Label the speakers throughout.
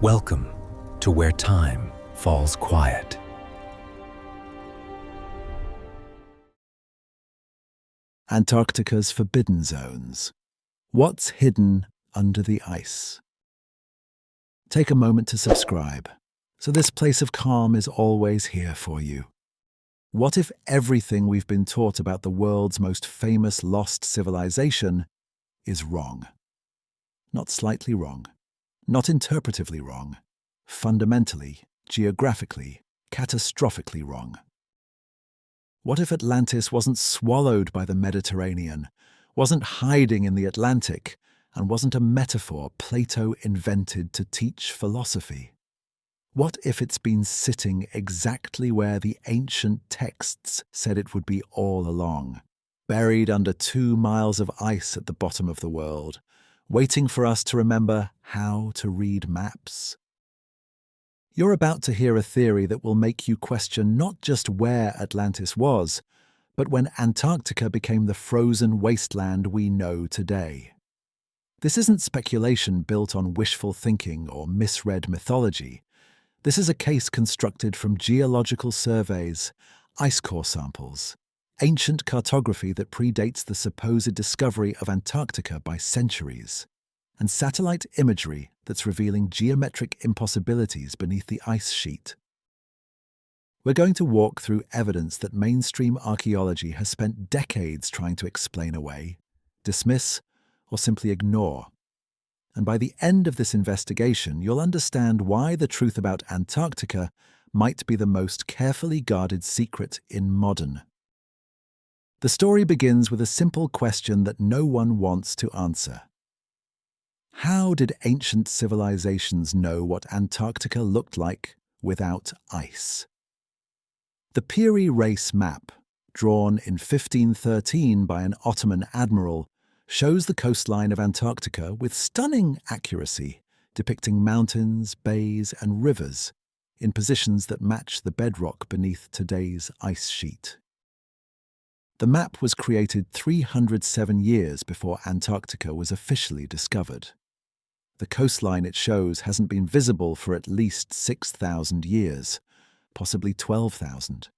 Speaker 1: Welcome to where time falls quiet.
Speaker 2: Antarctica's forbidden zones. What's hidden under the ice? Take a moment to subscribe, so this place of calm is always here for you. What if everything we've been taught about the world's most famous lost civilization is wrong? Not slightly wrong, not interpretively wrong, fundamentally, geographically, catastrophically wrong. What if Atlantis wasn't swallowed by the Mediterranean, wasn't hiding in the Atlantic, and wasn't a metaphor Plato invented to teach philosophy? What if it's been sitting exactly where the ancient texts said it would be all along, buried under 2 miles of ice at the bottom of the world, waiting for us to remember how to read maps? You're about to hear a theory that will make you question not just where Atlantis was, but when Antarctica became the frozen wasteland we know today. This isn't speculation built on wishful thinking or misread mythology. This is a case constructed from geological surveys, ice core samples, ancient cartography that predates the supposed discovery of Antarctica by centuries, and satellite imagery that's revealing geometric impossibilities beneath the ice sheet. We're going to walk through evidence that mainstream archaeology has spent decades trying to explain away, dismiss, or simply ignore. And by the end of this investigation, you'll understand why the truth about Antarctica might be the most carefully guarded secret in modern. The story begins with a simple question that no one wants to answer. How did ancient civilizations know what Antarctica looked like without ice? The Piri Reis map, drawn in 1513 by an Ottoman admiral, shows the coastline of Antarctica with stunning accuracy, depicting mountains, bays, and rivers in positions that match the bedrock beneath today's ice sheet. The map was created 307 years before Antarctica was officially discovered. The coastline it shows hasn't been visible for at least 6,000 years, possibly 12,000.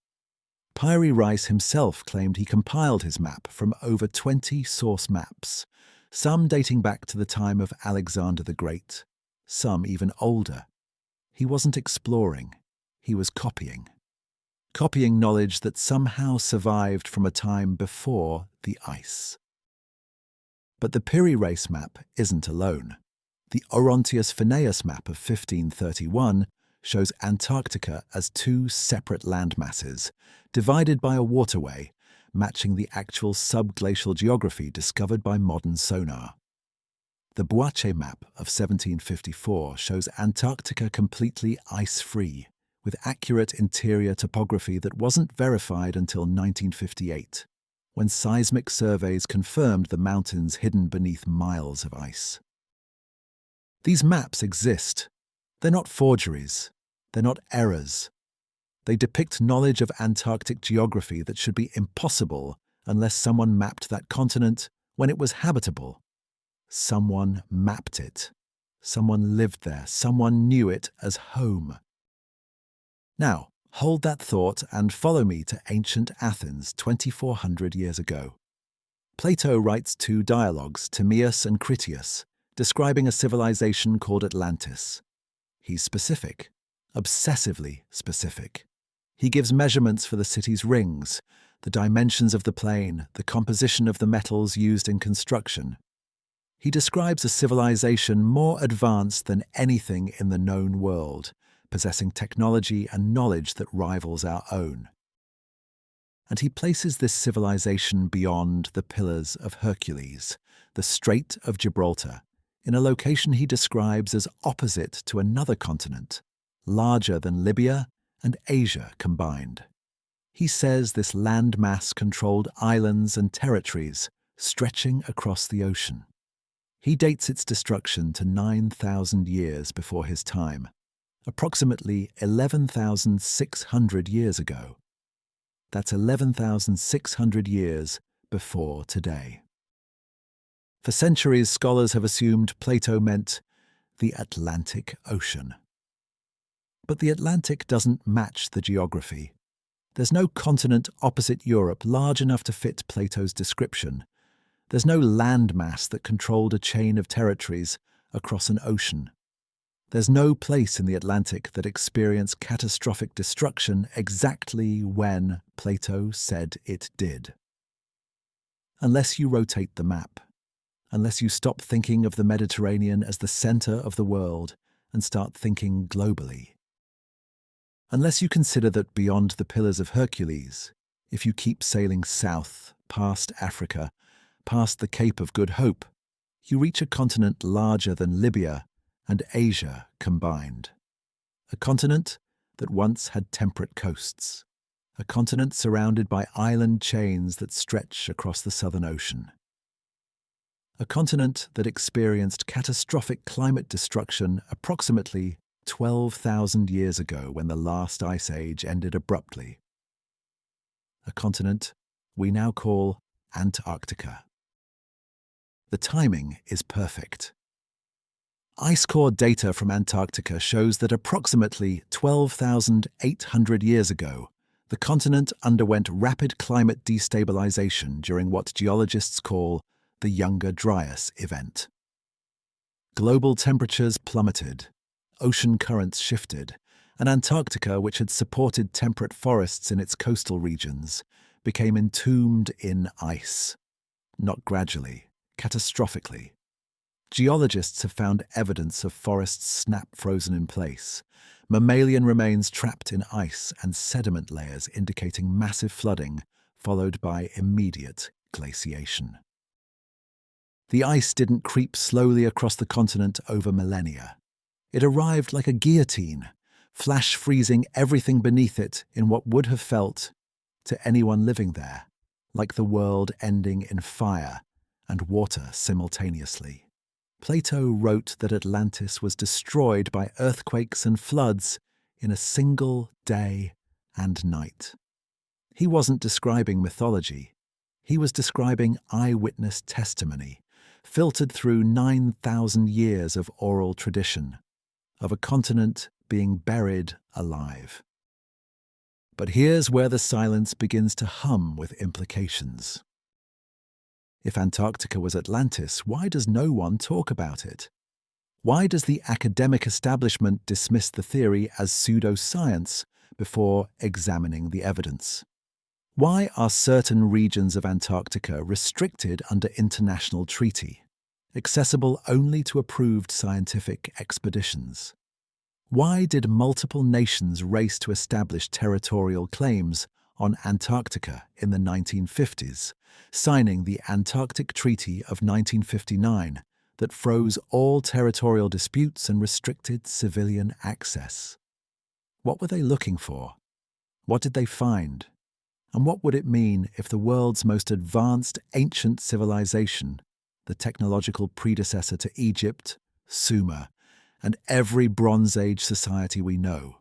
Speaker 2: Piri Reis himself claimed he compiled his map from over 20 source maps, some dating back to the time of Alexander the Great, some even older. He wasn't exploring, he was copying. Copying knowledge that somehow survived from a time before the ice. But the Piri Reis map isn't alone. The Orontius Phineus map of 1531 shows Antarctica as 2 separate landmasses, divided by a waterway, matching the actual subglacial geography discovered by modern sonar. The Boache map of 1754 shows Antarctica completely ice-free, with accurate interior topography that wasn't verified until 1958, when seismic surveys confirmed the mountains hidden beneath miles of ice. These maps exist. They're not forgeries. They're not errors. They depict knowledge of Antarctic geography that should be impossible unless someone mapped that continent when it was habitable. Someone mapped it. Someone lived there. Someone knew it as home. Now, hold that thought and follow me to ancient Athens 2,400 years ago. Plato writes 2 dialogues, Timaeus and Critias, describing a civilization called Atlantis. He's specific, obsessively specific. He gives measurements for the city's rings, the dimensions of the plain, the composition of the metals used in construction. He describes a civilization more advanced than anything in the known world, possessing technology and knowledge that rivals our own. And he places this civilization beyond the Pillars of Hercules, the Strait of Gibraltar, in a location he describes as opposite to another continent, larger than Libya and Asia combined. He says this landmass controlled islands and territories stretching across the ocean. He dates its destruction to 9,000 years before his time, approximately 11,600 years ago. That's 11,600 years before today. For centuries, scholars have assumed Plato meant the Atlantic Ocean. But the Atlantic doesn't match the geography. There's no continent opposite Europe large enough to fit Plato's description. There's no landmass that controlled a chain of territories across an ocean. There's no place in the Atlantic that experienced catastrophic destruction exactly when Plato said it did. Unless you rotate the map, unless you stop thinking of the Mediterranean as the center of the world and start thinking globally. Unless you consider that beyond the Pillars of Hercules, if you keep sailing south, past Africa, past the Cape of Good Hope, you reach a continent larger than Libya and Asia combined. A continent that once had temperate coasts. A continent surrounded by island chains that stretch across the Southern Ocean. A continent that experienced catastrophic climate destruction approximately 12,000 years ago when the last ice age ended abruptly. A continent we now call Antarctica. The timing is perfect. Ice core data from Antarctica shows that approximately 12,800 years ago, the continent underwent rapid climate destabilization during what geologists call the Younger Dryas event. Global temperatures plummeted, ocean currents shifted, and Antarctica, which had supported temperate forests in its coastal regions, became entombed in ice. Not gradually, catastrophically. Geologists have found evidence of forests snap frozen in place, mammalian remains trapped in ice and sediment layers indicating massive flooding, followed by immediate glaciation. The ice didn't creep slowly across the continent over millennia. It arrived like a guillotine, flash freezing everything beneath it in what would have felt, to anyone living there, like the world ending in fire and water simultaneously. Plato wrote that Atlantis was destroyed by earthquakes and floods in a single day and night. He wasn't describing mythology. He was describing eyewitness testimony, filtered through 9,000 years of oral tradition, of a continent being buried alive. But here's where the silence begins to hum with implications. If Antarctica was Atlantis, why does no one talk about it? Why does the academic establishment dismiss the theory as pseudoscience before examining the evidence? Why are certain regions of Antarctica restricted under international treaty, accessible only to approved scientific expeditions? Why did multiple nations race to establish territorial claims on Antarctica in the 1950s, signing the Antarctic Treaty of 1959 that froze all territorial disputes and restricted civilian access? What were they looking for? What did they find? And what would it mean if the world's most advanced ancient civilization, the technological predecessor to Egypt, Sumer, and every Bronze Age society we know,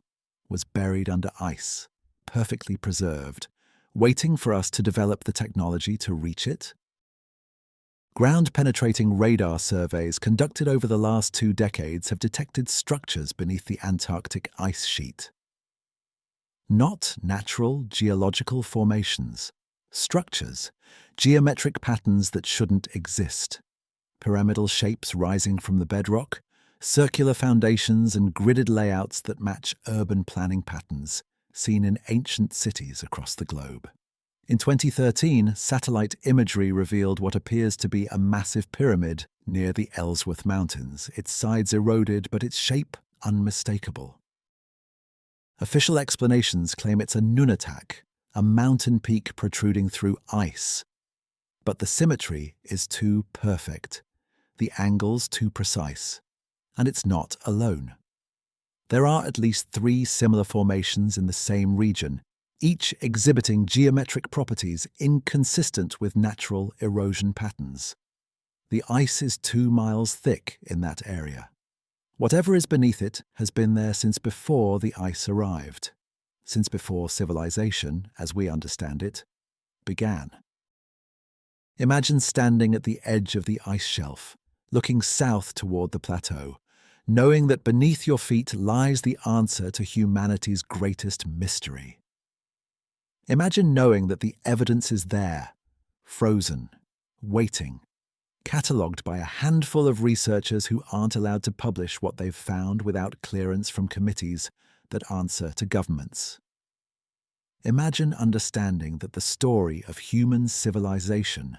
Speaker 2: was buried under ice, perfectly preserved, waiting for us to develop the technology to reach it? Ground-penetrating radar surveys conducted over the last 2 decades have detected structures beneath the Antarctic ice sheet. Not natural geological formations, structures, geometric patterns that shouldn't exist, pyramidal shapes rising from the bedrock, circular foundations and gridded layouts that match urban planning patterns seen in ancient cities across the globe. In 2013, satellite imagery revealed what appears to be a massive pyramid near the Ellsworth Mountains, its sides eroded but its shape unmistakable. Official explanations claim it's a nunatak, a mountain peak protruding through ice. But the symmetry is too perfect, the angles too precise, and it's not alone. There are at least 3 similar formations in the same region, each exhibiting geometric properties inconsistent with natural erosion patterns. The ice is 2 miles thick in that area. Whatever is beneath it has been there since before the ice arrived, since before civilization, as we understand it, began. Imagine standing at the edge of the ice shelf, looking south toward the plateau, knowing that beneath your feet lies the answer to humanity's greatest mystery. Imagine knowing that the evidence is there, frozen, waiting, catalogued by a handful of researchers who aren't allowed to publish what they've found without clearance from committees that answer to governments. Imagine understanding that the story of human civilization,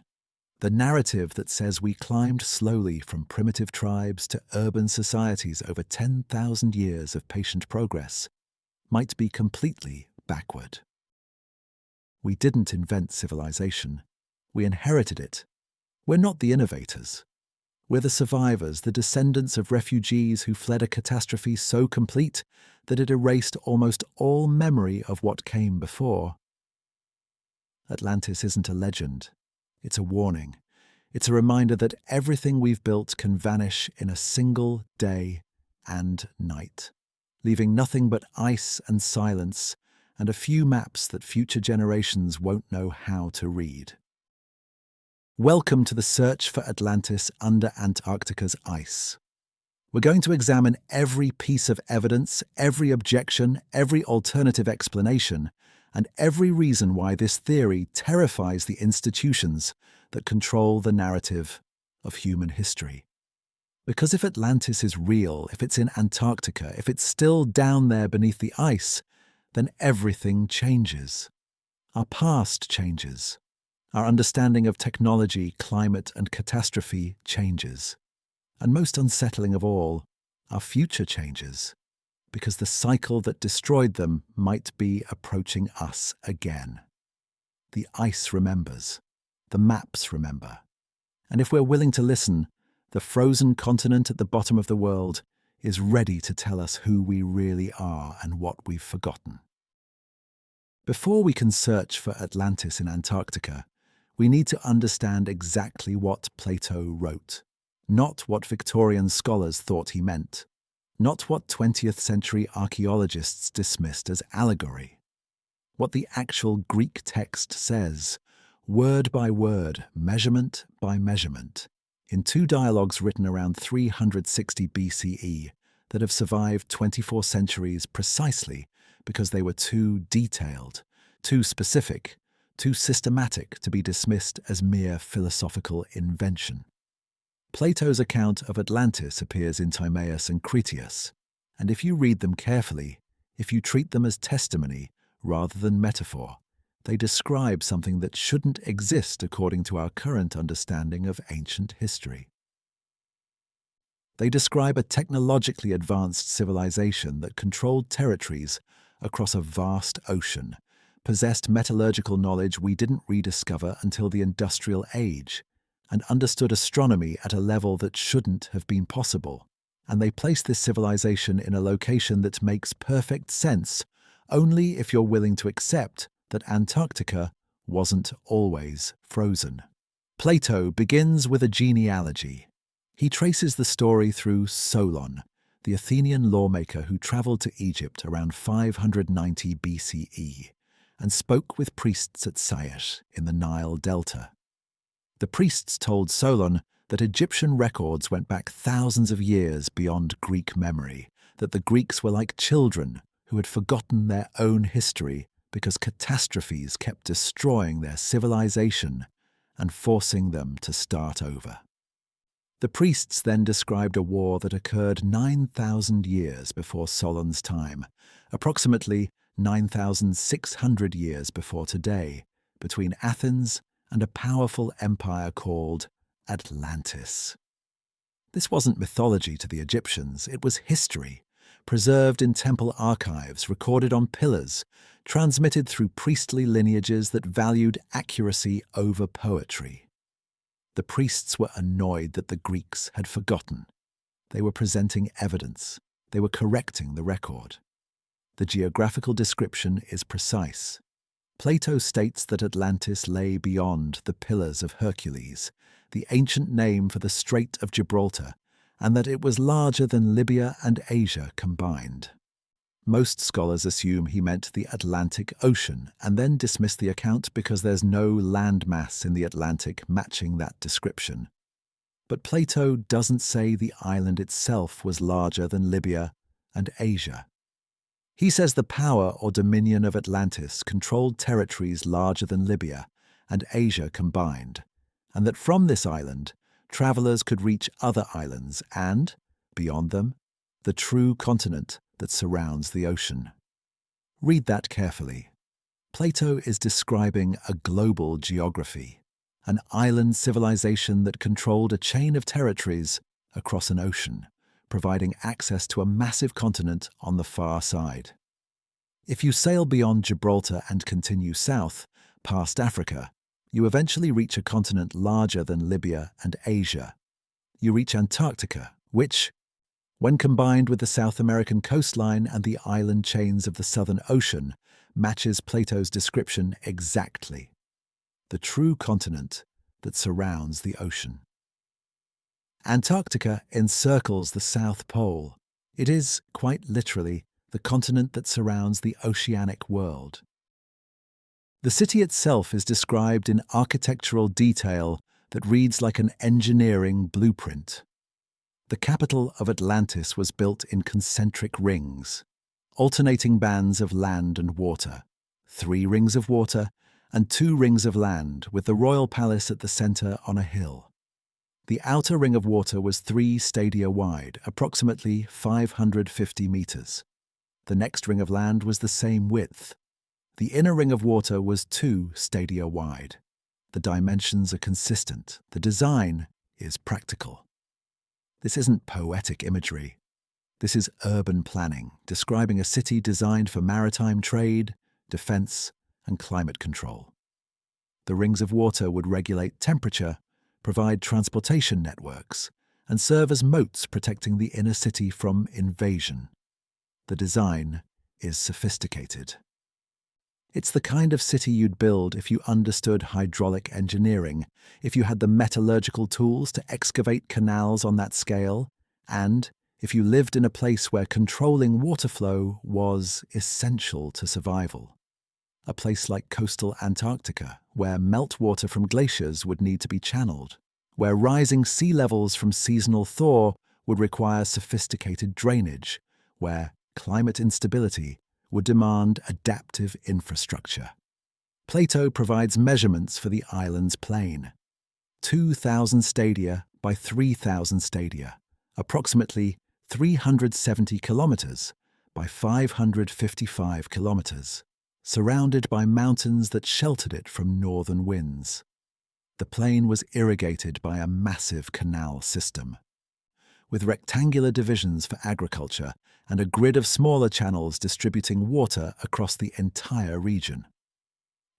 Speaker 2: the narrative that says we climbed slowly from primitive tribes to urban societies over 10,000 years of patient progress, might be completely backward. We didn't invent civilization. We inherited it. We're not the innovators. We're the survivors, the descendants of refugees who fled a catastrophe so complete that it erased almost all memory of what came before. Atlantis isn't a legend. It's a warning. It's a reminder that everything we've built can vanish in a single day and night, leaving nothing but ice and silence and a few maps that future generations won't know how to read. Welcome to the search for Atlantis under Antarctica's ice. We're going to examine every piece of evidence, every objection, every alternative explanation, and every reason why this theory terrifies the institutions that control the narrative of human history. Because if Atlantis is real, if it's in Antarctica, if it's still down there beneath the ice, then everything changes. Our past changes. Our understanding of technology, climate, and catastrophe changes. And most unsettling of all, our future changes, because the cycle that destroyed them might be approaching us again. The ice remembers. The maps remember. And if we're willing to listen, the frozen continent at the bottom of the world is ready to tell us who we really are and what we've forgotten. Before we can search for Atlantis in Antarctica, we need to understand exactly what Plato wrote, not what Victorian scholars thought he meant, not what 20th century archaeologists dismissed as allegory. What the actual Greek text says, word by word, measurement by measurement, in two dialogues written around 360 BCE that have survived 24 centuries precisely because they were too detailed, too specific, too systematic to be dismissed as mere philosophical invention. Plato's account of Atlantis appears in Timaeus and Critias, and if you read them carefully, if you treat them as testimony rather than metaphor, they describe something that shouldn't exist according to our current understanding of ancient history. They describe a technologically advanced civilization that controlled territories across a vast ocean, possessed metallurgical knowledge we didn't rediscover until the Industrial Age, and understood astronomy at a level that shouldn't have been possible. And they place this civilization in a location that makes perfect sense only if you're willing to accept that Antarctica wasn't always frozen. Plato begins with a genealogy. He traces the story through Solon, the Athenian lawmaker who traveled to Egypt around 590 BCE and spoke with priests at Sais in the Nile Delta. The priests told Solon that Egyptian records went back thousands of years beyond Greek memory, that the Greeks were like children who had forgotten their own history because catastrophes kept destroying their civilization and forcing them to start over. The priests then described a war that occurred 9,000 years before Solon's time, approximately 9,600 years before today, between Athens and a powerful empire called Atlantis. This wasn't mythology to the Egyptians, it was history, preserved in temple archives, recorded on pillars, transmitted through priestly lineages that valued accuracy over poetry. The priests were annoyed that the Greeks had forgotten. They were presenting evidence. They were correcting the record. The geographical description is precise. Plato states that Atlantis lay beyond the Pillars of Hercules, the ancient name for the Strait of Gibraltar, and that it was larger than Libya and Asia combined. Most scholars assume he meant the Atlantic Ocean and then dismiss the account because there's no landmass in the Atlantic matching that description. But Plato doesn't say the island itself was larger than Libya and Asia. He says the power or dominion of Atlantis controlled territories larger than Libya and Asia combined, and that from this island, travelers could reach other islands and, beyond them, the true continent that surrounds the ocean. Read that carefully. Plato is describing a global geography, an island civilization that controlled a chain of territories across an ocean, providing access to a massive continent on the far side. If you sail beyond Gibraltar and continue south, past Africa, you eventually reach a continent larger than Libya and Asia. You reach Antarctica, which, when combined with the South American coastline and the island chains of the Southern Ocean, matches Plato's description exactly. The true continent that surrounds the ocean. Antarctica encircles the South Pole. It is, quite literally, the continent that surrounds the oceanic world. The city itself is described in architectural detail that reads like an engineering blueprint. The capital of Atlantis was built in concentric rings, alternating bands of land and water, 3 rings of water and 2 rings of land, with the royal palace at the center on a hill. The outer ring of water was 3 stadia wide, approximately 550 meters. The next ring of land was the same width. The inner ring of water was 2 stadia wide. The dimensions are consistent. The design is practical. This isn't poetic imagery. This is urban planning, describing a city designed for maritime trade, defense, and climate control. The rings of water would regulate temperature, provide transportation networks, and serve as moats protecting the inner city from invasion. The design is sophisticated. It's the kind of city you'd build if you understood hydraulic engineering, if you had the metallurgical tools to excavate canals on that scale, and if you lived in a place where controlling water flow was essential to survival. A place like coastal Antarctica, where meltwater from glaciers would need to be channeled, where rising sea levels from seasonal thaw would require sophisticated drainage, where climate instability would demand adaptive infrastructure. Plato provides measurements for the island's plain. 2,000 stadia by 3,000 stadia, approximately 370 kilometers by 555 kilometers, surrounded by mountains that sheltered it from northern winds. The plain was irrigated by a massive canal system, with rectangular divisions for agriculture and a grid of smaller channels distributing water across the entire region.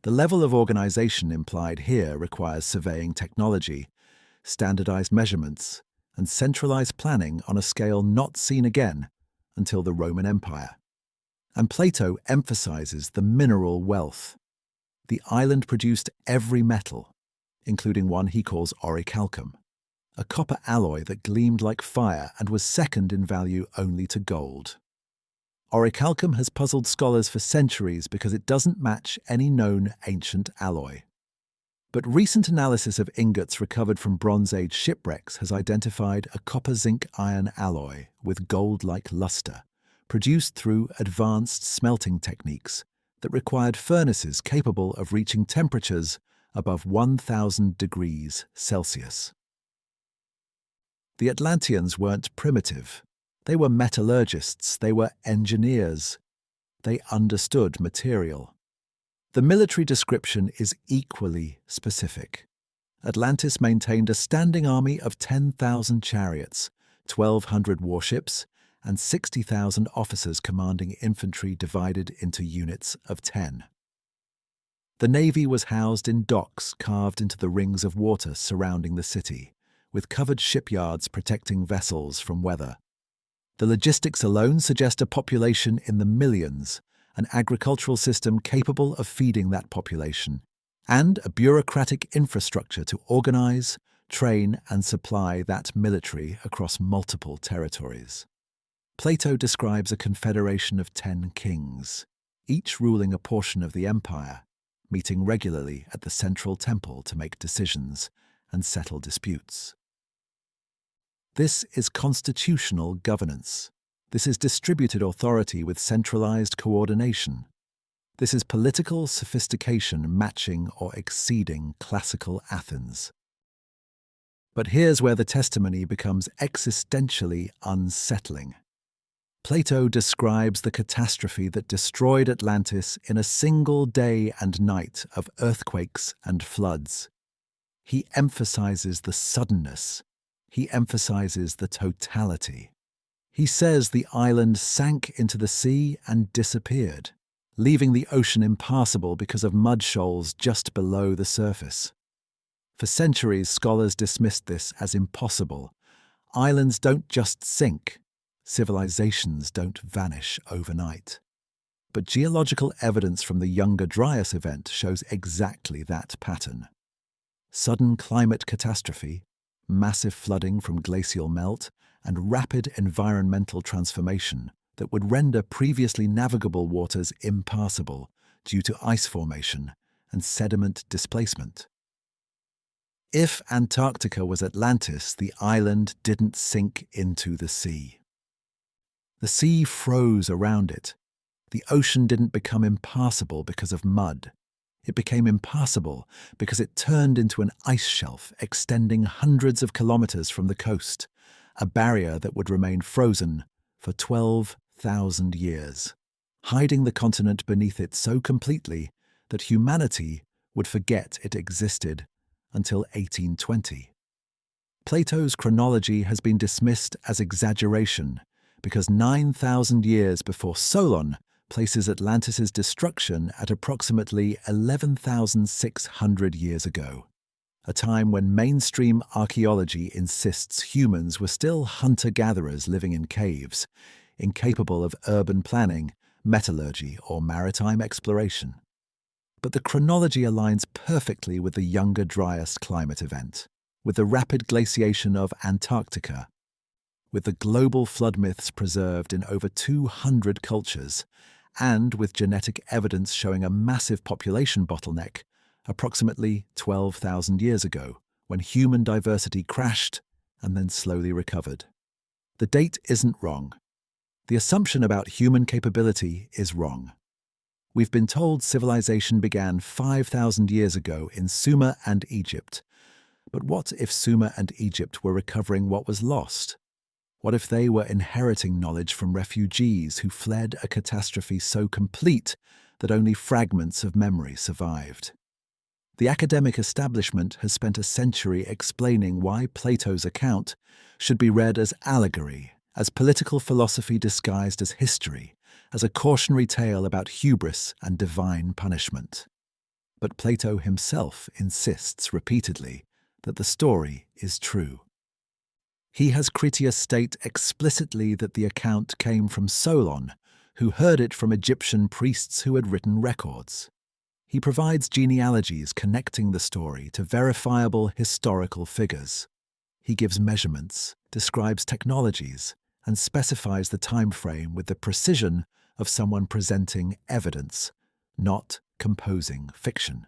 Speaker 2: The level of organization implied here requires surveying technology, standardized measurements, and centralized planning on a scale not seen again until the Roman Empire. And Plato emphasizes the mineral wealth. The island produced every metal, including one he calls orichalcum, a copper alloy that gleamed like fire and was second in value only to gold. Orichalcum has puzzled scholars for centuries because it doesn't match any known ancient alloy. But recent analysis of ingots recovered from Bronze Age shipwrecks has identified a copper-zinc-iron alloy with gold-like luster, produced through advanced smelting techniques that required furnaces capable of reaching temperatures above 1,000 degrees Celsius. The Atlanteans weren't primitive. They were metallurgists, they were engineers. They understood material. The military description is equally specific. Atlantis maintained a standing army of 10,000 chariots, 1,200 warships, and 60,000 officers commanding infantry divided into units of 10. The navy was housed in docks carved into the rings of water surrounding the city, with covered shipyards protecting vessels from weather. The logistics alone suggest a population in the millions, an agricultural system capable of feeding that population, and a bureaucratic infrastructure to organize, train, and supply that military across multiple territories. Plato describes a confederation of 10 kings, each ruling a portion of the empire, meeting regularly at the central temple to make decisions and settle disputes. This is constitutional governance. This is distributed authority with centralized coordination. This is political sophistication matching or exceeding classical Athens. But here's where the testimony becomes existentially unsettling. Plato describes the catastrophe that destroyed Atlantis in a single day and night of earthquakes and floods. He emphasizes the suddenness. He emphasizes the totality. He says the island sank into the sea and disappeared, leaving the ocean impassable because of mud shoals just below the surface. For centuries, scholars dismissed this as impossible. Islands don't just sink. Civilizations don't vanish overnight. But geological evidence from the Younger Dryas event shows exactly that pattern. Sudden climate catastrophe, massive flooding from glacial melt, and rapid environmental transformation that would render previously navigable waters impassable due to ice formation and sediment displacement. If Antarctica was Atlantis, the island didn't sink into the sea. The sea froze around it. The ocean didn't become impassable because of mud. It became impassable because it turned into an ice shelf extending hundreds of kilometers from the coast, a barrier that would remain frozen for 12,000 years, hiding the continent beneath it so completely that humanity would forget it existed until 1820. Plato's chronology has been dismissed as exaggeration because 9,000 years before Solon places Atlantis's destruction at approximately 11,600 years ago, a time when mainstream archaeology insists humans were still hunter-gatherers living in caves, incapable of urban planning, metallurgy, or maritime exploration. But the chronology aligns perfectly with the Younger Dryas climate event, with the rapid glaciation of Antarctica, with the global flood myths preserved in over 200 cultures, and with genetic evidence showing a massive population bottleneck approximately 12,000 years ago, when human diversity crashed and then slowly recovered. The date isn't wrong. The assumption about human capability is wrong. We've been told civilization began 5,000 years ago in Sumer and Egypt. But what if Sumer and Egypt were recovering what was lost? What if they were inheriting knowledge from refugees who fled a catastrophe so complete that only fragments of memory survived? The academic establishment has spent a century explaining why Plato's account should be read as allegory, as political philosophy disguised as history, as a cautionary tale about hubris and divine punishment. But Plato himself insists repeatedly that the story is true. He has Critias state explicitly that the account came from Solon, who heard it from Egyptian priests who had written records. He provides genealogies connecting the story to verifiable historical figures. He gives measurements, describes technologies, and specifies the time frame with the precision of someone presenting evidence, not composing fiction.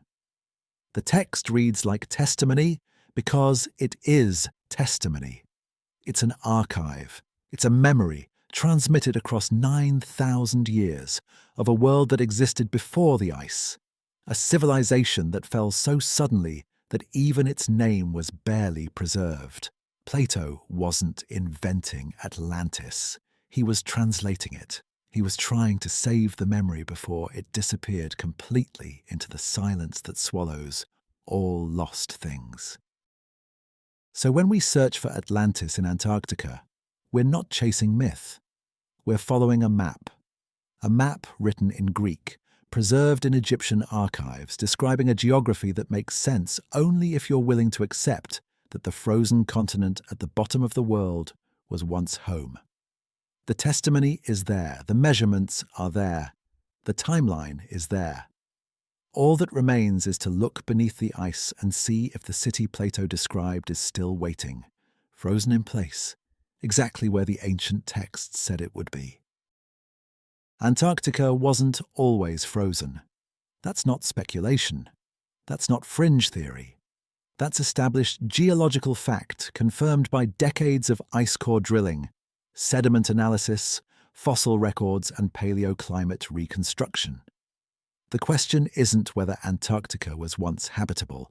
Speaker 2: The text reads like testimony because it is testimony. It's an archive. It's a memory transmitted across 9,000 years of a world that existed before the ice, a civilization that fell so suddenly that even its name was barely preserved. Plato wasn't inventing Atlantis. He was translating it. He was trying to save the memory before it disappeared completely into the silence that swallows all lost things. So when we search for Atlantis in Antarctica, we're not chasing myth. We're following a map written in Greek, preserved in Egyptian archives, describing a geography that makes sense only if you're willing to accept that the frozen continent at the bottom of the world was once home. The testimony is there, the measurements are there, the timeline is there. All that remains is to look beneath the ice and see if the city Plato described is still waiting, frozen in place, exactly where the ancient texts said it would be. Antarctica wasn't always frozen. That's not speculation. That's not fringe theory. That's established geological fact confirmed by decades of ice core drilling, sediment analysis, fossil records, and paleoclimate reconstruction. The question isn't whether Antarctica was once habitable.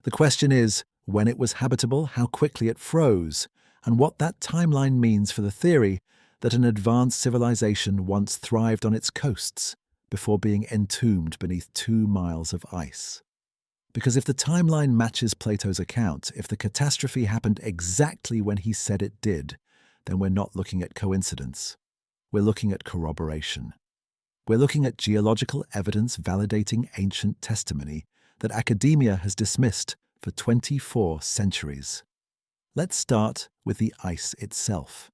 Speaker 2: The question is, when it was habitable, how quickly it froze, and what that timeline means for the theory that an advanced civilization once thrived on its coasts before being entombed beneath 2 miles of ice. Because if the timeline matches Plato's account, if the catastrophe happened exactly when he said it did, then we're not looking at coincidence. We're looking at corroboration. We're looking at geological evidence validating ancient testimony that academia has dismissed for 24 centuries. Let's start with the ice itself.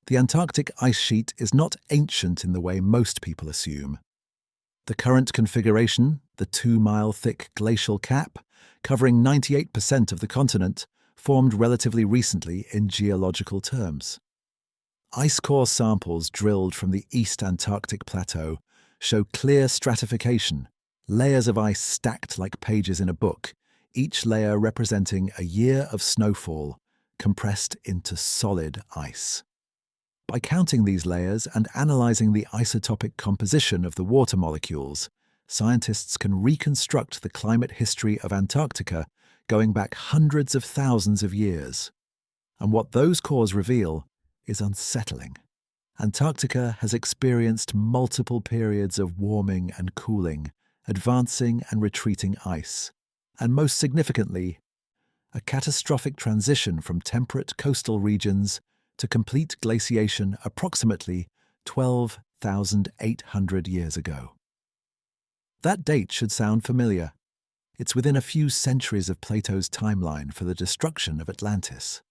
Speaker 2: The Antarctic ice sheet is not ancient in the way most people assume. The current configuration, the 2-mile-thick glacial cap, covering 98% of the continent, formed relatively recently in geological terms. Ice core samples drilled from the East Antarctic Plateau show clear stratification, layers of ice stacked like pages in a book, each layer representing a year of snowfall compressed into solid ice. By counting these layers and analyzing the isotopic composition of the water molecules, scientists can reconstruct the climate history of Antarctica going back hundreds of thousands of years. And what those cores reveal is unsettling. Antarctica has experienced multiple periods of warming and cooling, advancing and retreating ice, and most significantly, a catastrophic transition from temperate coastal regions to complete glaciation approximately 12,800 years ago. That date should sound familiar. It's within a few centuries of Plato's timeline for the destruction of Atlantis.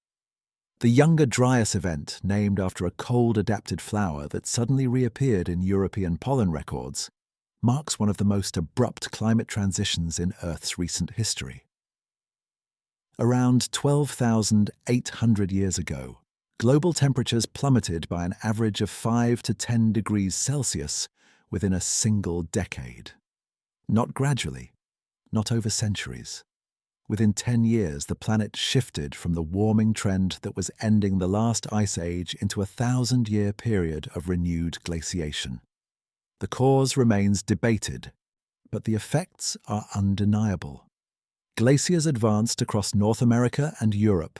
Speaker 2: The Younger Dryas event, named after a cold-adapted flower that suddenly reappeared in European pollen records, marks one of the most abrupt climate transitions in Earth's recent history. Around 12,800 years ago, global temperatures plummeted by an average of 5 to 10 degrees Celsius within a single decade. Not gradually, not over centuries. Within 10 years, the planet shifted from the warming trend that was ending the last ice age into a 1,000-year period of renewed glaciation. The cause remains debated, but the effects are undeniable. Glaciers advanced across North America and Europe.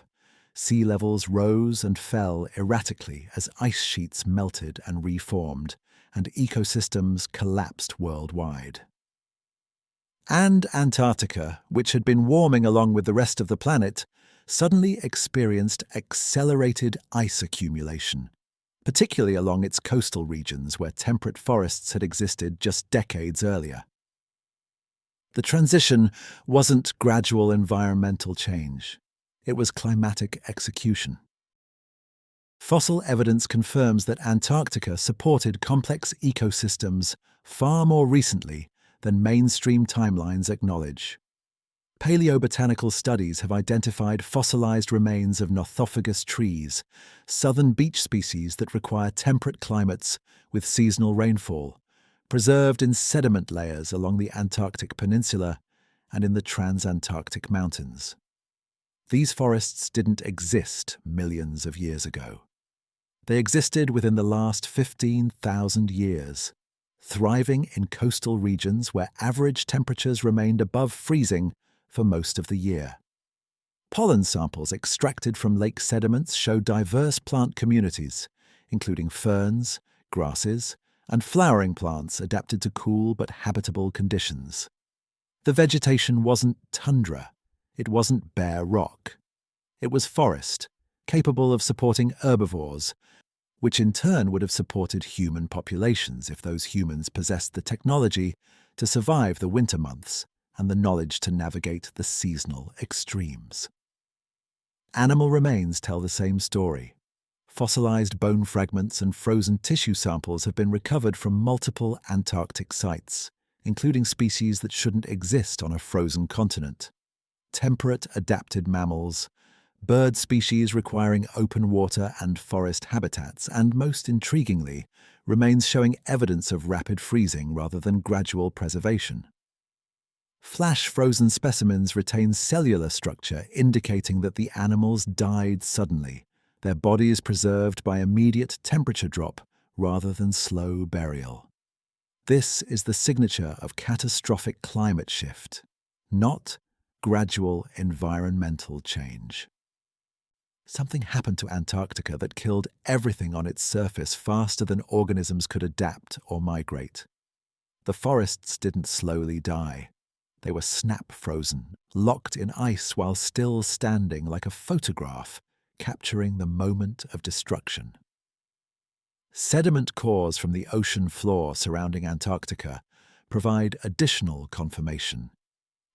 Speaker 2: Sea levels rose and fell erratically as ice sheets melted and reformed, and ecosystems collapsed worldwide. And Antarctica, which had been warming along with the rest of the planet, suddenly experienced accelerated ice accumulation, particularly along its coastal regions where temperate forests had existed just decades earlier. The transition wasn't gradual environmental change. It was climatic execution. Fossil evidence confirms that Antarctica supported complex ecosystems far more recently than mainstream timelines acknowledge. Paleobotanical studies have identified fossilized remains of Nothofagus trees, southern beach species that require temperate climates with seasonal rainfall, preserved in sediment layers along the Antarctic Peninsula and in the Transantarctic Mountains. These forests didn't exist millions of years ago. They existed within the last 15,000 years, thriving in coastal regions where average temperatures remained above freezing for most of the year. Pollen samples extracted from lake sediments show diverse plant communities, including ferns, grasses, and flowering plants adapted to cool but habitable conditions. The vegetation wasn't tundra. It wasn't bare rock. It was forest, capable of supporting herbivores, which in turn would have supported human populations if those humans possessed the technology to survive the winter months and the knowledge to navigate the seasonal extremes. Animal remains tell the same story. Fossilized bone fragments and frozen tissue samples have been recovered from multiple Antarctic sites, including species that shouldn't exist on a frozen continent. Temperate adapted mammals, bird species requiring open water and forest habitats, and most intriguingly, remains showing evidence of rapid freezing rather than gradual preservation. Flash-frozen specimens retain cellular structure indicating that the animals died suddenly, their bodies preserved by immediate temperature drop rather than slow burial. This is the signature of catastrophic climate shift, not gradual environmental change. Something happened to Antarctica that killed everything on its surface faster than organisms could adapt or migrate. The forests didn't slowly die. They were snap-frozen, locked in ice while still standing like a photograph, capturing the moment of destruction. Sediment cores from the ocean floor surrounding Antarctica provide additional confirmation.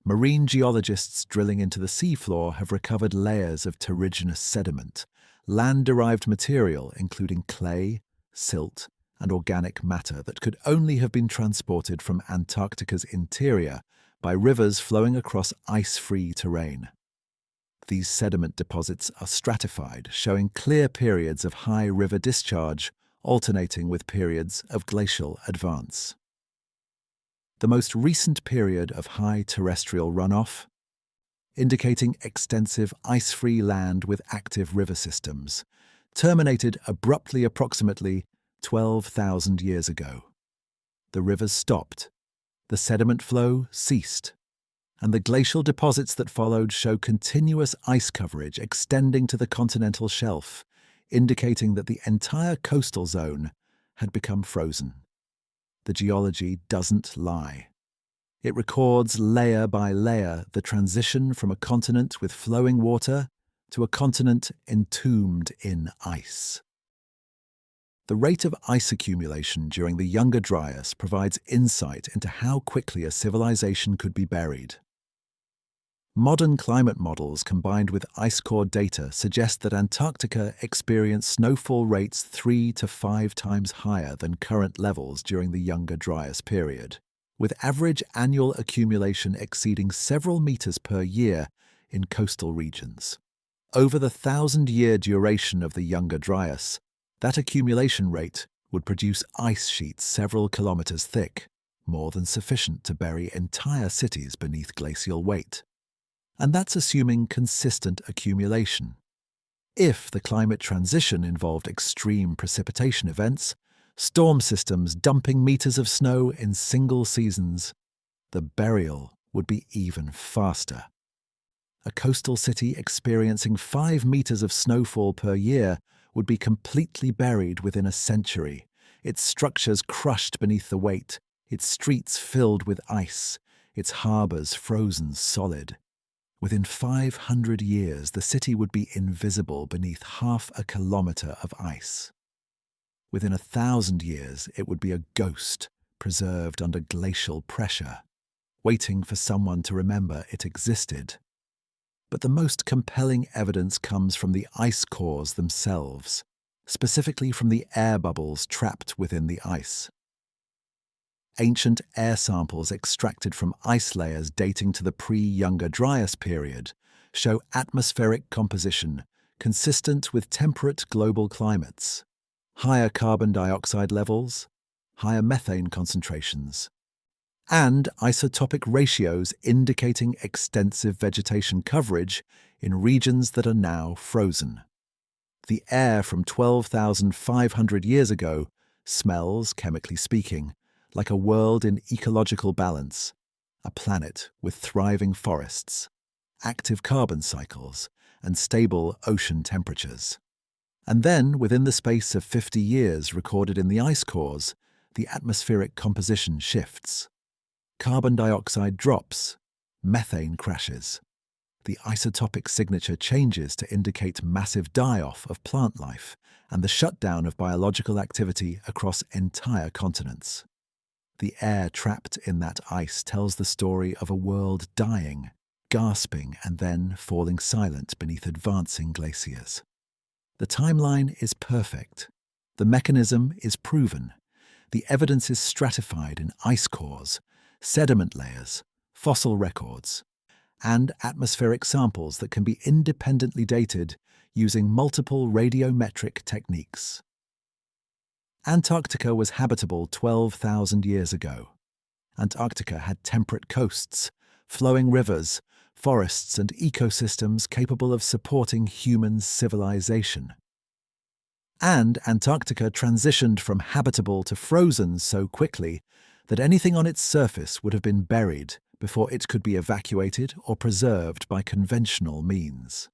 Speaker 2: Marine geologists drilling into the seafloor have recovered layers of terrigenous sediment, land-derived material including clay, silt, and organic matter that could only have been transported from Antarctica's interior by rivers flowing across ice-free terrain. These sediment deposits are stratified, showing clear periods of high river discharge alternating with periods of glacial advance. The most recent period of high terrestrial runoff, indicating extensive ice-free land with active river systems, terminated abruptly approximately 12,000 years ago. The rivers stopped, the sediment flow ceased, and the glacial deposits that followed show continuous ice coverage extending to the continental shelf, indicating that the entire coastal zone had become frozen. The geology doesn't lie. It records layer by layer the transition from a continent with flowing water to a continent entombed in ice. The rate of ice accumulation during the Younger Dryas provides insight into how quickly a civilization could be buried. Modern climate models combined with ice core data suggest that Antarctica experienced snowfall rates 3 to 5 times higher than current levels during the Younger Dryas period, with average annual accumulation exceeding several meters per year in coastal regions. Over the 1,000-year duration of the Younger Dryas, that accumulation rate would produce ice sheets several kilometers thick, more than sufficient to bury entire cities beneath glacial weight. And that's assuming consistent accumulation. If the climate transition involved extreme precipitation events, storm systems dumping meters of snow in single seasons, the burial would be even faster. A coastal city experiencing 5 meters of snowfall per year would be completely buried within a century, its structures crushed beneath the weight, its streets filled with ice, its harbors frozen solid. Within 500 years, the city would be invisible beneath half a kilometer of ice. Within 1,000 years, it would be a ghost, preserved under glacial pressure, waiting for someone to remember it existed. But the most compelling evidence comes from the ice cores themselves, specifically from the air bubbles trapped within the ice. Ancient air samples extracted from ice layers dating to the pre-Younger Dryas period show atmospheric composition consistent with temperate global climates, higher carbon dioxide levels, higher methane concentrations, and isotopic ratios indicating extensive vegetation coverage in regions that are now frozen. The air from 12,500 years ago smells, chemically speaking, like a world in ecological balance, a planet with thriving forests, active carbon cycles, and stable ocean temperatures. And then, within the space of 50 years recorded in the ice cores, the atmospheric composition shifts. Carbon dioxide drops, methane crashes. The isotopic signature changes to indicate massive die-off of plant life and the shutdown of biological activity across entire continents. The air trapped in that ice tells the story of a world dying, gasping, and then falling silent beneath advancing glaciers. The timeline is perfect. The mechanism is proven. The evidence is stratified in ice cores, sediment layers, fossil records, and atmospheric samples that can be independently dated using multiple radiometric techniques. Antarctica was habitable 12,000 years ago. Antarctica had temperate coasts, flowing rivers, forests and ecosystems capable of supporting human civilization. And Antarctica transitioned from habitable to frozen so quickly that anything on its surface would have been buried before it could be evacuated or preserved by conventional means.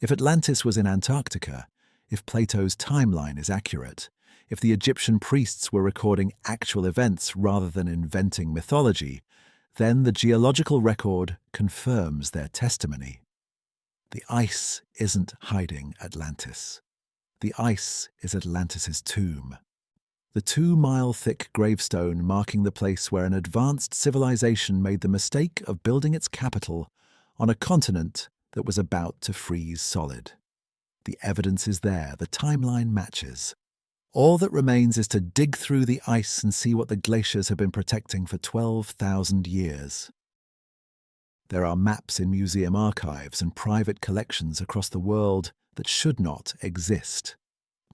Speaker 2: If Atlantis was in Antarctica, if Plato's timeline is accurate, if the Egyptian priests were recording actual events rather than inventing mythology, then the geological record confirms their testimony. The ice isn't hiding Atlantis. The ice is Atlantis's tomb. The 2-mile-thick gravestone marking the place where an advanced civilization made the mistake of building its capital on a continent that was about to freeze solid. The evidence is there, the timeline matches. All that remains is to dig through the ice and see what the glaciers have been protecting for 12,000 years. There are maps in museum archives and private collections across the world that should not exist.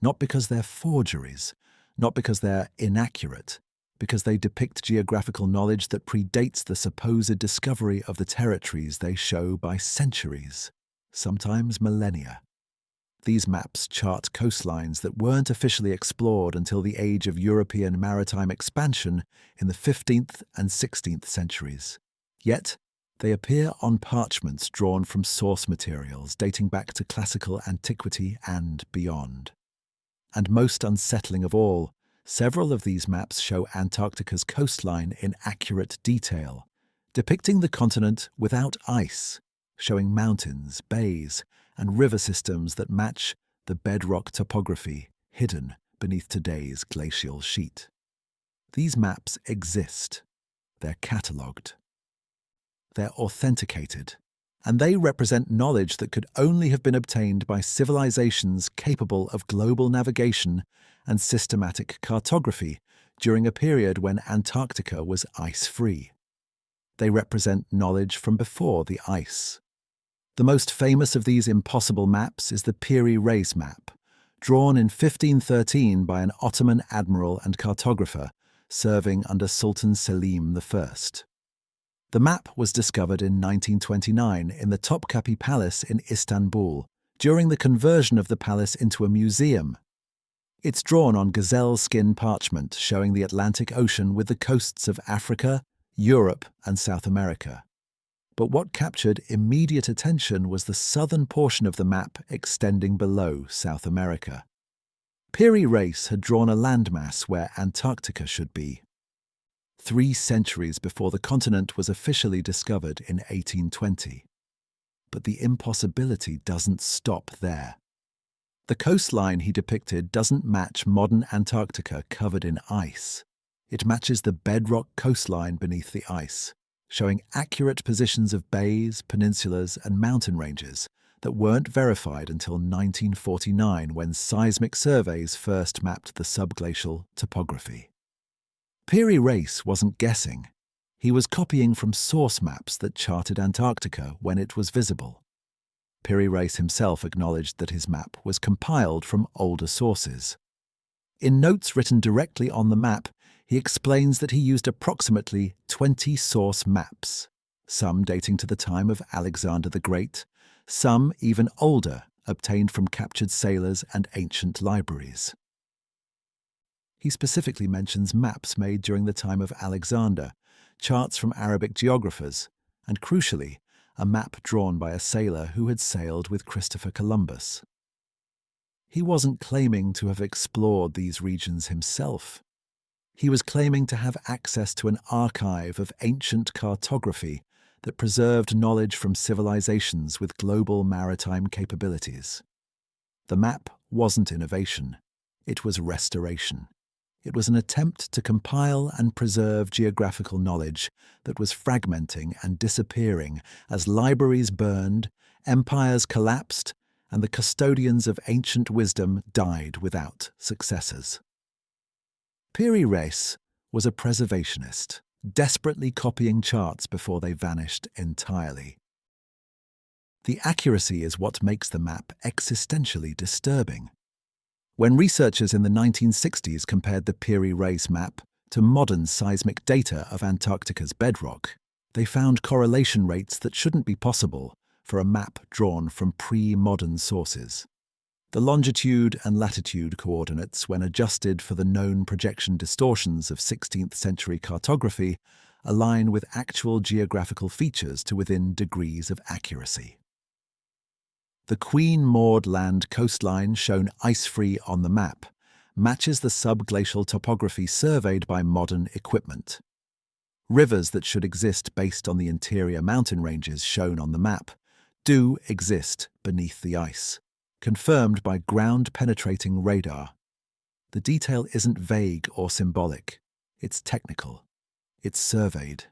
Speaker 2: Not because they're forgeries, not because they're inaccurate, because they depict geographical knowledge that predates the supposed discovery of the territories they show by centuries, sometimes millennia. These maps chart coastlines that weren't officially explored until the age of European maritime expansion in the 15th and 16th centuries. Yet, they appear on parchments drawn from source materials dating back to classical antiquity and beyond. And most unsettling of all, several of these maps show Antarctica's coastline in accurate detail, depicting the continent without ice, showing mountains, bays, and river systems that match the bedrock topography hidden beneath today's glacial sheet. These maps exist. They're catalogued. They're authenticated. And they represent knowledge that could only have been obtained by civilizations capable of global navigation and systematic cartography during a period when Antarctica was ice-free. They represent knowledge from before the ice. The most famous of these impossible maps is the Piri Reis map, drawn in 1513 by an Ottoman admiral and cartographer serving under Sultan Selim I. The map was discovered in 1929 in the Topkapi Palace in Istanbul, during the conversion of the palace into a museum. It's drawn on gazelle skin parchment showing the Atlantic Ocean with the coasts of Africa, Europe, and South America. But what captured immediate attention was the southern portion of the map extending below South America. Piri Reis had drawn a landmass where Antarctica should be. 3 centuries before the continent was officially discovered in 1820. But the impossibility doesn't stop there. The coastline he depicted doesn't match modern Antarctica covered in ice. It matches the bedrock coastline beneath the ice, showing accurate positions of bays, peninsulas, and mountain ranges that weren't verified until 1949 when seismic surveys first mapped the subglacial topography. Piri Reis wasn't guessing. He was copying from source maps that charted Antarctica when it was visible. Piri Reis himself acknowledged that his map was compiled from older sources. In notes written directly on the map, he explains that he used approximately 20 source maps, some dating to the time of Alexander the Great, some even older, obtained from captured sailors and ancient libraries. He specifically mentions maps made during the time of Alexander, charts from Arabic geographers, and crucially, a map drawn by a sailor who had sailed with Christopher Columbus. He wasn't claiming to have explored these regions himself. He was claiming to have access to an archive of ancient cartography that preserved knowledge from civilizations with global maritime capabilities. The map wasn't innovation, it was restoration. It was an attempt to compile and preserve geographical knowledge that was fragmenting and disappearing as libraries burned, empires collapsed, and the custodians of ancient wisdom died without successors. Piri Reis was a preservationist, desperately copying charts before they vanished entirely. The accuracy is what makes the map existentially disturbing. When researchers in the 1960s compared the Piri Reis map to modern seismic data of Antarctica's bedrock, They found correlation rates that shouldn't be possible for a map drawn from pre-modern sources. The longitude and latitude coordinates, when adjusted for the known projection distortions of 16th century cartography, align with actual geographical features to within degrees of accuracy. The Queen Maud Land coastline, shown ice-free on the map, matches the subglacial topography surveyed by modern equipment. Rivers that should exist based on the interior mountain ranges shown on the map do exist beneath the ice, confirmed by ground-penetrating radar. The detail isn't vague or symbolic. It's technical. It's surveyed.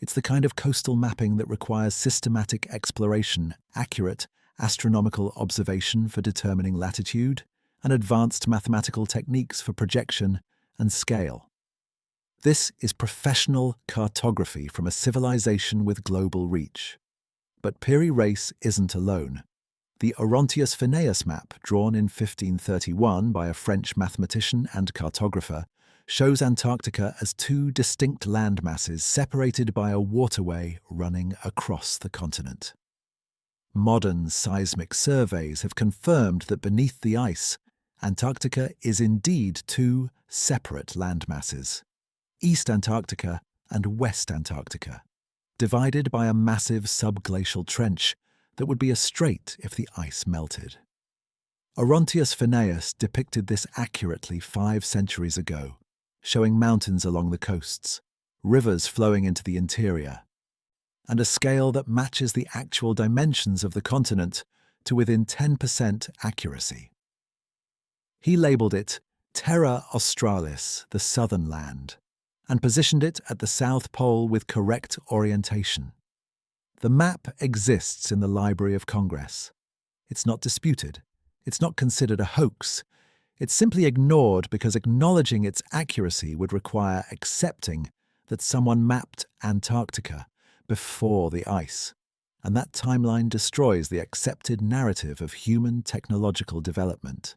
Speaker 2: It's the kind of coastal mapping that requires systematic exploration, accurate astronomical observation for determining latitude, and advanced mathematical techniques for projection and scale. This is professional cartography from a civilization with global reach. But Piri Reis isn't alone. The Orontius Phineas map, drawn in 1531 by a French mathematician and cartographer, shows Antarctica as two distinct landmasses separated by a waterway running across the continent. Modern seismic surveys have confirmed that beneath the ice, Antarctica is indeed two separate landmasses, East Antarctica and West Antarctica, divided by a massive subglacial trench that would be a strait if the ice melted. Orontius Phineas depicted this accurately 5 centuries ago, showing mountains along the coasts, rivers flowing into the interior, and a scale that matches the actual dimensions of the continent to within 10% accuracy. He labelled it Terra Australis, the southern land, and positioned it at the South Pole with correct orientation. The map exists in the Library of Congress. It's not disputed. It's not considered a hoax. It's simply ignored because acknowledging its accuracy would require accepting that someone mapped Antarctica before the ice, and that timeline destroys the accepted narrative of human technological development.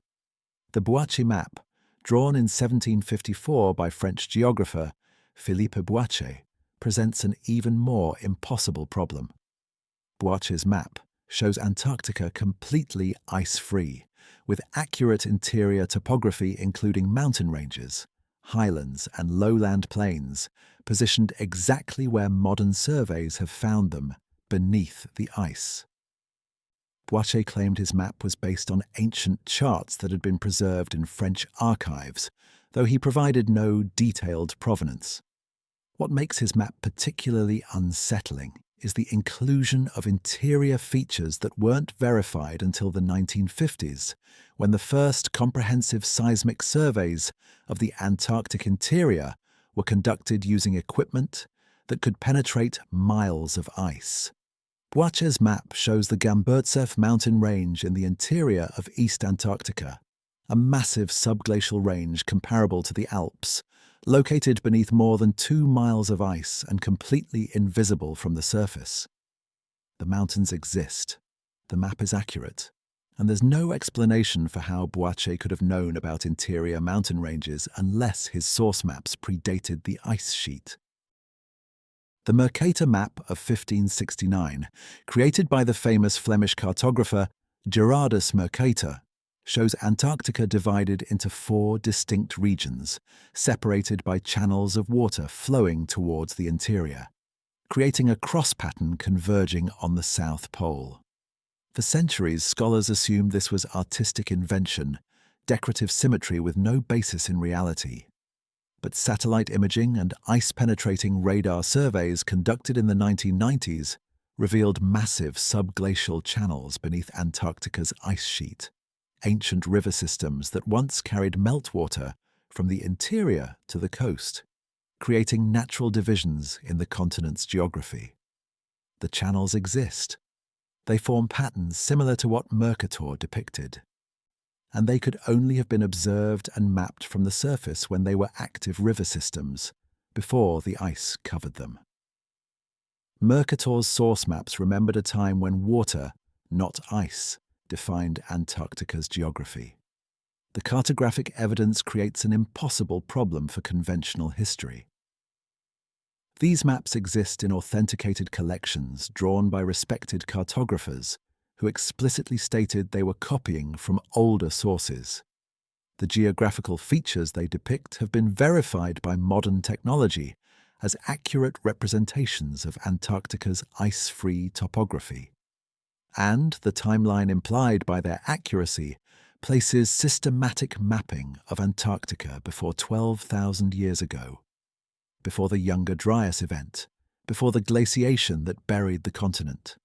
Speaker 2: The Boache map, drawn in 1754 by French geographer Philippe Boache, presents an even more impossible problem. Boache's map shows Antarctica completely ice-free, with accurate interior topography including mountain ranges, highlands and lowland plains, positioned exactly where modern surveys have found them, beneath the ice. Boache claimed his map was based on ancient charts that had been preserved in French archives, though he provided no detailed provenance. What makes his map particularly unsettling is the inclusion of interior features that weren't verified until the 1950s, when the first comprehensive seismic surveys of the Antarctic interior were conducted using equipment that could penetrate miles of ice. Boache's map shows the Gamburtsev mountain range in the interior of East Antarctica, a massive subglacial range comparable to the Alps, located beneath more than 2 miles of ice and completely invisible from the surface. The mountains exist, the map is accurate, and there's no explanation for how Boache could have known about interior mountain ranges unless his source maps predated the ice sheet. The Mercator map of 1569, created by the famous Flemish cartographer Gerardus Mercator, shows Antarctica divided into 4 distinct regions, separated by channels of water flowing towards the interior, creating a cross pattern converging on the South Pole. For centuries, scholars assumed this was artistic invention, decorative symmetry with no basis in reality. But satellite imaging and ice-penetrating radar surveys conducted in the 1990s revealed massive subglacial channels beneath Antarctica's ice sheet, ancient river systems that once carried meltwater from the interior to the coast, creating natural divisions in the continent's geography. The channels exist. They form patterns similar to what Mercator depicted, and they could only have been observed and mapped from the surface when they were active river systems, before the ice covered them. Mercator's source maps remembered a time when water, not ice, defined Antarctica's geography. The cartographic evidence creates an impossible problem for conventional history. These maps exist in authenticated collections drawn by respected cartographers who explicitly stated they were copying from older sources. The geographical features they depict have been verified by modern technology as accurate representations of Antarctica's ice-free topography. And the timeline implied by their accuracy places systematic mapping of Antarctica before 12,000 years ago, before the Younger Dryas event, before the glaciation that buried the continent.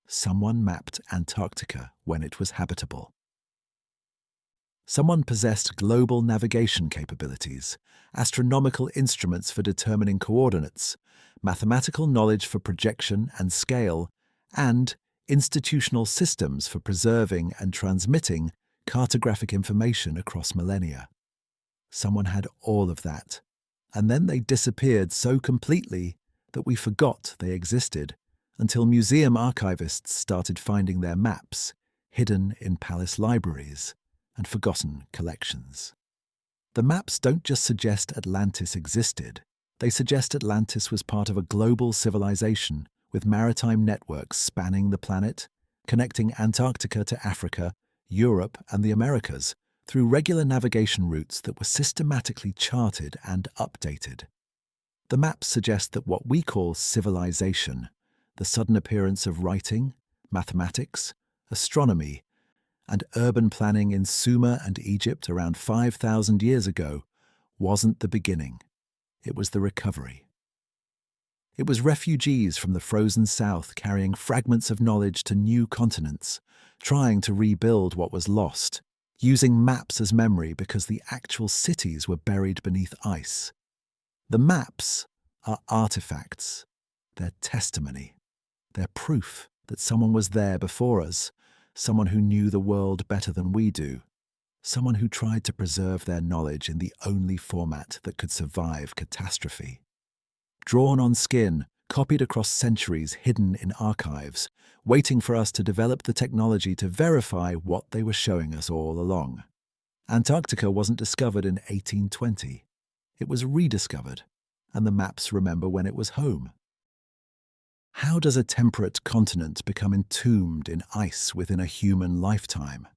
Speaker 2: Someone mapped Antarctica when it was habitable. Someone possessed global navigation capabilities, astronomical instruments for determining coordinates, mathematical knowledge for projection and scale, and institutional systems for preserving and transmitting cartographic information across millennia. Someone had all of that, and then they disappeared so completely that we forgot they existed until museum archivists started finding their maps hidden in palace libraries and forgotten collections. The maps don't just suggest Atlantis existed, they suggest Atlantis was part of a global civilization with maritime networks spanning the planet, connecting Antarctica to Africa, Europe, and the Americas through regular navigation routes that were systematically charted and updated. The maps suggest that what we call civilization, the sudden appearance of writing, mathematics, astronomy, and urban planning in Sumer and Egypt around 5,000 years ago, wasn't the beginning. It was the recovery. It was refugees from the frozen south carrying fragments of knowledge to new continents, trying to rebuild what was lost, using maps as memory because the actual cities were buried beneath ice. The maps are artifacts. They're testimony. They're proof that someone was there before us, someone who knew the world better than we do, someone who tried to preserve their knowledge in the only format that could survive catastrophe. Drawn on skin, copied across centuries, hidden in archives, waiting for us to develop the technology to verify what they were showing us all along. Antarctica wasn't discovered in 1820. It was rediscovered, and the maps remember when it was home. How does a temperate continent become entombed in ice within a human lifetime?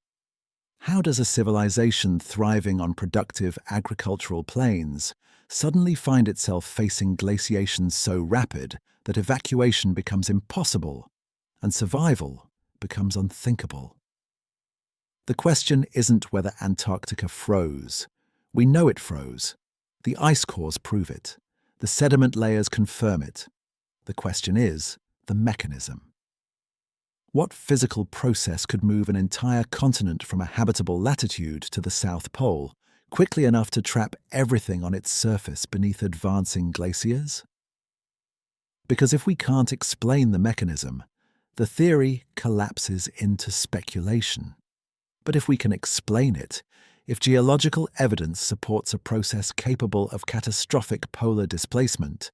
Speaker 2: How does a civilization thriving on productive agricultural plains suddenly find itself facing glaciation so rapid that evacuation becomes impossible and survival becomes unthinkable? The question isn't whether Antarctica froze. We know it froze. The ice cores prove it. The sediment layers confirm it. The question is the mechanism. What physical process could move an entire continent from a habitable latitude to the South Pole quickly enough to trap everything on its surface beneath advancing glaciers? Because if we can't explain the mechanism, the theory collapses into speculation. But if we can explain it, if geological evidence supports a process capable of catastrophic polar displacement,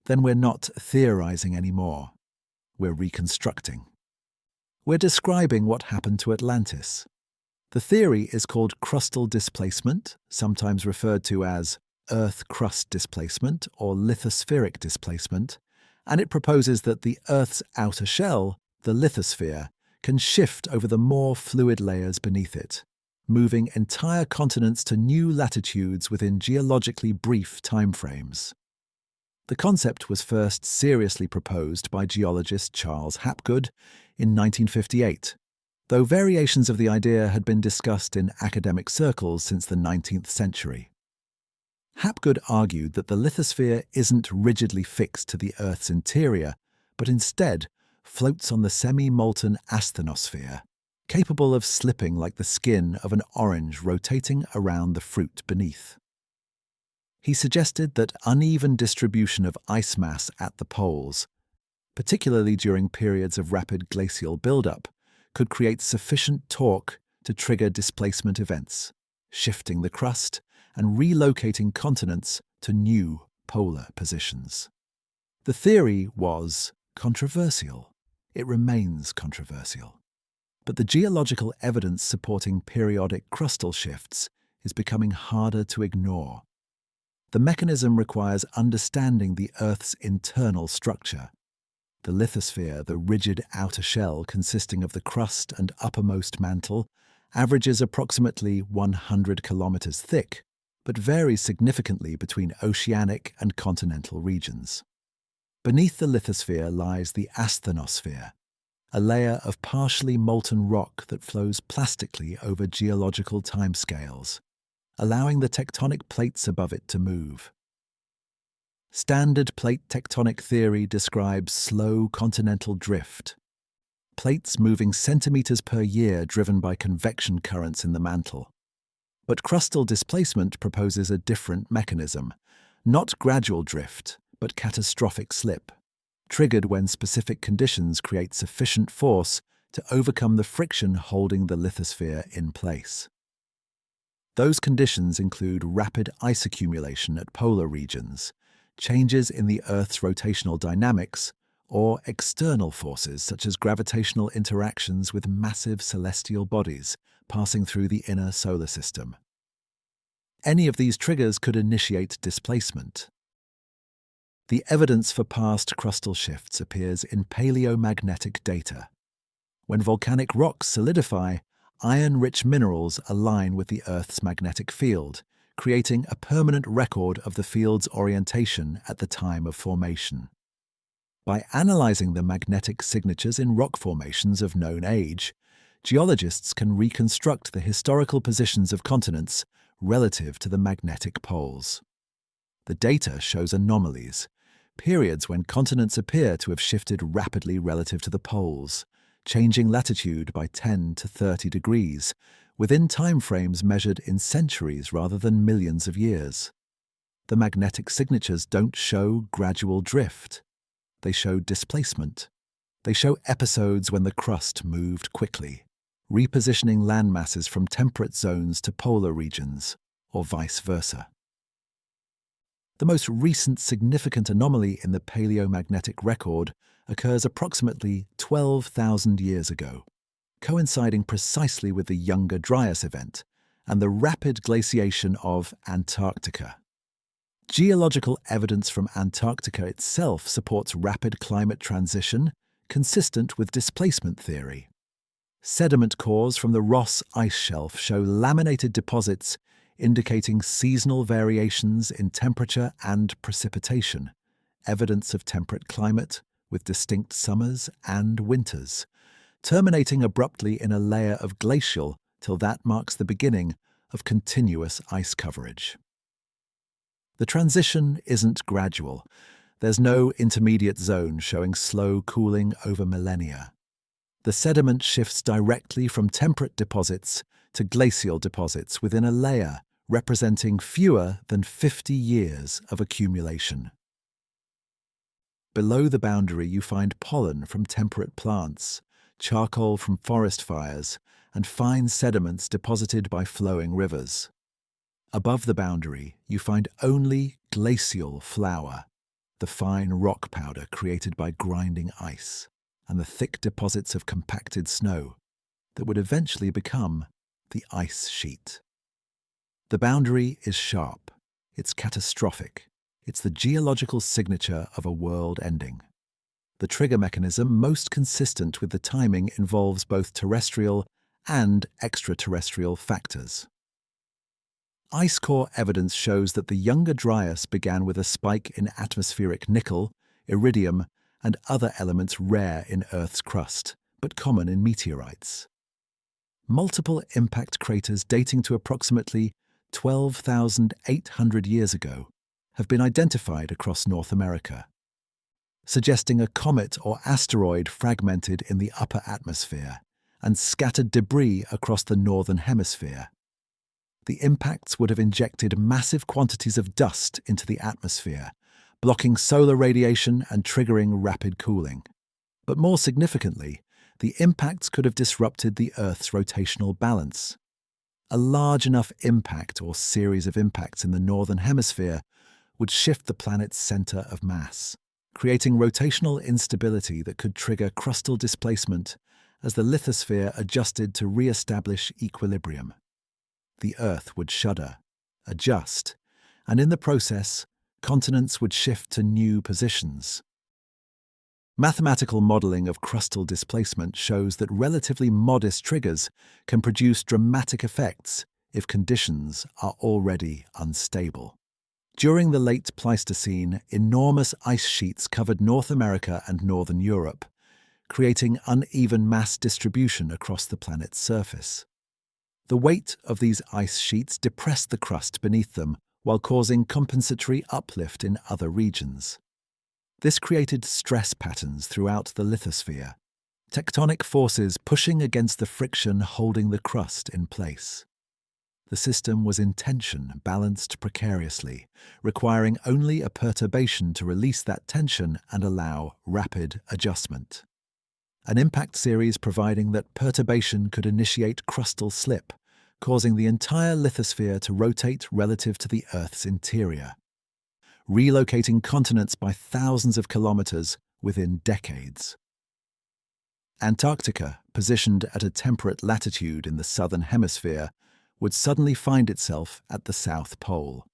Speaker 2: then we're not theorizing anymore. We're reconstructing. We're describing what happened to Atlantis. The theory is called crustal displacement, sometimes referred to as Earth crust displacement or lithospheric displacement, and it proposes that the Earth's outer shell, the lithosphere, can shift over the more fluid layers beneath it, moving entire continents to new latitudes within geologically brief timeframes. The concept was first seriously proposed by geologist Charles Hapgood in 1958, though variations of the idea had been discussed in academic circles since the 19th century. Hapgood argued that the lithosphere isn't rigidly fixed to the Earth's interior, but instead floats on the semi-molten asthenosphere, capable of slipping like the skin of an orange rotating around the fruit beneath. He suggested that uneven distribution of ice mass at the poles, particularly during periods of rapid glacial buildup, could create sufficient torque to trigger displacement events, shifting the crust and relocating continents to new polar positions. The theory was controversial. It remains controversial. But the geological evidence supporting periodic crustal shifts is becoming harder to ignore. The mechanism requires understanding the Earth's internal structure. The lithosphere, the rigid outer shell consisting of the crust and uppermost mantle, averages approximately 100 kilometers thick, but varies significantly between oceanic and continental regions. Beneath the lithosphere lies the asthenosphere, a layer of partially molten rock that flows plastically over geological timescales, allowing the tectonic plates above it to move. Standard plate tectonic theory describes slow continental drift, plates moving centimeters per year driven by convection currents in the mantle. But crustal displacement proposes a different mechanism, not gradual drift, but catastrophic slip, triggered when specific conditions create sufficient force to overcome the friction holding the lithosphere in place. Those conditions include rapid ice accumulation at polar regions, changes in the Earth's rotational dynamics, or external forces such as gravitational interactions with massive celestial bodies passing through the inner solar system. Any of these triggers could initiate displacement. The evidence for past crustal shifts appears in paleomagnetic data. When volcanic rocks solidify, iron-rich minerals align with the Earth's magnetic field, creating a permanent record of the field's orientation at the time of formation. By analyzing the magnetic signatures in rock formations of known age, geologists can reconstruct the historical positions of continents relative to the magnetic poles. The data shows anomalies, periods when continents appear to have shifted rapidly relative to the poles, changing latitude by 10 to 30 degrees, within timeframes measured in centuries rather than millions of years. The magnetic signatures don't show gradual drift. They show displacement. They show episodes when the crust moved quickly, repositioning landmasses from temperate zones to polar regions, or vice versa. The most recent significant anomaly in the paleomagnetic record occurs approximately 12,000 years ago, coinciding precisely with the Younger Dryas event and the rapid glaciation of Antarctica. Geological evidence from Antarctica itself supports rapid climate transition consistent with displacement theory. Sediment cores from the Ross ice shelf show laminated deposits indicating seasonal variations in temperature and precipitation, evidence of temperate climate with distinct summers and winters, terminating abruptly in a layer of glacial till that marks the beginning of continuous ice coverage. The transition isn't gradual. There's no intermediate zone showing slow cooling over millennia. The sediment shifts directly from temperate deposits to glacial deposits within a layer representing fewer than 50 years of accumulation. Below the boundary you find pollen from temperate plants, charcoal from forest fires, and fine sediments deposited by flowing rivers. Above the boundary, you find only glacial flour, the fine rock powder created by grinding ice, and the thick deposits of compacted snow that would eventually become the ice sheet. The boundary is sharp, it's catastrophic, it's the geological signature of a world ending. The trigger mechanism most consistent with the timing involves both terrestrial and extraterrestrial factors. Ice core evidence shows that the Younger Dryas began with a spike in atmospheric nickel, iridium, and other elements rare in Earth's crust, but common in meteorites. Multiple impact craters dating to approximately 12,800 years ago have been identified across North America, suggesting a comet or asteroid fragmented in the upper atmosphere and scattered debris across the northern hemisphere. The impacts would have injected massive quantities of dust into the atmosphere, blocking solar radiation and triggering rapid cooling. But more significantly, the impacts could have disrupted the Earth's rotational balance. A large enough impact or series of impacts in the northern hemisphere would shift the planet's center of mass, creating rotational instability that could trigger crustal displacement as the lithosphere adjusted to re-establish equilibrium. The Earth would shudder, adjust, and in the process, continents would shift to new positions. Mathematical modeling of crustal displacement shows that relatively modest triggers can produce dramatic effects if conditions are already unstable. During the late Pleistocene, enormous ice sheets covered North America and Northern Europe, creating uneven mass distribution across the planet's surface. The weight of these ice sheets depressed the crust beneath them while causing compensatory uplift in other regions. This created stress patterns throughout the lithosphere, tectonic forces pushing against the friction holding the crust in place. The system was in tension, balanced precariously, requiring only a perturbation to release that tension and allow rapid adjustment. An impact series providing that perturbation could initiate crustal slip, causing the entire lithosphere to rotate relative to the Earth's interior, relocating continents by thousands of kilometers within decades. Antarctica, positioned at a temperate latitude in the southern hemisphere, would suddenly find itself at the South Pole.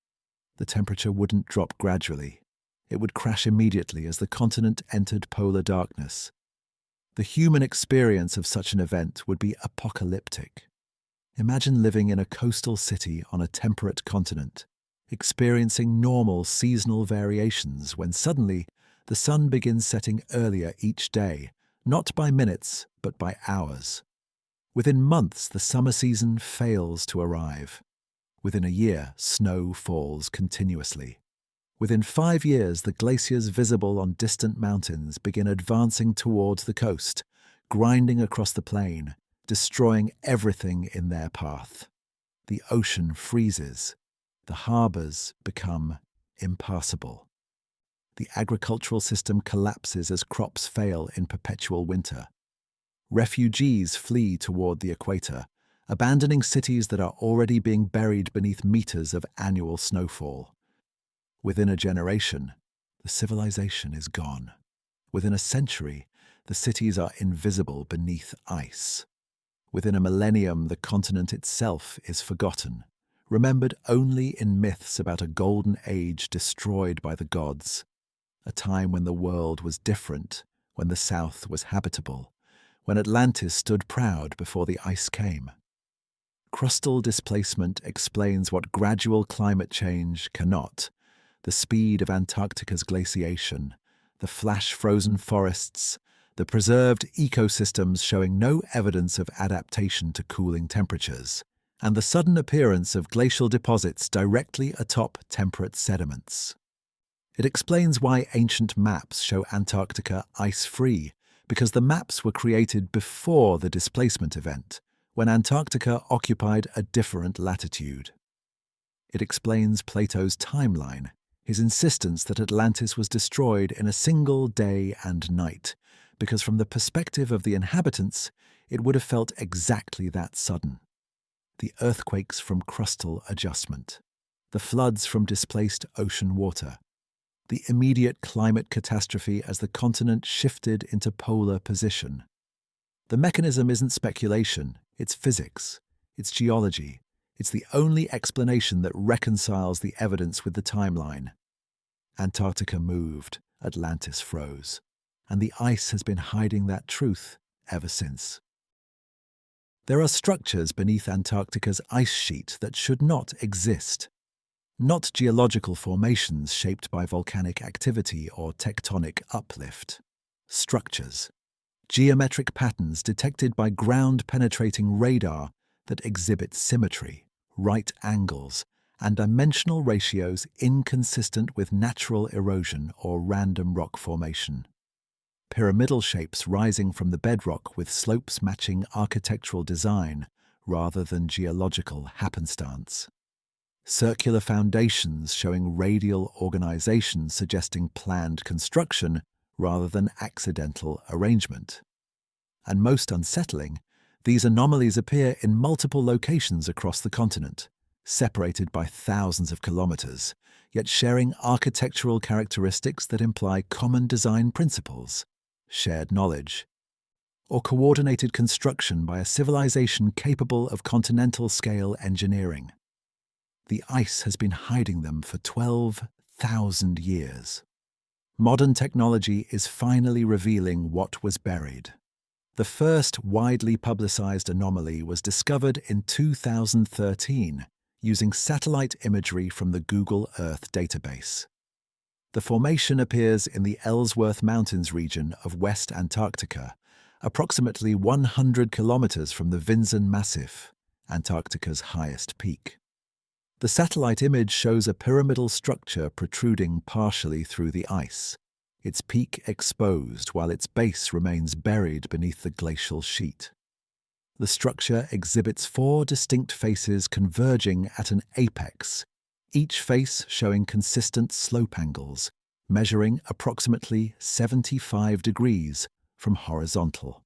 Speaker 2: The temperature wouldn't drop gradually. It would crash immediately as the continent entered polar darkness. The human experience of such an event would be apocalyptic. Imagine living in a coastal city on a temperate continent, experiencing normal seasonal variations when suddenly the sun begins setting earlier each day, not by minutes, but by hours. Within months, the summer season fails to arrive. Within a year, snow falls continuously. Within 5 years, the glaciers visible on distant mountains begin advancing towards the coast, grinding across the plain, destroying everything in their path. The ocean freezes. The harbors become impassable. The agricultural system collapses as crops fail in perpetual winter. Refugees flee toward the equator, abandoning cities that are already being buried beneath meters of annual snowfall. Within a generation, the civilization is gone. Within a century, the cities are invisible beneath ice. Within a millennium, the continent itself is forgotten, remembered only in myths about a golden age destroyed by the gods, a time when the world was different, when the south was habitable, when Atlantis stood proud before the ice came. Crustal displacement explains what gradual climate change cannot: the speed of Antarctica's glaciation, the flash-frozen forests, the preserved ecosystems showing no evidence of adaptation to cooling temperatures, and the sudden appearance of glacial deposits directly atop temperate sediments. It explains why ancient maps show Antarctica ice-free, because the maps were created before the displacement event, when Antarctica occupied a different latitude. It explains Plato's timeline, his insistence that Atlantis was destroyed in a single day and night, because from the perspective of the inhabitants, it would have felt exactly that sudden. The earthquakes from crustal adjustment, the floods from displaced ocean water, the immediate climate catastrophe as the continent shifted into polar position. The mechanism isn't speculation, it's physics, it's geology, it's the only explanation that reconciles the evidence with the timeline. Antarctica moved, Atlantis froze, and the ice has been hiding that truth ever since. There are structures beneath Antarctica's ice sheet that should not exist. Not geological formations shaped by volcanic activity or tectonic uplift. Structures. Geometric patterns detected by ground-penetrating radar that exhibit symmetry, right angles, and dimensional ratios inconsistent with natural erosion or random rock formation. Pyramidal shapes rising from the bedrock with slopes matching architectural design rather than geological happenstance. Circular foundations showing radial organization suggesting planned construction rather than accidental arrangement. And most unsettling, these anomalies appear in multiple locations across the continent, separated by thousands of kilometers, yet sharing architectural characteristics that imply common design principles, shared knowledge, or coordinated construction by a civilization capable of continental-scale engineering. The ice has been hiding them for 12,000 years. Modern technology is finally revealing what was buried. The first widely publicized anomaly was discovered in 2013 using satellite imagery from the Google Earth database. The formation appears in the Ellsworth Mountains region of West Antarctica, approximately 100 kilometers from the Vinson Massif, Antarctica's highest peak. The satellite image shows a pyramidal structure protruding partially through the ice, its peak exposed while its base remains buried beneath the glacial sheet. The structure exhibits 4 distinct faces converging at an apex, each face showing consistent slope angles, measuring approximately 75 degrees from horizontal.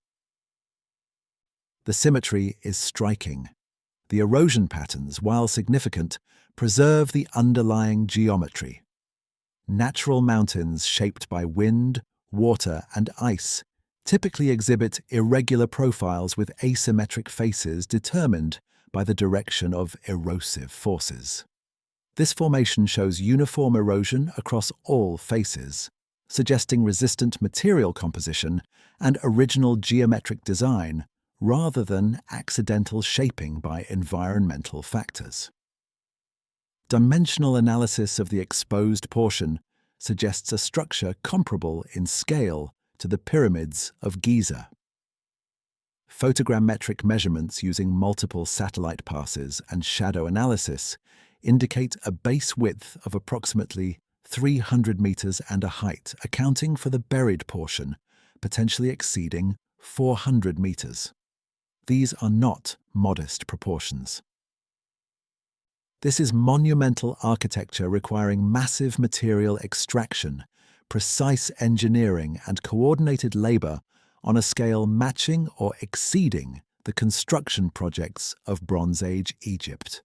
Speaker 2: The symmetry is striking. The erosion patterns, while significant, preserve the underlying geometry. Natural mountains shaped by wind, water, and ice typically exhibit irregular profiles with asymmetric faces determined by the direction of erosive forces. This formation shows uniform erosion across all faces, suggesting resistant material composition and original geometric design rather than accidental shaping by environmental factors. Dimensional analysis of the exposed portion suggests a structure comparable in scale to the pyramids of Giza. Photogrammetric measurements using multiple satellite passes and shadow analysis indicate a base width of approximately 300 meters and a height, accounting for the buried portion, potentially exceeding 400 meters. These are not modest proportions. This is monumental architecture requiring massive material extraction, precise engineering, and coordinated labor on a scale matching or exceeding the construction projects of Bronze Age Egypt.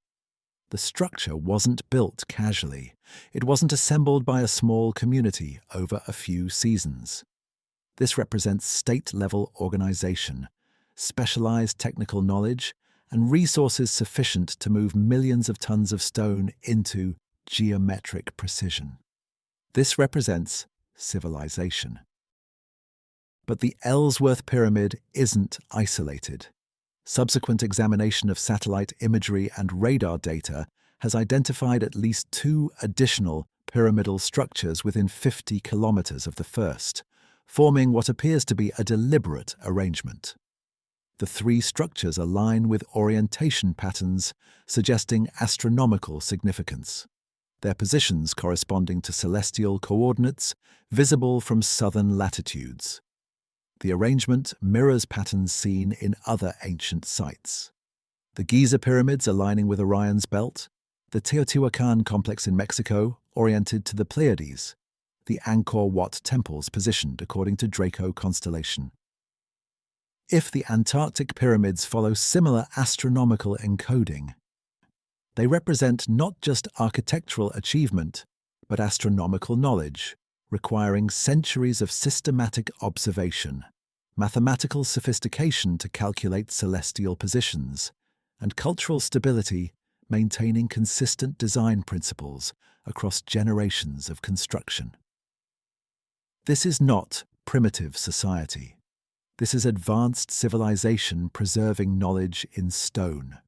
Speaker 2: The structure wasn't built casually. It wasn't assembled by a small community over a few seasons. This represents state-level organization, specialized technical knowledge, and resources sufficient to move millions of tons of stone into geometric precision. This represents civilization. But the Ellsworth Pyramid isn't isolated. Subsequent examination of satellite imagery and radar data has identified at least 2 additional pyramidal structures within 50 kilometers of the first, forming what appears to be a deliberate arrangement. The 3 structures align with orientation patterns suggesting astronomical significance, their positions corresponding to celestial coordinates visible from southern latitudes. The arrangement mirrors patterns seen in other ancient sites. The Giza pyramids aligning with Orion's belt, the Teotihuacan complex in Mexico oriented to the Pleiades, the Angkor Wat temples positioned according to Draco constellation. If the Antarctic pyramids follow similar astronomical encoding, they represent not just architectural achievement, but astronomical knowledge, requiring centuries of systematic observation, mathematical sophistication to calculate celestial positions, and cultural stability, maintaining consistent design principles across generations of construction. This is not primitive society. This is advanced civilization preserving knowledge in stone.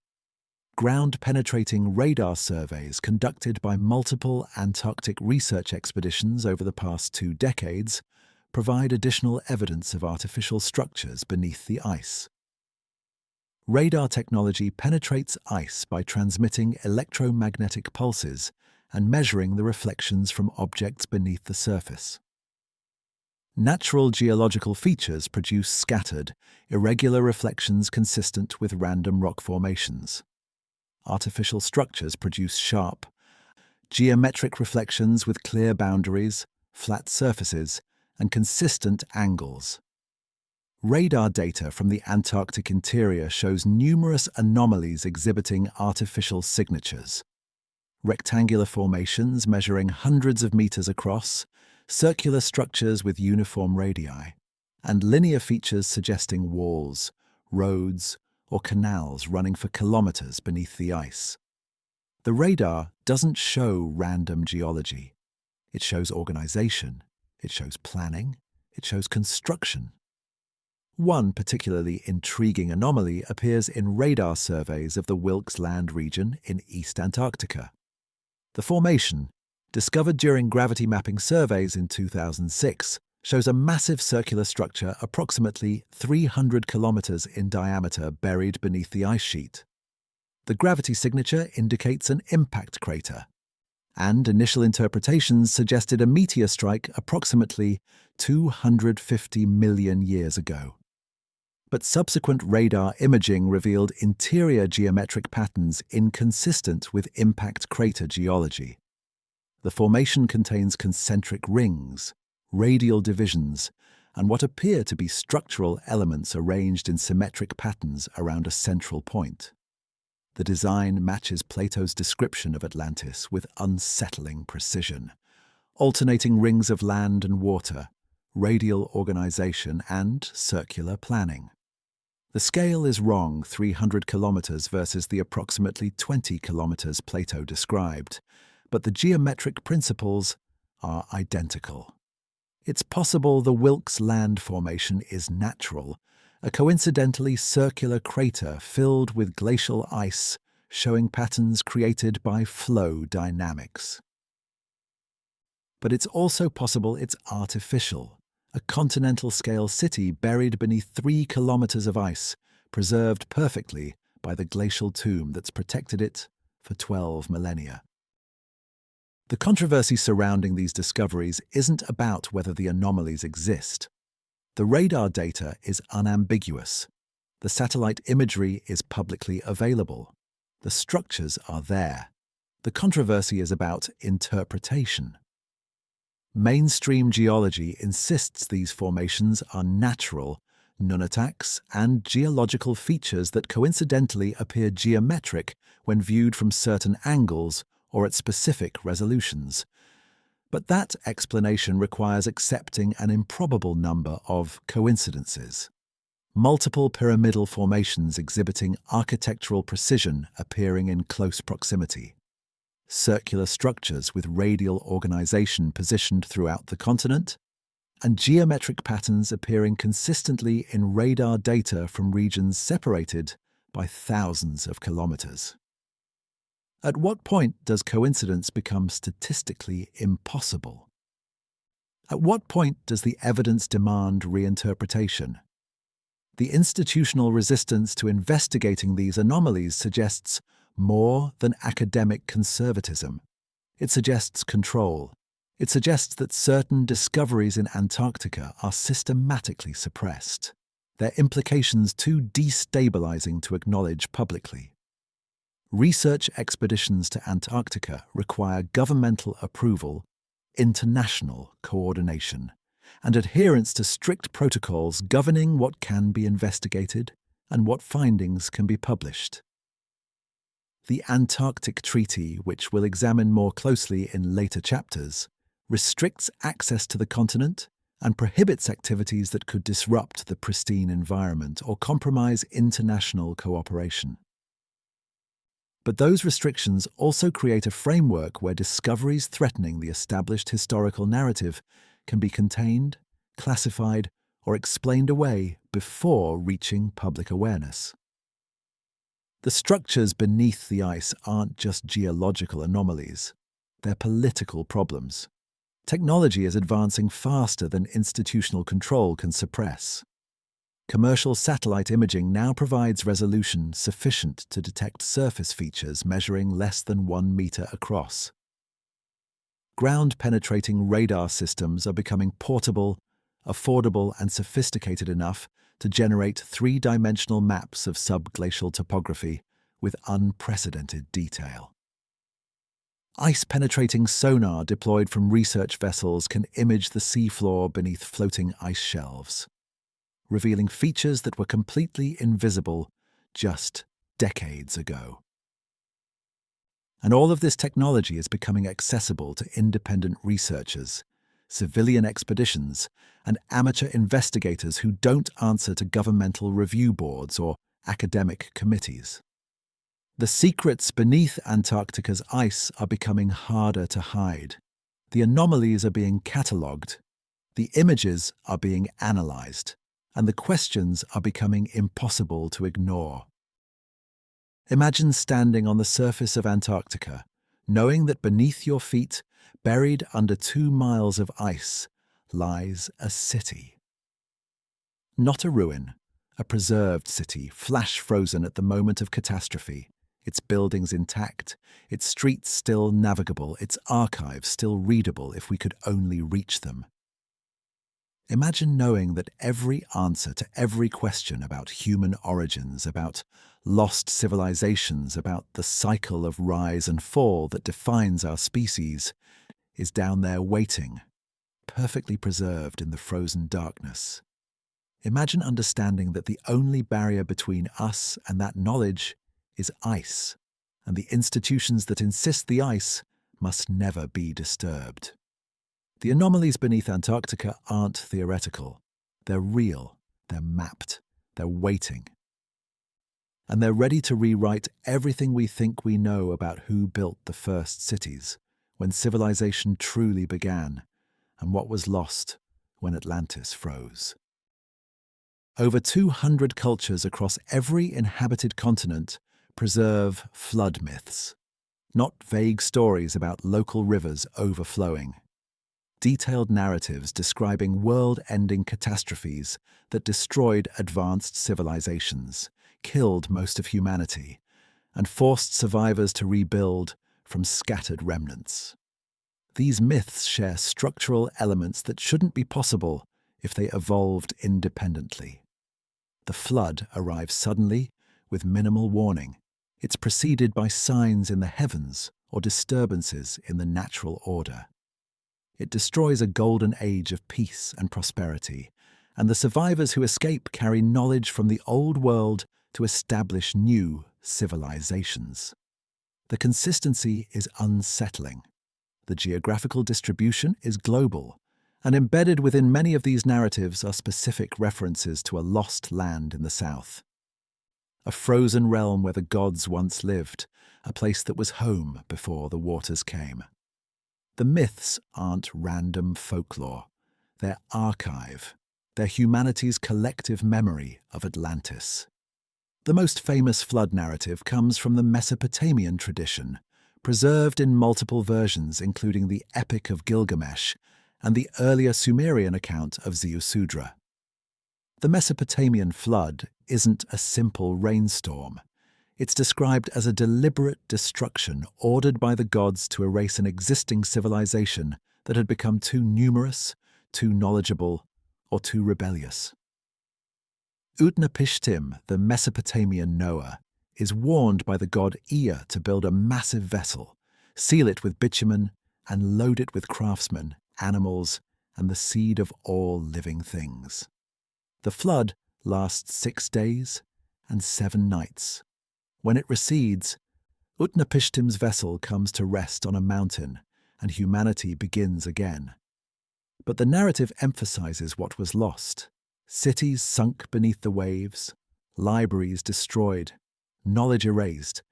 Speaker 2: Ground-penetrating radar surveys conducted by multiple Antarctic research expeditions over the past 2 decades provide additional evidence of artificial structures beneath the ice. Radar technology penetrates ice by transmitting electromagnetic pulses and measuring the reflections from objects beneath the surface. Natural geological features produce scattered, irregular reflections consistent with random rock formations. Artificial structures produce sharp, geometric reflections with clear boundaries, flat surfaces, and consistent angles. Radar data from the Antarctic interior shows numerous anomalies exhibiting artificial signatures. Rectangular formations measuring hundreds of meters across, circular structures with uniform radii, and linear features suggesting walls, roads, or canals running for kilometers beneath the ice. The radar doesn't show random geology. It shows organization, it shows planning, it shows construction. One particularly intriguing anomaly appears in radar surveys of the Wilkes Land region in East Antarctica. The formation, discovered during gravity mapping surveys in 2006, shows a massive circular structure approximately 300 kilometers in diameter buried beneath the ice sheet. The gravity signature indicates an impact crater, and initial interpretations suggested a meteor strike approximately 250 million years ago. But subsequent radar imaging revealed interior geometric patterns inconsistent with impact crater geology. The formation contains concentric rings, radial divisions, and what appear to be structural elements arranged in symmetric patterns around a central point. The design matches Plato's description of Atlantis with unsettling precision, alternating rings of land and water, radial organization, and circular planning. The scale is wrong, 300 kilometers versus the approximately 20 kilometers Plato described, but the geometric principles are identical. It's possible the Wilkes Land formation is natural, a coincidentally circular crater filled with glacial ice showing patterns created by flow dynamics. But it's also possible it's artificial, a continental-scale city buried beneath 3 kilometers of ice, preserved perfectly by the glacial tomb that's protected it for 12 millennia. The controversy surrounding these discoveries isn't about whether the anomalies exist. The radar data is unambiguous. The satellite imagery is publicly available. The structures are there. The controversy is about interpretation. Mainstream geology insists these formations are natural, nunataks, and geological features that coincidentally appear geometric when viewed from certain angles or at specific resolutions. But that explanation requires accepting an improbable number of coincidences. Multiple pyramidal formations exhibiting architectural precision appearing in close proximity. Circular structures with radial organization positioned throughout the continent, and geometric patterns appearing consistently in radar data from regions separated by thousands of kilometers. At what point does coincidence become statistically impossible? At what point does the evidence demand reinterpretation? The institutional resistance to investigating these anomalies suggests more than academic conservatism. It suggests control. It suggests that certain discoveries in Antarctica are systematically suppressed, their implications too destabilizing to acknowledge publicly. Research expeditions to Antarctica require governmental approval, international coordination, and adherence to strict protocols governing what can be investigated and what findings can be published. The Antarctic Treaty, which we'll examine more closely in later chapters, restricts access to the continent and prohibits activities that could disrupt the pristine environment or compromise international cooperation. But those restrictions also create a framework where discoveries threatening the established historical narrative can be contained, classified, or explained away before reaching public awareness. The structures beneath the ice aren't just geological anomalies, they're political problems. Technology is advancing faster than institutional control can suppress. Commercial satellite imaging now provides resolution sufficient to detect surface features measuring less than 1 meter across. Ground-penetrating radar systems are becoming portable, affordable, and sophisticated enough to generate 3-dimensional maps of subglacial topography with unprecedented detail. Ice-penetrating sonar deployed from research vessels can image the seafloor beneath floating ice shelves, revealing features that were completely invisible just decades ago. And all of this technology is becoming accessible to independent researchers, civilian expeditions, and amateur investigators who don't answer to governmental review boards or academic committees. The secrets beneath Antarctica's ice are becoming harder to hide. The anomalies are being catalogued, the images are being analyzed, and the questions are becoming impossible to ignore. Imagine standing on the surface of Antarctica, knowing that beneath your feet, buried under 2 miles of ice, lies a city. Not a ruin, a preserved city, flash frozen at the moment of catastrophe, its buildings intact, its streets still navigable, its archives still readable if we could only reach them. Imagine knowing that every answer to every question about human origins, about lost civilizations, about the cycle of rise and fall that defines our species, is down there waiting, perfectly preserved in the frozen darkness. Imagine understanding that the only barrier between us and that knowledge is ice, and the institutions that insist the ice must never be disturbed. The anomalies beneath Antarctica aren't theoretical. They're real, they're mapped, they're waiting. And they're ready to rewrite everything we think we know about who built the first cities, when civilization truly began, and what was lost when Atlantis froze. Over 200 cultures across every inhabited continent preserve flood myths, not vague stories about local rivers overflowing. Detailed narratives describing world-ending catastrophes that destroyed advanced civilizations, killed most of humanity, and forced survivors to rebuild from scattered remnants. These myths share structural elements that shouldn't be possible if they evolved independently. The flood arrives suddenly, with minimal warning. It's preceded by signs in the heavens or disturbances in the natural order. It destroys a golden age of peace and prosperity, and the survivors who escape carry knowledge from the old world to establish new civilizations. The consistency is unsettling. The geographical distribution is global, and embedded within many of these narratives are specific references to a lost land in the south. A frozen realm where the gods once lived, a place that was home before the waters came. The myths aren't random folklore. They're archive. They're humanity's collective memory of Atlantis. The most famous flood narrative comes from the Mesopotamian tradition, preserved in multiple versions including the Epic of Gilgamesh and the earlier Sumerian account of Ziusudra. The Mesopotamian flood isn't a simple rainstorm. It's described as a deliberate destruction ordered by the gods to erase an existing civilization that had become too numerous, too knowledgeable, or too rebellious. Utnapishtim, the Mesopotamian Noah, is warned by the god Ea to build a massive vessel, seal it with bitumen, and load it with craftsmen, animals, and the seed of all living things. The flood lasts 6 days and 7 nights. When it recedes, Utnapishtim's vessel comes to rest on a mountain, and humanity begins again. But the narrative emphasizes what was lost. Cities sunk beneath the waves, libraries destroyed, knowledge erased,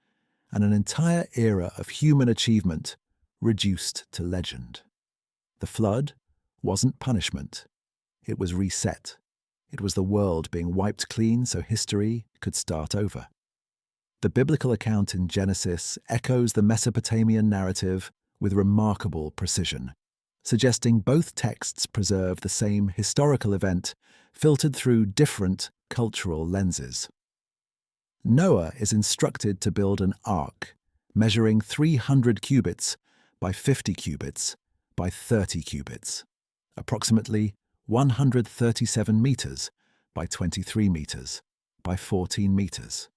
Speaker 2: and an entire era of human achievement reduced to legend. The flood wasn't punishment. It was reset. It was the world being wiped clean so history could start over. The biblical account in Genesis echoes the Mesopotamian narrative with remarkable precision, suggesting both texts preserve the same historical event filtered through different cultural lenses. Noah is instructed to build an ark measuring 300 cubits by 50 cubits by 30 cubits, approximately 137 meters by 23 meters by 14 meters.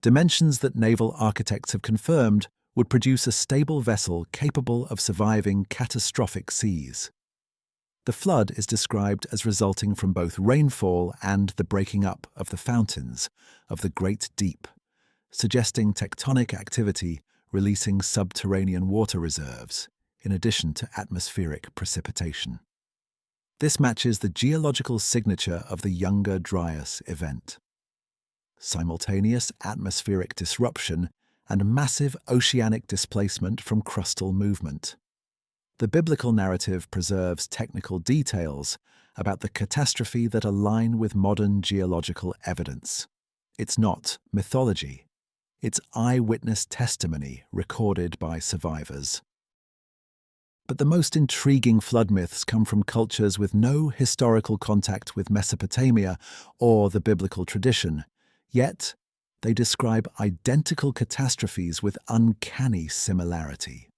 Speaker 2: Dimensions that naval architects have confirmed would produce a stable vessel capable of surviving catastrophic seas. The flood is described as resulting from both rainfall and the breaking up of the fountains of the Great Deep, suggesting tectonic activity releasing subterranean water reserves, in addition to atmospheric precipitation. This matches the geological signature of the Younger Dryas event. Simultaneous atmospheric disruption and massive oceanic displacement from crustal movement. The biblical narrative preserves technical details about the catastrophe that align with modern geological evidence. It's not mythology. It's eyewitness testimony recorded by survivors. But the most intriguing flood myths come from cultures with no historical contact with Mesopotamia or the biblical tradition, yet they describe identical catastrophes with uncanny similarity.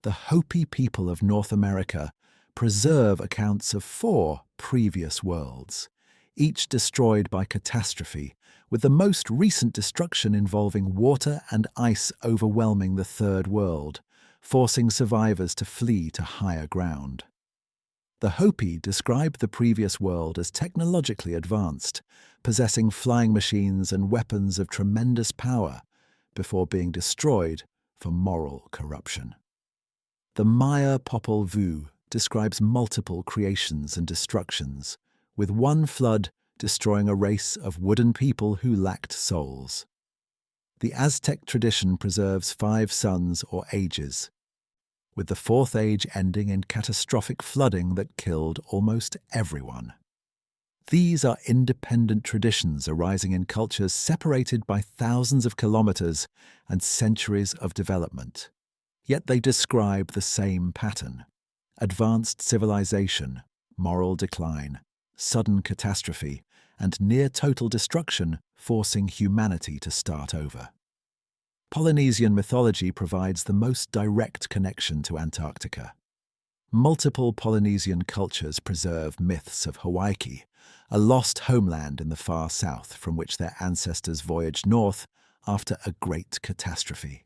Speaker 2: The Hopi people of North America preserve accounts of 4 previous worlds, each destroyed by catastrophe, with the most recent destruction involving water and ice overwhelming the Third World, forcing survivors to flee to higher ground. The Hopi describe the previous world as technologically advanced, possessing flying machines and weapons of tremendous power, before being destroyed for moral corruption. The Maya Popol Vuh describes multiple creations and destructions, with one flood destroying a race of wooden people who lacked souls. The Aztec tradition preserves 5 suns or ages, with the 4th age ending in catastrophic flooding that killed almost everyone. These are independent traditions arising in cultures separated by thousands of kilometers and centuries of development. Yet they describe the same pattern: advanced civilization, moral decline, sudden catastrophe, and near-total destruction forcing humanity to start over. Polynesian mythology provides the most direct connection to Antarctica. Multiple Polynesian cultures preserve myths of Hawaii, a lost homeland in the far south from which their ancestors voyaged north after a great catastrophe.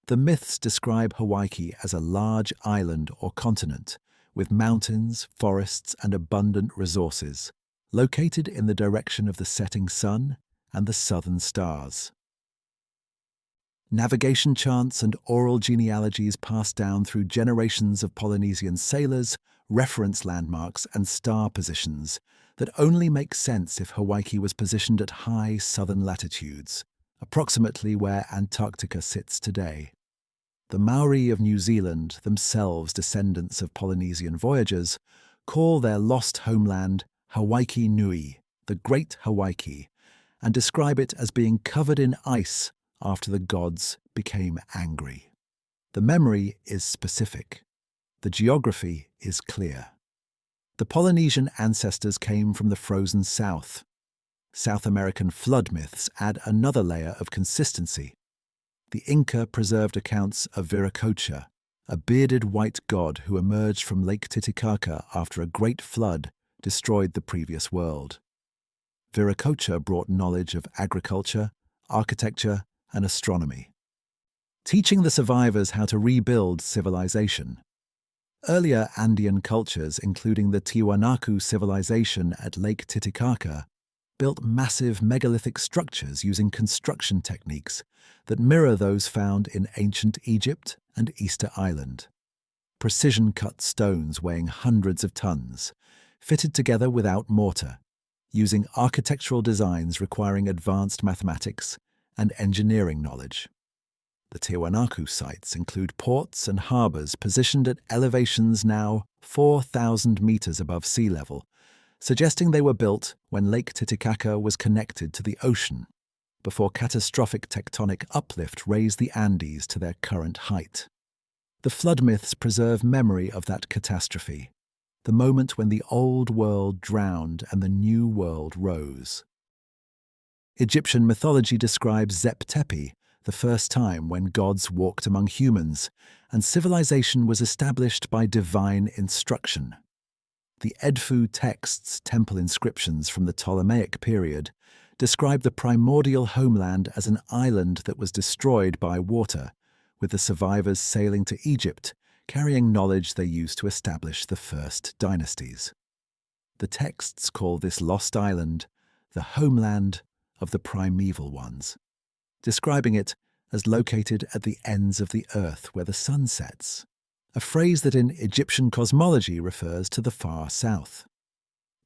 Speaker 2: The myths describe Hawaii as a large island or continent with mountains, forests, and abundant resources, located in the direction of the setting sun and the southern stars. Navigation charts and oral genealogies passed down through generations of Polynesian sailors, reference landmarks, and star positions that only make sense if Hawaii was positioned at high southern latitudes, approximately where Antarctica sits today. The Maori of New Zealand, themselves descendants of Polynesian voyagers, call their lost homeland Hawaii Nui, the Great Hawaii, and describe it as being covered in ice after the gods became angry. The memory is specific. The geography is clear. The Polynesian ancestors came from the frozen south. South American flood myths add another layer of consistency. The Inca preserved accounts of Viracocha, a bearded white god who emerged from Lake Titicaca after a great flood destroyed the previous world. Viracocha brought knowledge of agriculture, architecture, and astronomy, teaching the survivors how to rebuild civilization. Earlier Andean cultures, including the Tiwanaku civilization at Lake Titicaca, built massive megalithic structures using construction techniques that mirror those found in ancient Egypt and Easter Island. Precision-cut stones weighing hundreds of tons, fitted together without mortar, using architectural designs requiring advanced mathematics and engineering knowledge. The Tiwanaku sites include ports and harbors positioned at elevations now 4,000 meters above sea level, suggesting they were built when Lake Titicaca was connected to the ocean, before catastrophic tectonic uplift raised the Andes to their current height. The flood myths preserve memory of that catastrophe, the moment when the old world drowned and the new world rose. Egyptian mythology describes Zep Tepi, the first time when gods walked among humans, and civilization was established by divine instruction. The Edfu texts, temple inscriptions from the Ptolemaic period, describe the primordial homeland as an island that was destroyed by water, with the survivors sailing to Egypt, carrying knowledge they used to establish the first dynasties. The texts call this lost island the homeland of the primeval ones, describing it as located at the ends of the earth where the sun sets, a phrase that in Egyptian cosmology refers to the far south.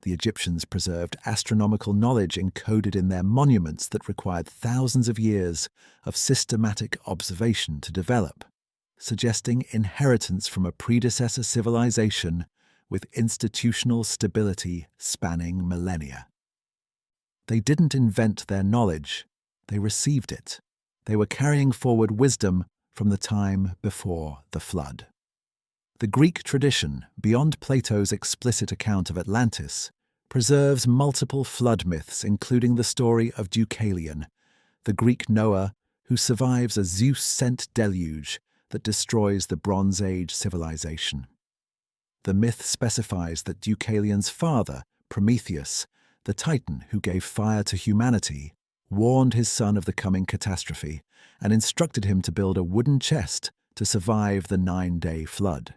Speaker 2: The Egyptians preserved astronomical knowledge encoded in their monuments that required thousands of years of systematic observation to develop, suggesting inheritance from a predecessor civilization with institutional stability spanning millennia. They didn't invent their knowledge, they received it. They were carrying forward wisdom from the time before the flood. The Greek tradition, beyond Plato's explicit account of Atlantis, preserves multiple flood myths, including the story of Deucalion, the Greek Noah who survives a Zeus-sent deluge that destroys the Bronze Age civilization. The myth specifies that Deucalion's father, Prometheus, the Titan who gave fire to humanity, warned his son of the coming catastrophe and instructed him to build a wooden chest to survive the 9-day flood.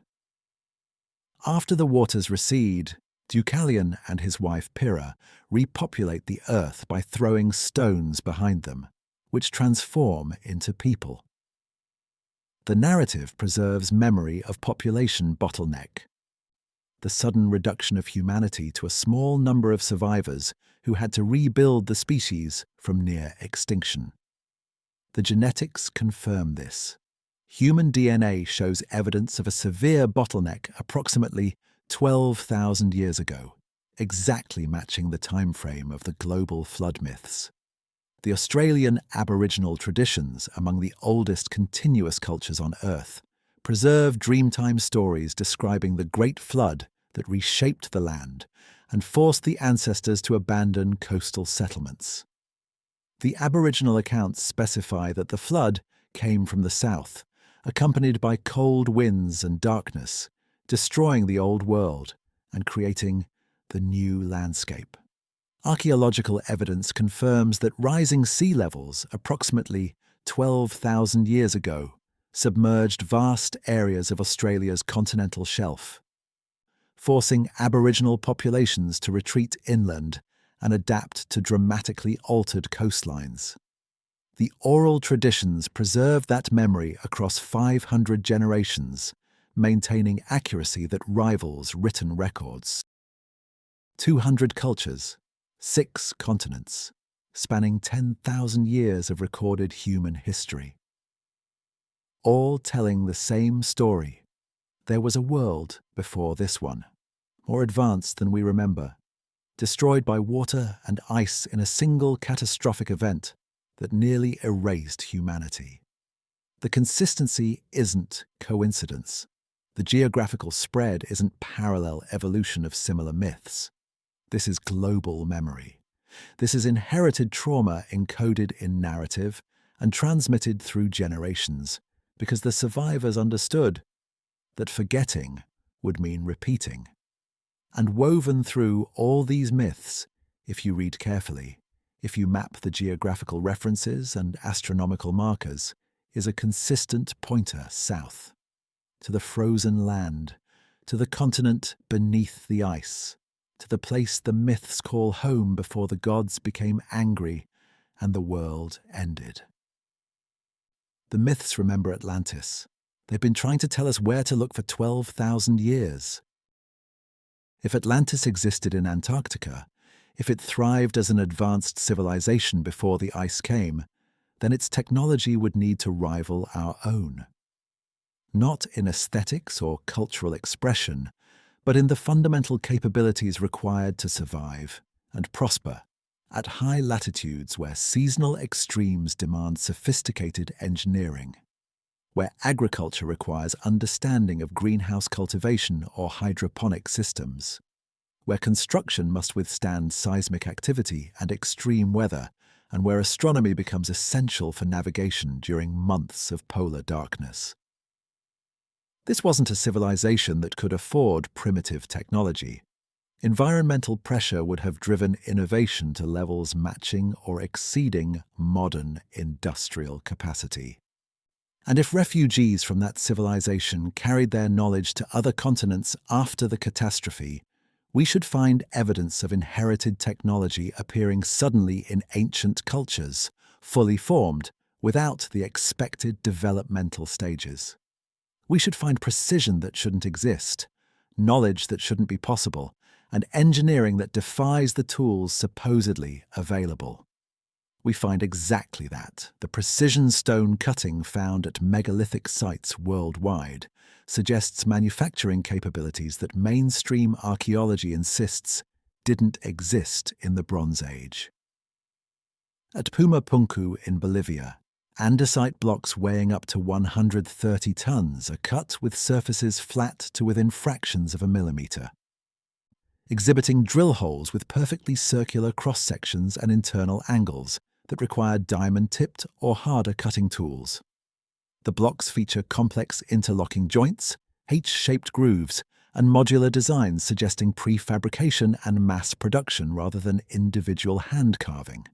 Speaker 2: After the waters recede, Deucalion and his wife Pyrrha repopulate the earth by throwing stones behind them, which transform into people. The narrative preserves memory of population bottleneck, the sudden reduction of humanity to a small number of survivors who had to rebuild the species from near extinction. The genetics confirm this. Human DNA shows evidence of a severe bottleneck approximately 12,000 years ago, exactly matching the time frame of the global flood myths. The Australian Aboriginal traditions, among the oldest continuous cultures on Earth, preserve Dreamtime stories describing the Great Flood that reshaped the land and forced the ancestors to abandon coastal settlements. The Aboriginal accounts specify that the flood came from the south, accompanied by cold winds and darkness, destroying the old world and creating the new landscape. Archaeological evidence confirms that rising sea levels approximately 12,000 years ago submerged vast areas of Australia's continental shelf, forcing Aboriginal populations to retreat inland and adapt to dramatically altered coastlines. The oral traditions preserve that memory across 500 generations, maintaining accuracy that rivals written records. 200 cultures, 6 continents, spanning 10,000 years of recorded human history. All telling the same story. There was a world before this one, more advanced than we remember, destroyed by water and ice in a single catastrophic event that nearly erased humanity. The consistency isn't coincidence. The geographical spread isn't parallel evolution of similar myths. This is global memory. This is inherited trauma encoded in narrative and transmitted through generations, because the survivors understood that forgetting would mean repeating. And woven through all these myths, if you read carefully, if you map the geographical references and astronomical markers, is a consistent pointer south, to the frozen land, to the continent beneath the ice, to the place the myths call home before the gods became angry and the world ended. The myths remember Atlantis. They've been trying to tell us where to look for 12,000 years. If Atlantis existed in Antarctica, if it thrived as an advanced civilization before the ice came, then its technology would need to rival our own. Not in aesthetics or cultural expression, but in the fundamental capabilities required to survive and prosper at high latitudes where seasonal extremes demand sophisticated engineering, where agriculture requires understanding of greenhouse cultivation or hydroponic systems, where construction must withstand seismic activity and extreme weather, and where astronomy becomes essential for navigation during months of polar darkness. This wasn't a civilization that could afford primitive technology. Environmental pressure would have driven innovation to levels matching or exceeding modern industrial capacity. And if refugees from that civilization carried their knowledge to other continents after the catastrophe, we should find evidence of inherited technology appearing suddenly in ancient cultures, fully formed, without the expected developmental stages. We should find precision that shouldn't exist, knowledge that shouldn't be possible, and engineering that defies the tools supposedly available. We find exactly that. The precision stone cutting found at megalithic sites worldwide suggests manufacturing capabilities that mainstream archaeology insists didn't exist in the Bronze Age. At Pumapunku in Bolivia, andesite blocks weighing up to 130 tons are cut with surfaces flat to within fractions of a millimeter, exhibiting drill holes with perfectly circular cross-sections and internal angles that require diamond-tipped or harder cutting tools. The blocks feature complex interlocking joints, H-shaped grooves, and modular designs suggesting prefabrication and mass production rather than individual hand carving.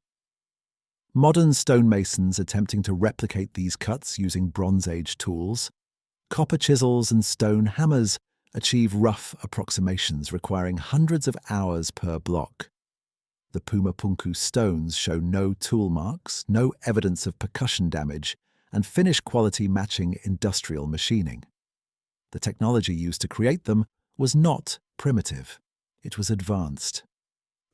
Speaker 2: Modern stonemasons attempting to replicate these cuts using Bronze Age tools, copper chisels and stone hammers achieve rough approximations requiring hundreds of hours per block. The Pumapunku stones show no tool marks, no evidence of percussion damage, and finish quality matching industrial machining. The technology used to create them was not primitive. It was advanced.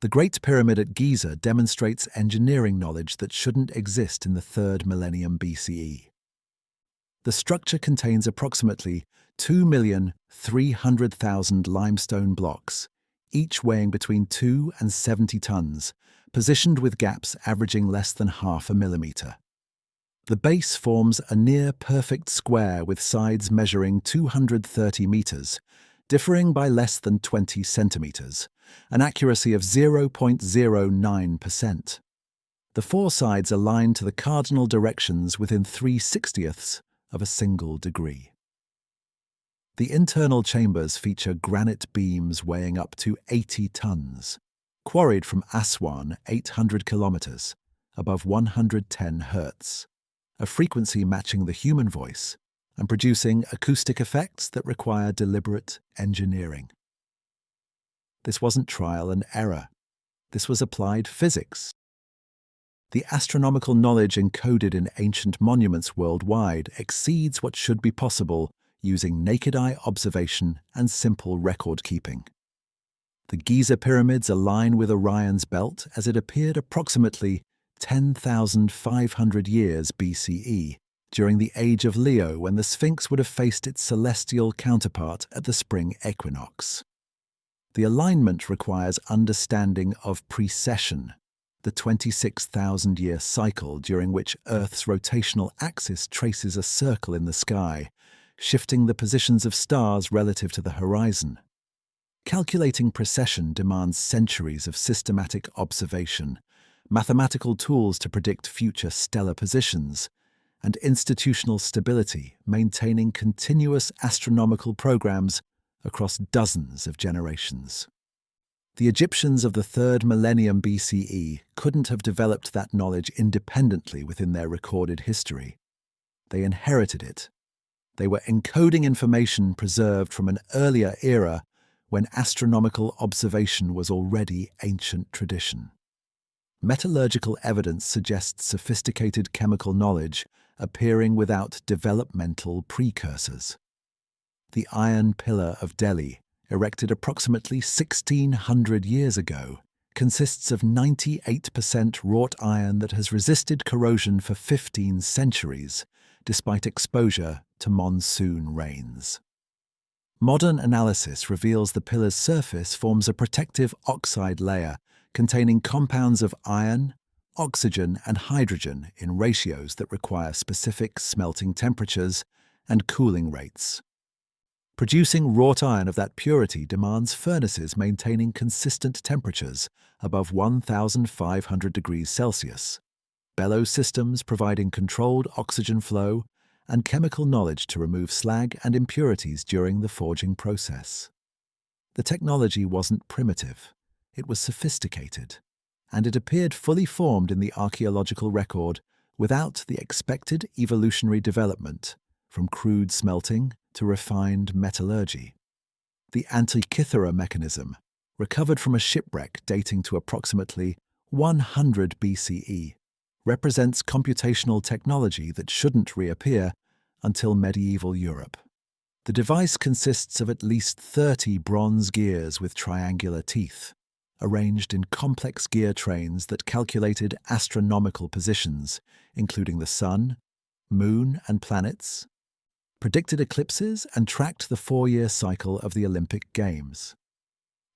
Speaker 2: The Great Pyramid at Giza demonstrates engineering knowledge that shouldn't exist in the 3rd millennium BCE. The structure contains approximately 2,300,000 limestone blocks, each weighing between 2 and 70 tons, positioned with gaps averaging less than half a millimeter. The base forms a near-perfect square with sides measuring 230 meters, differing by less than 20 centimeters, an accuracy of 0.09%. The four sides align to the cardinal directions within 3/60ths of a single degree. The internal chambers feature granite beams weighing up to 80 tons, quarried from Aswan 800 kilometers, above 110 hertz, a frequency matching the human voice and producing acoustic effects that require deliberate engineering. This wasn't trial and error. This was applied physics. The astronomical knowledge encoded in ancient monuments worldwide exceeds what should be possible using naked-eye observation and simple record-keeping. The Giza pyramids align with Orion's belt as it appeared approximately 10,500 years BCE, during the age of Leo when the Sphinx would have faced its celestial counterpart at the spring equinox. The alignment requires understanding of precession, the 26,000-year cycle during which Earth's rotational axis traces a circle in the sky, shifting the positions of stars relative to the horizon. Calculating precession demands centuries of systematic observation, mathematical tools to predict future stellar positions, and institutional stability, maintaining continuous astronomical programs across dozens of generations. The Egyptians of the 3rd millennium BCE couldn't have developed that knowledge independently within their recorded history. They inherited it. They were encoding information preserved from an earlier era when astronomical observation was already ancient tradition. Metallurgical evidence suggests sophisticated chemical knowledge appearing without developmental precursors. The Iron Pillar of Delhi, erected approximately 1,600 years ago, consists of 98% wrought iron that has resisted corrosion for 15 centuries, despite exposure to monsoon rains. Modern analysis reveals the pillar's surface forms a protective oxide layer containing compounds of iron, oxygen, and hydrogen in ratios that require specific smelting temperatures and cooling rates. Producing wrought iron of that purity demands furnaces maintaining consistent temperatures above 1,500 degrees Celsius, bellows systems providing controlled oxygen flow, and chemical knowledge to remove slag and impurities during the forging process. The technology wasn't primitive, it was sophisticated, and it appeared fully formed in the archaeological record without the expected evolutionary development, from crude smelting to refined metallurgy. The Antikythera mechanism, recovered from a shipwreck dating to approximately 100 BCE, represents computational technology that shouldn't reappear until medieval Europe. The device consists of at least 30 bronze gears with triangular teeth, arranged in complex gear trains that calculated astronomical positions, including the sun, moon, and planets, predicted eclipses, and tracked the 4-year cycle of the Olympic Games.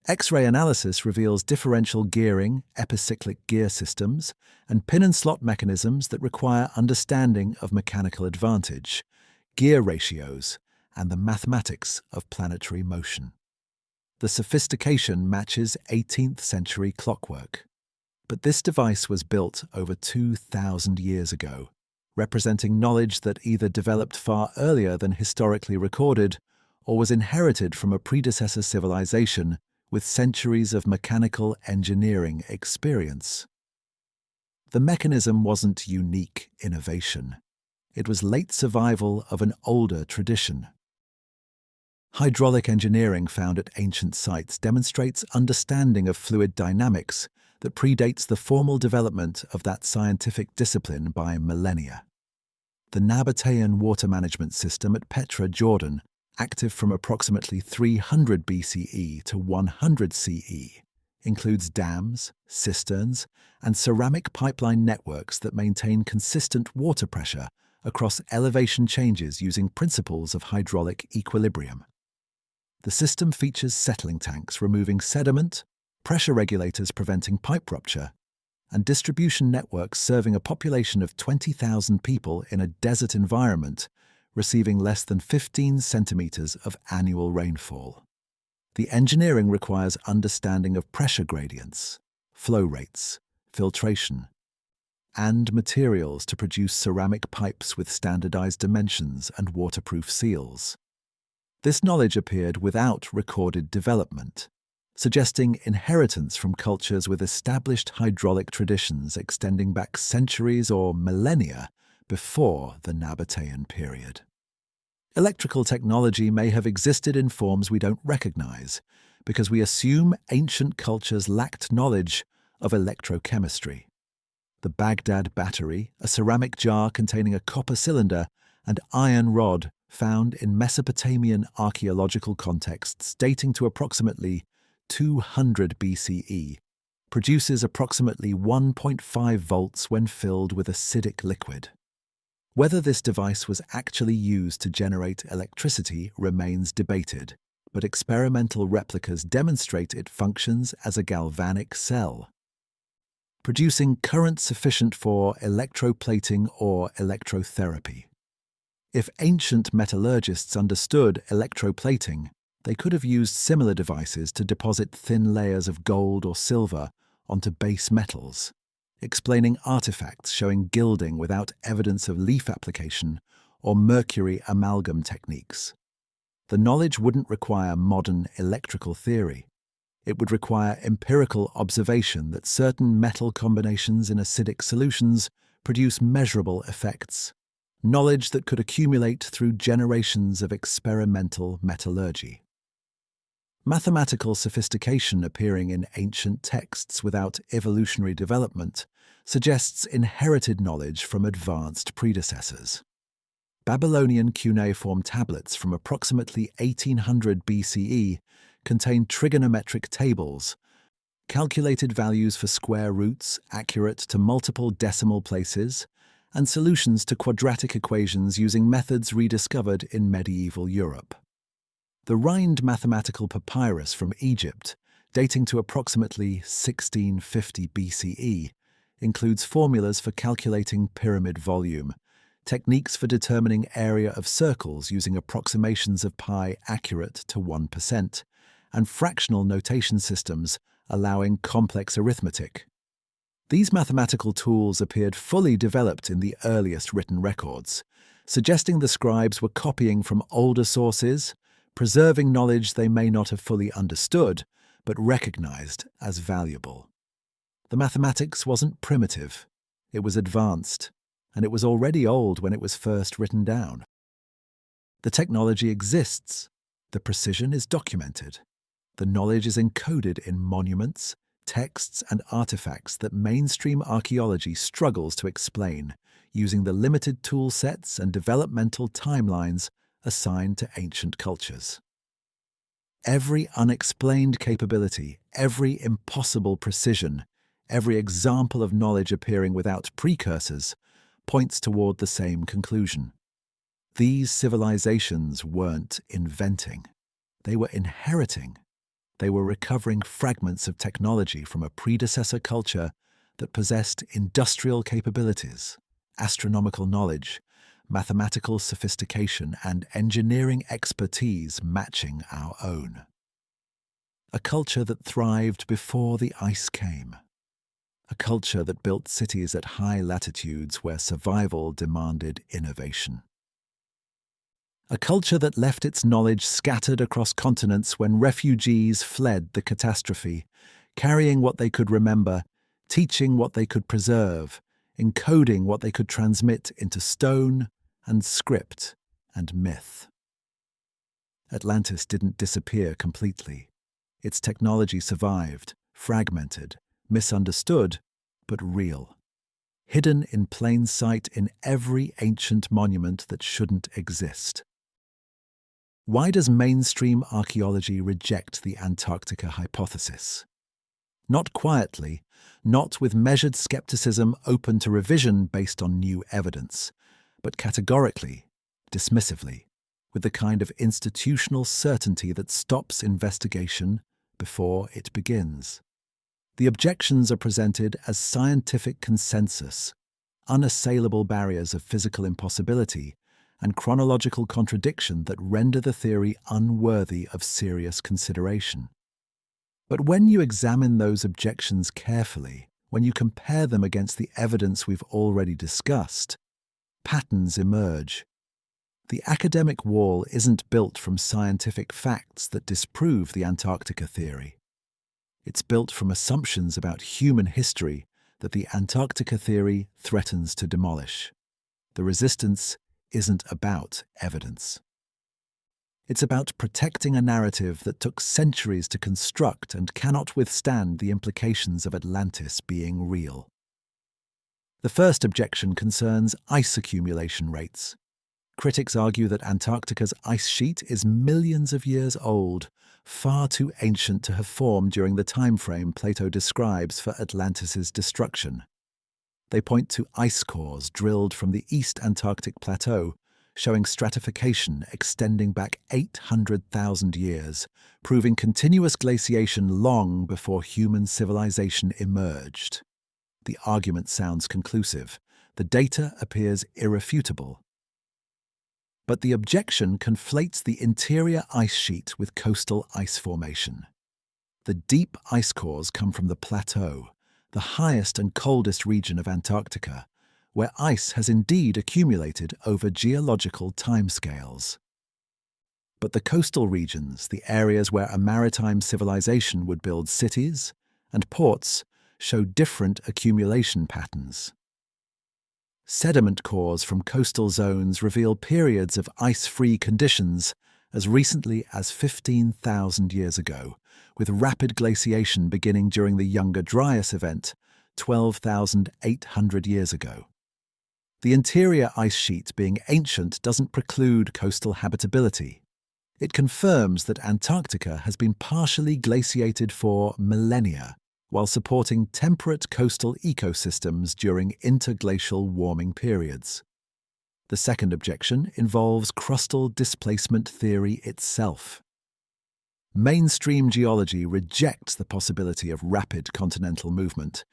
Speaker 2: X-ray analysis reveals differential gearing, epicyclic gear systems, and pin and slot mechanisms that require understanding of mechanical advantage, gear ratios, and the mathematics of planetary motion. The sophistication matches 18th century clockwork. But this device was built over 2,000 years ago, representing knowledge that either developed far earlier than historically recorded or was inherited from a predecessor civilization with centuries of mechanical engineering experience. The mechanism wasn't unique innovation. It was late survival of an older tradition. Hydraulic engineering found at ancient sites demonstrates understanding of fluid dynamics that predates the formal development of that scientific discipline by millennia. The Nabatean water management system at Petra, Jordan, active from approximately 300 BCE to 100 CE, includes dams, cisterns, and ceramic pipeline networks that maintain consistent water pressure across elevation changes using principles of hydraulic equilibrium. The system features settling tanks removing sediment, pressure regulators preventing pipe rupture, and distribution networks serving a population of 20,000 people in a desert environment, receiving less than 15 centimeters of annual rainfall. The engineering requires understanding of pressure gradients, flow rates, filtration, and materials to produce ceramic pipes with standardized dimensions and waterproof seals. This knowledge appeared without recorded development, suggesting inheritance from cultures with established hydraulic traditions extending back centuries or millennia before the Nabatean period. Electrical technology may have existed in forms we don't recognize because we assume ancient cultures lacked knowledge of electrochemistry. The Baghdad battery, a ceramic jar containing a copper cylinder, and iron rod found in Mesopotamian archaeological contexts dating to approximately 200 BCE, produces approximately 1.5 volts when filled with acidic liquid. Whether this device was actually used to generate electricity remains debated, but experimental replicas demonstrate it functions as a galvanic cell, producing current sufficient for electroplating or electrotherapy. If ancient metallurgists understood electroplating, they could have used similar devices to deposit thin layers of gold or silver onto base metals, explaining artifacts showing gilding without evidence of leaf application or mercury amalgam techniques. The knowledge wouldn't require modern electrical theory. It would require empirical observation that certain metal combinations in acidic solutions produce measurable effects, knowledge that could accumulate through generations of experimental metallurgy. Mathematical sophistication appearing in ancient texts without evolutionary development suggests inherited knowledge from advanced predecessors. Babylonian cuneiform tablets from approximately 1800 BCE contain trigonometric tables, calculated values for square roots accurate to multiple decimal places, and solutions to quadratic equations using methods rediscovered in medieval Europe. The Rind mathematical papyrus from Egypt, dating to approximately 1650 BCE, includes formulas for calculating pyramid volume, techniques for determining area of circles using approximations of pi accurate to 1%, and fractional notation systems allowing complex arithmetic. These mathematical tools appeared fully developed in the earliest written records, suggesting the scribes were copying from older sources, preserving knowledge they may not have fully understood, but recognized as valuable. The mathematics wasn't primitive, it was advanced, and it was already old when it was first written down. The technology exists, the precision is documented, the knowledge is encoded in monuments, texts, and artifacts that mainstream archaeology struggles to explain, using the limited tool sets and developmental timelines assigned to ancient cultures. Every unexplained capability, every impossible precision, every example of knowledge appearing without precursors points toward the same conclusion. These civilizations weren't inventing. They were inheriting. They were recovering fragments of technology from a predecessor culture that possessed industrial capabilities, astronomical knowledge, mathematical sophistication, and engineering expertise matching our own. A culture that thrived before the ice came. A culture that built cities at high latitudes where survival demanded innovation. A culture that left its knowledge scattered across continents when refugees fled the catastrophe, carrying what they could remember, teaching what they could preserve, encoding what they could transmit into stone and script and myth. Atlantis didn't disappear completely. Its technology survived, fragmented, misunderstood, but real. Hidden in plain sight in every ancient monument that shouldn't exist. Why does mainstream archaeology reject the Antarctica hypothesis? Not quietly, not with measured skepticism open to revision based on new evidence, but categorically, dismissively, with the kind of institutional certainty that stops investigation before it begins. The objections are presented as scientific consensus, unassailable barriers of physical impossibility, and chronological contradiction that render the theory unworthy of serious consideration. But when you examine those objections carefully, when you compare them against the evidence we've already discussed, patterns emerge. The academic wall isn't built from scientific facts that disprove the Antarctica theory. It's built from assumptions about human history that the Antarctica theory threatens to demolish. The resistance isn't about evidence. It's about protecting a narrative that took centuries to construct and cannot withstand the implications of Atlantis being real. The first objection concerns ice accumulation rates. Critics argue that Antarctica's ice sheet is millions of years old, far too ancient to have formed during the time frame Plato describes for Atlantis's destruction. They point to ice cores drilled from the East Antarctic Plateau, showing stratification extending back 800,000 years, proving continuous glaciation long before human civilization emerged. The argument sounds conclusive. The data appears irrefutable. But the objection conflates the interior ice sheet with coastal ice formation. The deep ice cores come from the plateau, the highest and coldest region of Antarctica, where ice has indeed accumulated over geological timescales. But the coastal regions, the areas where a maritime civilization would build cities and ports, show different accumulation patterns. Sediment cores from coastal zones reveal periods of ice-free conditions as recently as 15,000 years ago, with rapid glaciation beginning during the Younger Dryas event 12,800 years ago. The interior ice sheet being ancient doesn't preclude coastal habitability. It confirms that Antarctica has been partially glaciated for millennia, while supporting temperate coastal ecosystems during interglacial warming periods. The second objection involves crustal displacement theory itself. Mainstream geology rejects the possibility of rapid continental movement,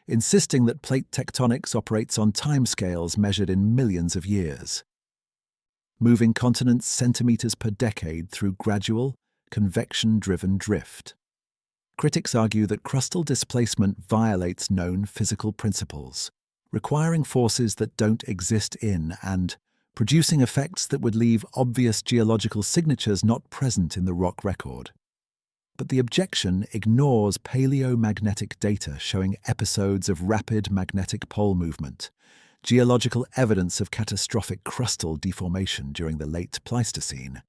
Speaker 2: insisting that plate tectonics operates on timescales measured in millions of years, moving continents centimeters per decade through gradual, convection-driven drift. Critics argue that crustal displacement violates known physical principles, requiring forces that don't exist in and producing effects that would leave obvious geological signatures not present in the rock record. But the objection ignores paleomagnetic data showing episodes of rapid magnetic pole movement, geological evidence of catastrophic crustal deformation during the late Pleistocene,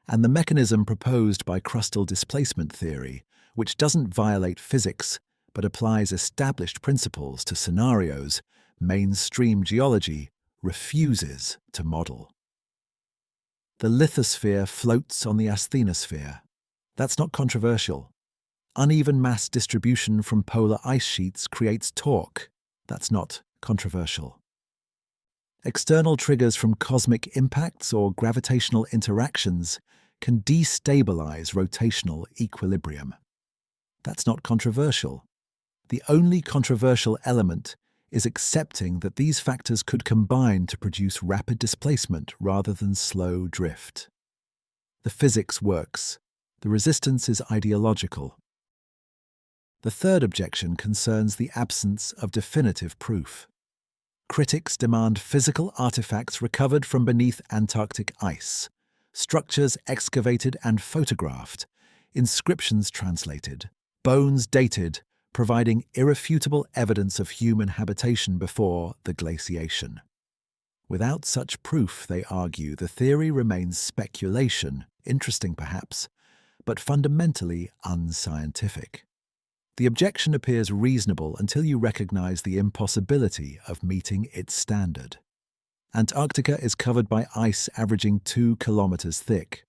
Speaker 2: and the mechanism proposed by crustal displacement theory, which doesn't violate physics but applies established principles to scenarios mainstream geology refuses to model. The lithosphere floats on the asthenosphere. That's not controversial. Uneven mass distribution from polar ice sheets creates torque. That's not controversial. External triggers from cosmic impacts or gravitational interactions can destabilize rotational equilibrium. That's not controversial. The only controversial element is accepting that these factors could combine to produce rapid displacement rather than slow drift. The physics works. The resistance is ideological. The third objection concerns the absence of definitive proof. Critics demand physical artifacts recovered from beneath Antarctic ice, structures excavated and photographed, inscriptions translated, bones dated, providing irrefutable evidence of human habitation before the glaciation. Without such proof, they argue, the theory remains speculation, interesting perhaps, but fundamentally unscientific. The objection appears reasonable until you recognize the impossibility of meeting its standard. Antarctica is covered by ice averaging 2 kilometers thick.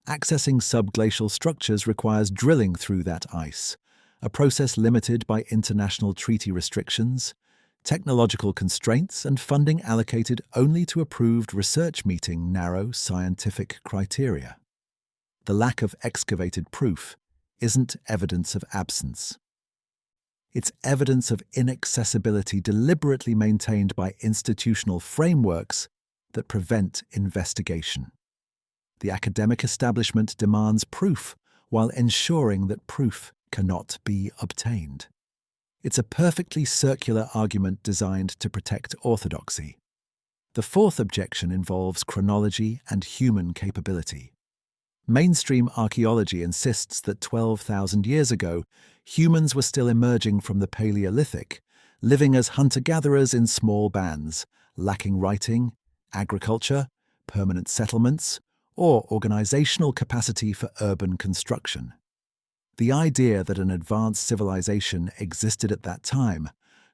Speaker 2: Accessing subglacial structures requires drilling through that ice, a process limited by international treaty restrictions, technological constraints, and funding allocated only to approved research meeting narrow scientific criteria. The lack of excavated proof isn't evidence of absence. It's evidence of inaccessibility deliberately maintained by institutional frameworks that prevent investigation. The academic establishment demands proof while ensuring that proof cannot be obtained. It's a perfectly circular argument designed to protect orthodoxy. The fourth objection involves chronology and human capability. Mainstream archaeology insists that 12,000 years ago, humans were still emerging from the Paleolithic, living as hunter-gatherers in small bands, lacking writing, agriculture, permanent settlements, or organizational capacity for urban construction. The idea that an advanced civilization existed at that time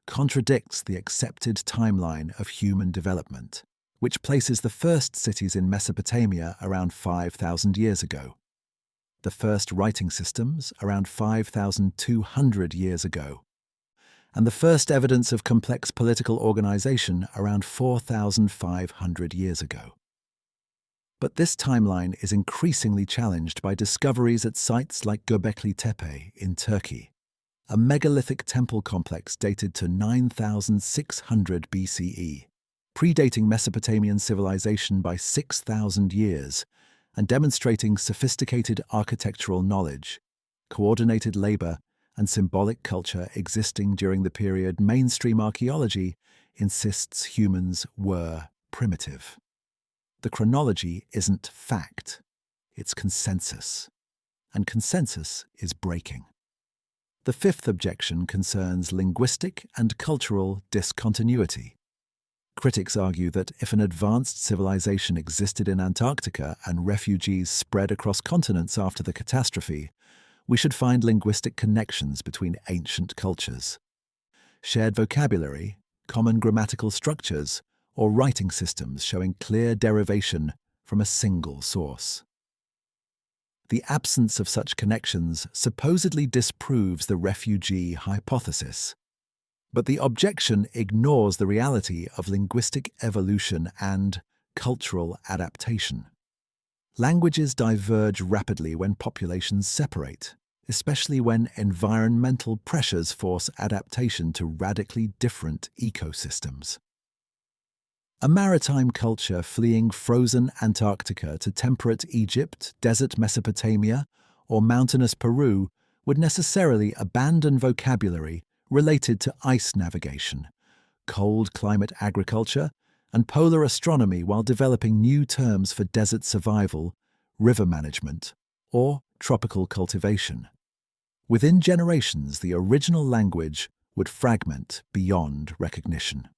Speaker 2: contradicts the accepted timeline of human development, which places the first cities in Mesopotamia around 5,000 years ago, the first writing systems around 5,200 years ago, and the first evidence of complex political organization around 4,500 years ago. But this timeline is increasingly challenged by discoveries at sites like Göbekli Tepe in Turkey, a megalithic temple complex dated to 9,600 BCE. Predating Mesopotamian civilization by 6,000 years and demonstrating sophisticated architectural knowledge, coordinated labor, and symbolic culture existing during the period mainstream archaeology insists humans were primitive. The chronology isn't fact, it's consensus, and consensus is breaking. The fifth objection concerns linguistic and cultural discontinuity. Critics argue that if an advanced civilization existed in Antarctica and refugees spread across continents after the catastrophe, we should find linguistic connections between ancient cultures. Shared vocabulary, common grammatical structures, or writing systems showing clear derivation from a single source. The absence of such connections supposedly disproves the refugee hypothesis. But the objection ignores the reality of linguistic evolution and cultural adaptation. Languages diverge rapidly when populations separate, especially when environmental pressures force adaptation to radically different ecosystems. A maritime culture fleeing frozen Antarctica to temperate Egypt, desert Mesopotamia, or mountainous Peru would necessarily abandon vocabulary related to ice navigation, cold climate agriculture, and polar astronomy while developing new terms for desert survival, river management, or tropical cultivation. Within generations, the original language would fragment beyond recognition.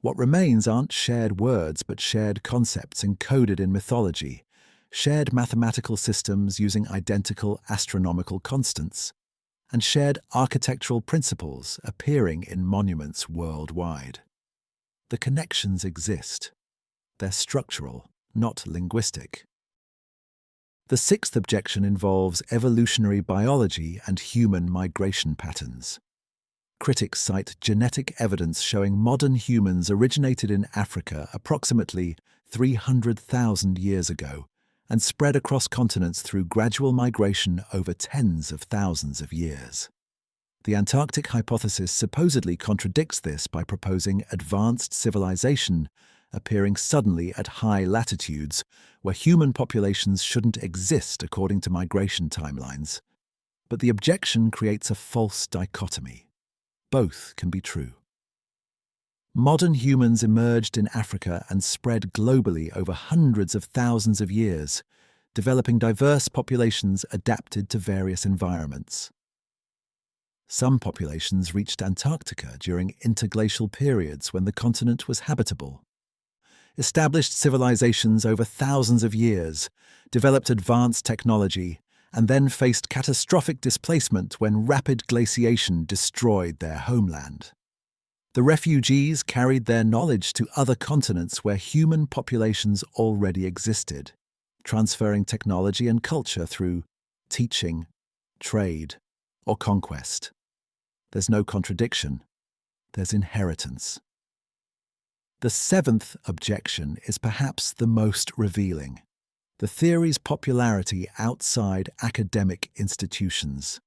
Speaker 2: What remains aren't shared words but shared concepts encoded in mythology, shared mathematical systems using identical astronomical constants, and shared architectural principles appearing in monuments worldwide. The connections exist. They're structural, not linguistic. The sixth objection involves evolutionary biology and human migration patterns. Critics cite genetic evidence showing modern humans originated in Africa approximately 300,000 years ago and spread across continents through gradual migration over tens of thousands of years. The Antarctic hypothesis supposedly contradicts this by proposing advanced civilization appearing suddenly at high latitudes where human populations shouldn't exist according to migration timelines. But the objection creates a false dichotomy. Both can be true. Modern humans emerged in Africa and spread globally over hundreds of thousands of years, developing diverse populations adapted to various environments. Some populations reached Antarctica during interglacial periods when the continent was habitable. Established civilizations over thousands of years, developed advanced technology, and then faced catastrophic displacement when rapid glaciation destroyed their homeland. The refugees carried their knowledge to other continents where human populations already existed, transferring technology and culture through teaching, trade, or conquest. There's no contradiction, there's inheritance. The seventh objection is perhaps the most revealing: the theory's popularity outside academic institutions.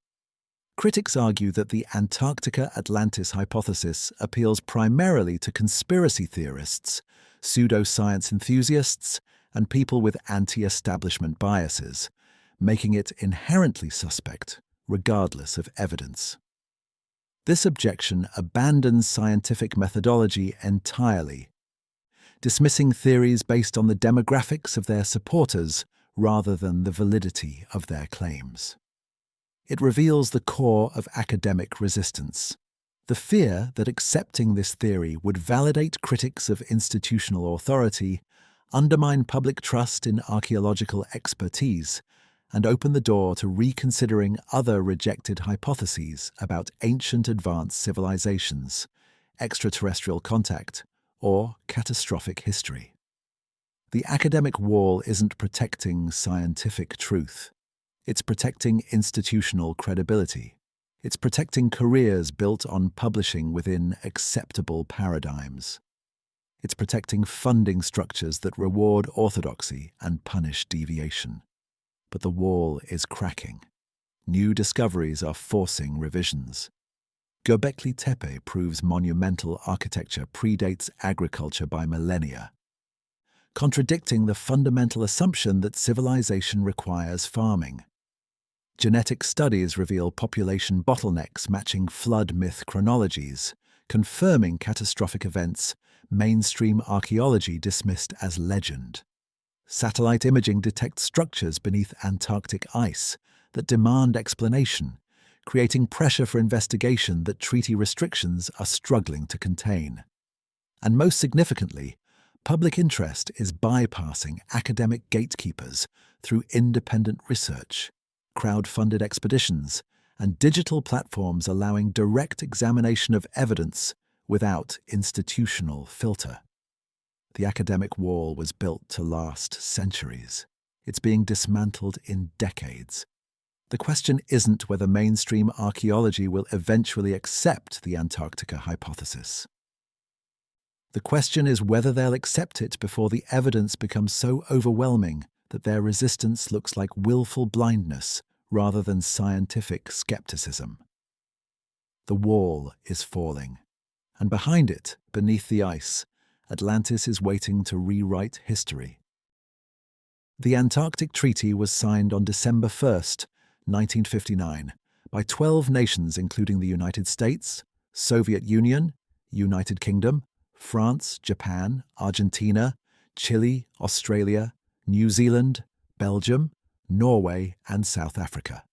Speaker 2: Critics argue that the Antarctica-Atlantis hypothesis appeals primarily to conspiracy theorists, pseudoscience enthusiasts, and people with anti-establishment biases, making it inherently suspect, regardless of evidence. This objection abandons scientific methodology entirely, dismissing theories based on the demographics of their supporters rather than the validity of their claims. It reveals the core of academic resistance: the fear that accepting this theory would validate critics of institutional authority, undermine public trust in archaeological expertise, and open the door to reconsidering other rejected hypotheses about ancient advanced civilizations, extraterrestrial contact, or catastrophic history. The academic wall isn't protecting scientific truth. It's protecting institutional credibility. It's protecting careers built on publishing within acceptable paradigms. It's protecting funding structures that reward orthodoxy and punish deviation. But the wall is cracking. New discoveries are forcing revisions. Göbekli Tepe proves monumental architecture predates agriculture by millennia, contradicting the fundamental assumption that civilization requires farming. Genetic studies reveal population bottlenecks matching flood myth chronologies, confirming catastrophic events mainstream archaeology dismissed as legend. Satellite imaging detects structures beneath Antarctic ice that demand explanation, creating pressure for investigation that treaty restrictions are struggling to contain. And most significantly, public interest is bypassing academic gatekeepers through independent research, crowd-funded expeditions, and digital platforms allowing direct examination of evidence without institutional filter. The academic wall was built to last centuries. It's being dismantled in decades. The question isn't whether mainstream archaeology will eventually accept the Antarctica hypothesis. The question is whether they'll accept it before the evidence becomes so overwhelming that their resistance looks like willful blindness rather than scientific skepticism. The wall is falling, and behind it, beneath the ice, Atlantis is waiting to rewrite history. The Antarctic Treaty was signed on December 1st, 1959, by 12 nations including the United States, Soviet Union, United Kingdom, France, Japan, Argentina, Chile, Australia, New Zealand, Belgium, Norway, and South Africa.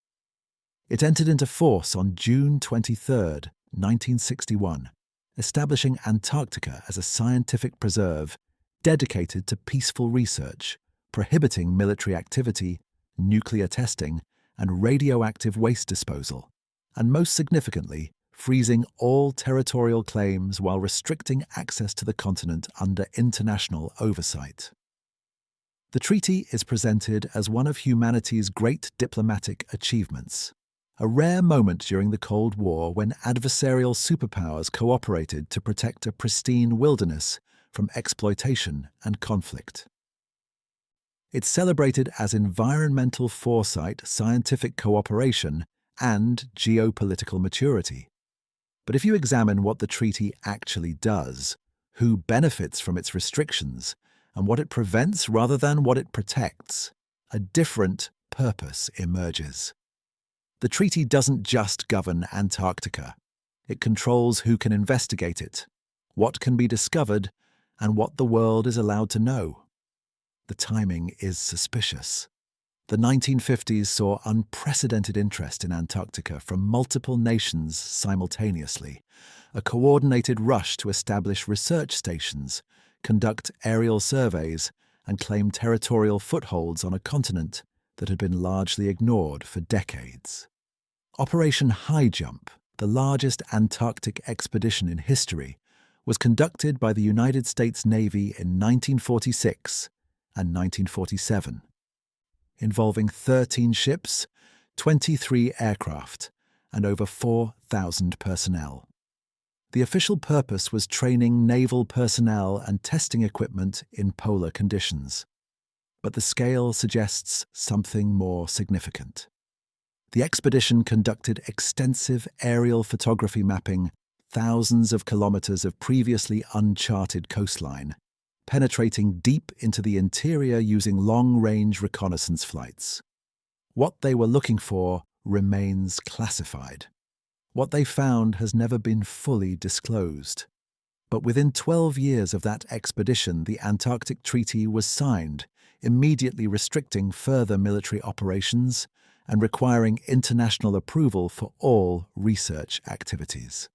Speaker 2: It entered into force on June 23, 1961, establishing Antarctica as a scientific preserve dedicated to peaceful research, prohibiting military activity, nuclear testing, and radioactive waste disposal, and most significantly, freezing all territorial claims while restricting access to the continent under international oversight. The treaty is presented as one of humanity's great diplomatic achievements, a rare moment during the Cold War when adversarial superpowers cooperated to protect a pristine wilderness from exploitation and conflict. It's celebrated as environmental foresight, scientific cooperation, and geopolitical maturity. But if you examine what the treaty actually does, who benefits from its restrictions, and what it prevents rather than what it protects, a different purpose emerges. The treaty doesn't just govern Antarctica. It controls who can investigate it, what can be discovered, and what the world is allowed to know. The timing is suspicious. The 1950s saw unprecedented interest in Antarctica from multiple nations simultaneously, a coordinated rush to establish research stations, conduct aerial surveys, and claim territorial footholds on a continent that had been largely ignored for decades. Operation High Jump, the largest Antarctic expedition in history, was conducted by the United States Navy in 1946 and 1947, involving 13 ships, 23 aircraft, and over 4,000 personnel. The official purpose was training naval personnel and testing equipment in polar conditions. But the scale suggests something more significant. The expedition conducted extensive aerial photography mapping thousands of kilometers of previously uncharted coastline, penetrating deep into the interior using long-range reconnaissance flights. What they were looking for remains classified. What they found has never been fully disclosed. But within 12 years of that expedition, the Antarctic Treaty was signed, immediately restricting further military operations and requiring international approval for all research activities.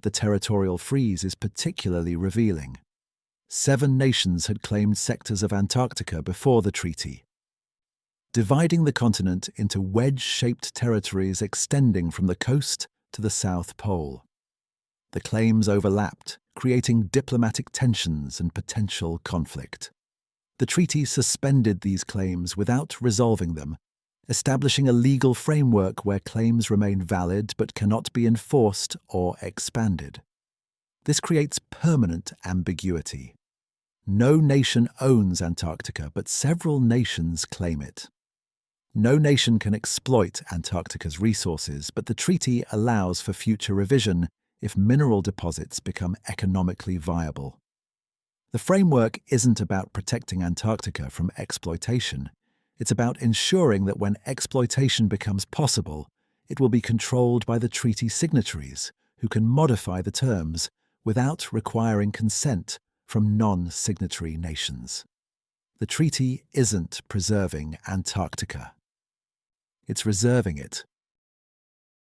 Speaker 2: The territorial freeze is particularly revealing. 7 nations had claimed sectors of Antarctica before the treaty, dividing the continent into wedge-shaped territories extending from the coast to the South Pole. The claims overlapped, creating diplomatic tensions and potential conflict. The treaty suspended these claims without resolving them, establishing a legal framework where claims remain valid but cannot be enforced or expanded. This creates permanent ambiguity. No nation owns Antarctica, but several nations claim it. No nation can exploit Antarctica's resources, but the treaty allows for future revision if mineral deposits become economically viable. The framework isn't about protecting Antarctica from exploitation. It's about ensuring that when exploitation becomes possible, it will be controlled by the treaty signatories, who can modify the terms without requiring consent from non-signatory nations. The treaty isn't preserving Antarctica. It's reserving it.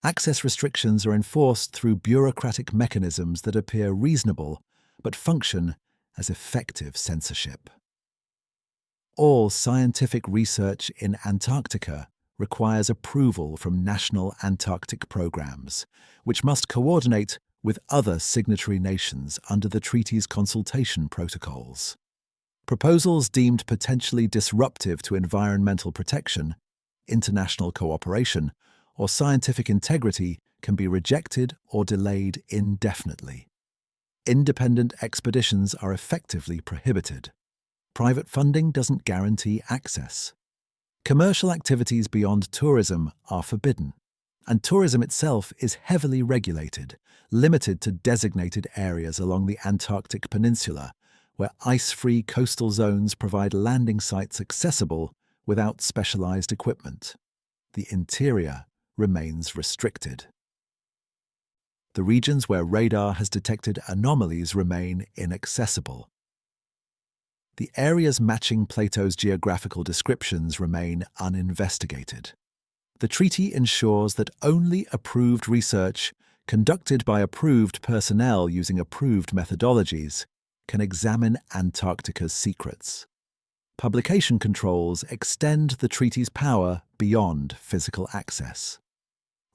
Speaker 2: Access restrictions are enforced through bureaucratic mechanisms that appear reasonable but function as effective censorship. All scientific research in Antarctica requires approval from national Antarctic programs, which must coordinate with other signatory nations under the treaty's consultation protocols. Proposals deemed potentially disruptive to environmental protection, international cooperation, or scientific integrity can be rejected or delayed indefinitely. Independent expeditions are effectively prohibited. Private funding doesn't guarantee access. Commercial activities beyond tourism are forbidden, and tourism itself is heavily regulated, limited to designated areas along the Antarctic Peninsula, where ice-free coastal zones provide landing sites accessible without specialized equipment. The interior remains restricted. The regions where radar has detected anomalies remain inaccessible. The areas matching Plato's geographical descriptions remain uninvestigated. The treaty ensures that only approved research, conducted by approved personnel using approved methodologies, can examine Antarctica's secrets. Publication controls extend the treaty's power beyond physical access.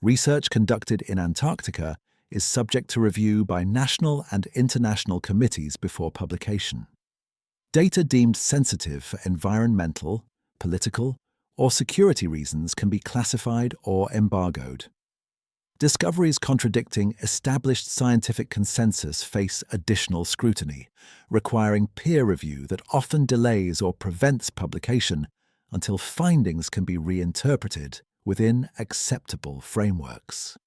Speaker 2: Research conducted in Antarctica is subject to review by national and international committees before publication. Data deemed sensitive for environmental, political, or security reasons can be classified or embargoed. Discoveries contradicting established scientific consensus face additional scrutiny, requiring peer review that often delays or prevents publication until findings can be reinterpreted within acceptable frameworks.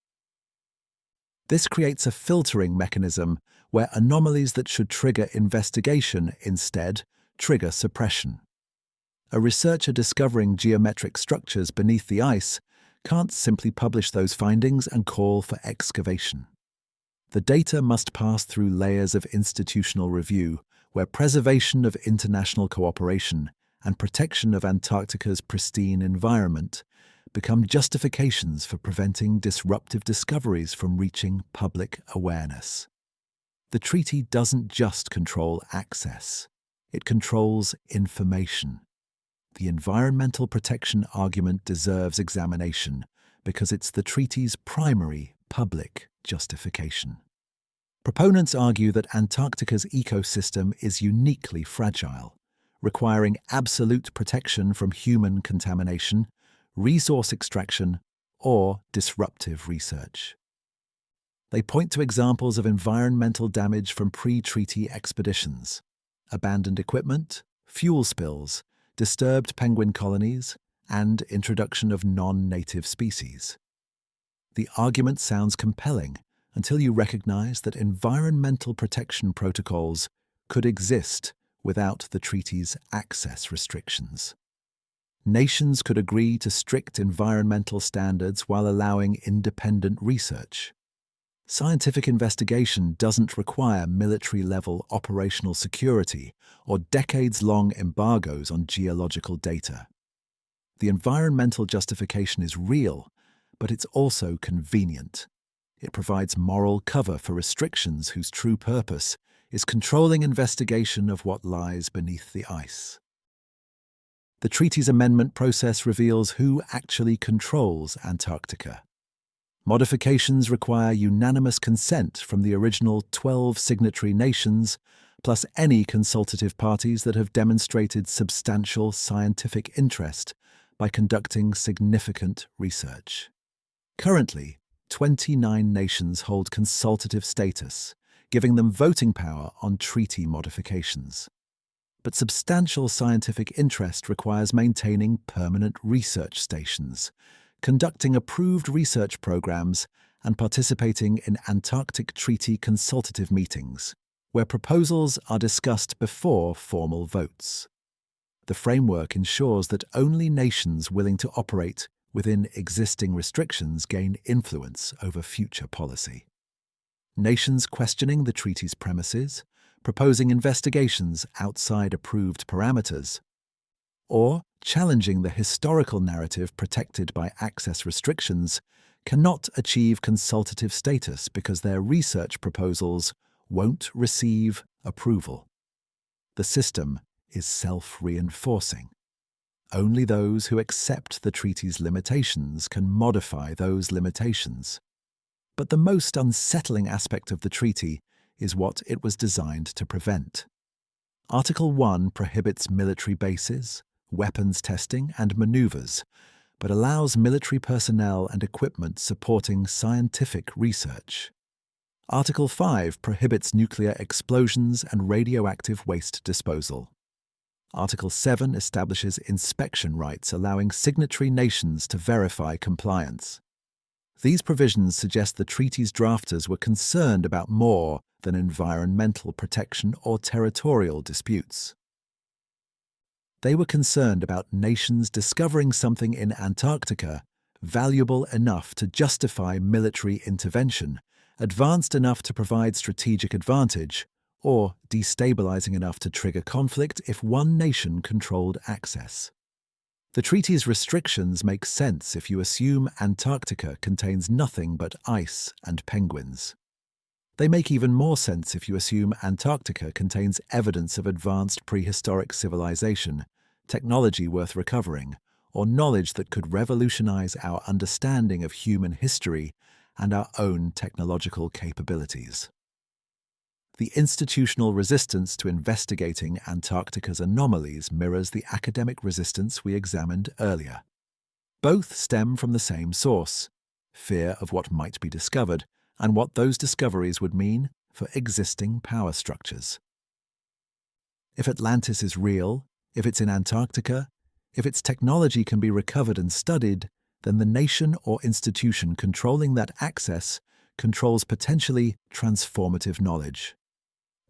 Speaker 2: This creates a filtering mechanism where anomalies that should trigger investigation instead trigger suppression. A researcher discovering geometric structures beneath the ice can't simply publish those findings and call for excavation. The data must pass through layers of institutional review, where preservation of international cooperation and protection of Antarctica's pristine environment become justifications for preventing disruptive discoveries from reaching public awareness. The treaty doesn't just control access, it controls information. The environmental protection argument deserves examination because it's the treaty's primary public justification. Proponents argue that Antarctica's ecosystem is uniquely fragile, requiring absolute protection from human contamination, resource extraction, or disruptive research. They point to examples of environmental damage from pre-treaty expeditions, abandoned equipment, fuel spills, disturbed penguin colonies, and introduction of non-native species. The argument sounds compelling until you recognize that environmental protection protocols could exist without the treaty's access restrictions. Nations could agree to strict environmental standards while allowing independent research. Scientific investigation doesn't require military-level operational security or decades-long embargoes on geological data. The environmental justification is real, but it's also convenient. It provides moral cover for restrictions whose true purpose is controlling investigation of what lies beneath the ice. The treaty's amendment process reveals who actually controls Antarctica. Modifications require unanimous consent from the original 12 signatory nations, plus any consultative parties that have demonstrated substantial scientific interest by conducting significant research. Currently, 29 nations hold consultative status, giving them voting power on treaty modifications. But substantial scientific interest requires maintaining permanent research stations, conducting approved research programs, and participating in Antarctic Treaty consultative meetings, where proposals are discussed before formal votes. The framework ensures that only nations willing to operate within existing restrictions gain influence over future policy. Nations questioning the treaty's premises, proposing investigations outside approved parameters, or challenging the historical narrative protected by access restrictions cannot achieve consultative status because their research proposals won't receive approval. The system is self-reinforcing. Only those who accept the treaty's limitations can modify those limitations. But the most unsettling aspect of the treaty is what it was designed to prevent. Article 1 prohibits military bases, weapons testing, and maneuvers, but allows military personnel and equipment supporting scientific research. Article 5 prohibits nuclear explosions and radioactive waste disposal. Article 7 establishes inspection rights allowing signatory nations to verify compliance. These provisions suggest the treaty's drafters were concerned about more than environmental protection or territorial disputes. They were concerned about nations discovering something in Antarctica valuable enough to justify military intervention, advanced enough to provide strategic advantage, or destabilizing enough to trigger conflict if one nation controlled access. The treaty's restrictions make sense if you assume Antarctica contains nothing but ice and penguins. They make even more sense if you assume Antarctica contains evidence of advanced prehistoric civilization, technology worth recovering, or knowledge that could revolutionize our understanding of human history and our own technological capabilities. The institutional resistance to investigating Antarctica's anomalies mirrors the academic resistance we examined earlier. Both stem from the same source: fear of what might be discovered and what those discoveries would mean for existing power structures. If Atlantis is real, if it's in Antarctica, if its technology can be recovered and studied, then the nation or institution controlling that access controls potentially transformative knowledge.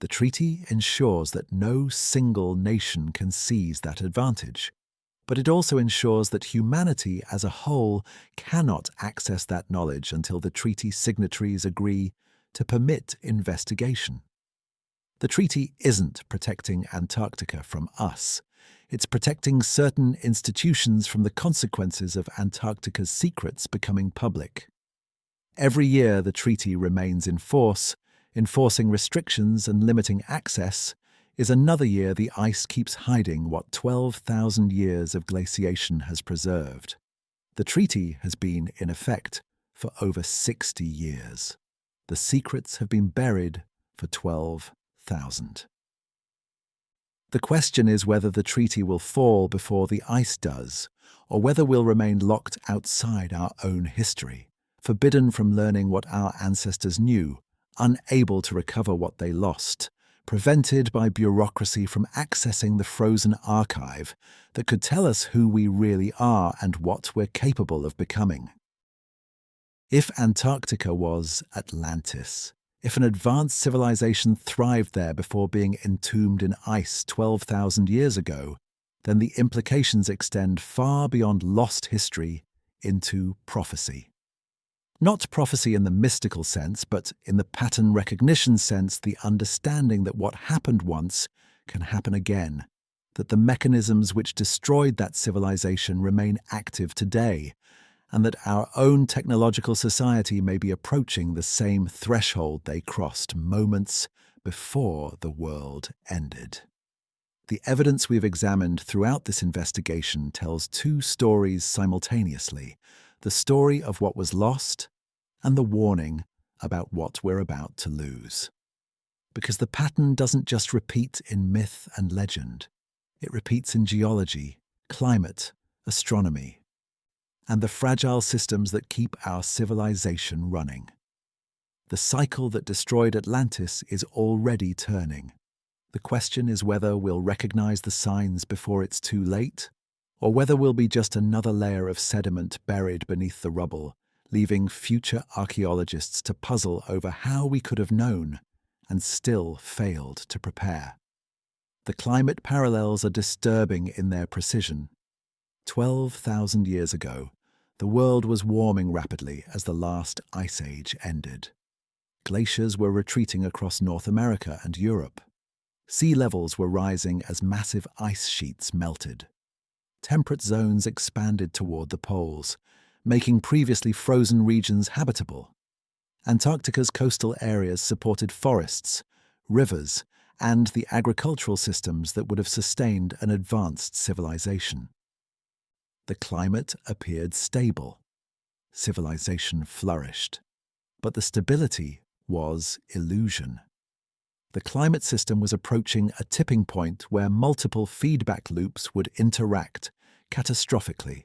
Speaker 2: The treaty ensures that no single nation can seize that advantage, but it also ensures that humanity as a whole cannot access that knowledge until the treaty signatories agree to permit investigation. The treaty isn't protecting Antarctica from us. It's protecting certain institutions from the consequences of Antarctica's secrets becoming public. Every year the treaty remains in force, enforcing restrictions and limiting access, is another year the ice keeps hiding what 12,000 years of glaciation has preserved. The treaty has been in effect for over 60 years. The secrets have been buried for 12,000. The question is whether the treaty will fall before the ice does, or whether we'll remain locked outside our own history, forbidden from learning what our ancestors knew, unable to recover what they lost, prevented by bureaucracy from accessing the frozen archive that could tell us who we really are and what we're capable of becoming. If Antarctica was Atlantis, if an advanced civilization thrived there before being entombed in ice 12,000 years ago, then the implications extend far beyond lost history into prophecy. Not prophecy in the mystical sense, but in the pattern recognition sense, the understanding that what happened once can happen again, that the mechanisms which destroyed that civilization remain active today, and that our own technological society may be approaching the same threshold they crossed moments before the world ended. The evidence we've examined throughout this investigation tells two stories simultaneously: the story of what was lost and the warning about what we're about to lose. Because the pattern doesn't just repeat in myth and legend, it repeats in geology, climate, astronomy, and the fragile systems that keep our civilization running. The cycle that destroyed Atlantis is already turning. The question is whether we'll recognize the signs before it's too late, or whether we'll be just another layer of sediment buried beneath the rubble, leaving future archaeologists to puzzle over how we could have known and still failed to prepare. The climate parallels are disturbing in their precision. 12,000 years ago, the world was warming rapidly as the last ice age ended. Glaciers were retreating across North America and Europe. Sea levels were rising as massive ice sheets melted. Temperate zones expanded toward the poles, making previously frozen regions habitable. Antarctica's coastal areas supported forests, rivers, and the agricultural systems that would have sustained an advanced civilization. The climate appeared stable. Civilization flourished. But the stability was illusion. The climate system was approaching a tipping point where multiple feedback loops would interact catastrophically.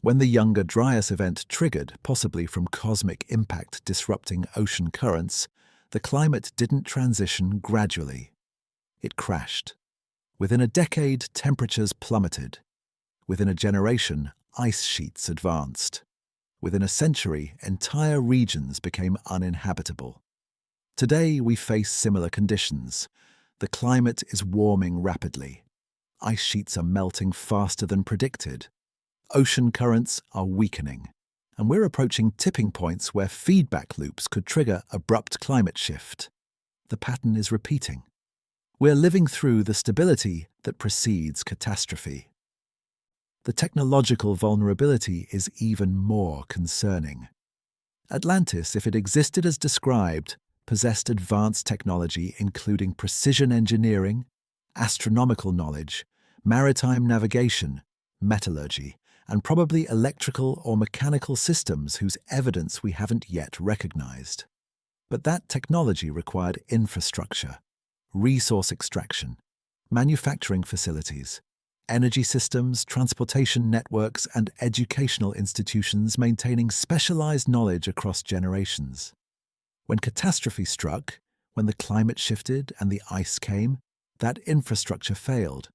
Speaker 2: When the Younger Dryas event triggered, possibly from cosmic impact disrupting ocean currents, the climate didn't transition gradually. It crashed. Within a decade, temperatures plummeted. Within a generation, ice sheets advanced. Within a century, entire regions became uninhabitable. Today, we face similar conditions. The climate is warming rapidly. Ice sheets are melting faster than predicted. Ocean currents are weakening, and we're approaching tipping points where feedback loops could trigger abrupt climate shift. The pattern is repeating. We're living through the stability that precedes catastrophe. The technological vulnerability is even more concerning. Atlantis, if it existed as described, possessed advanced technology including precision engineering, astronomical knowledge, maritime navigation, metallurgy, and probably electrical or mechanical systems whose evidence we haven't yet recognized. But that technology required infrastructure, resource extraction, manufacturing facilities, energy systems, transportation networks, and educational institutions maintaining specialized knowledge across generations. When catastrophe struck, when the climate shifted and the ice came, that infrastructure failed.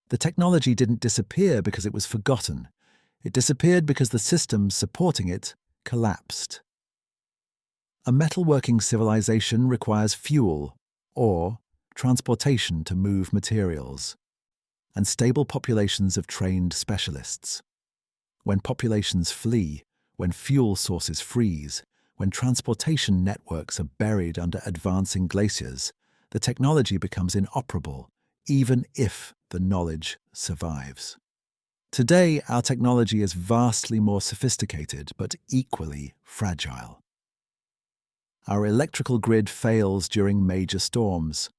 Speaker 2: The technology didn't disappear because it was forgotten. It disappeared because the systems supporting it collapsed. A metalworking civilization requires fuel, or transportation to move materials, and stable populations of trained specialists. When populations flee, when fuel sources freeze, when transportation networks are buried under advancing glaciers, the technology becomes inoperable, even if the knowledge survives. Today, our technology is vastly more sophisticated, but equally fragile. Our electrical grid fails during major storms.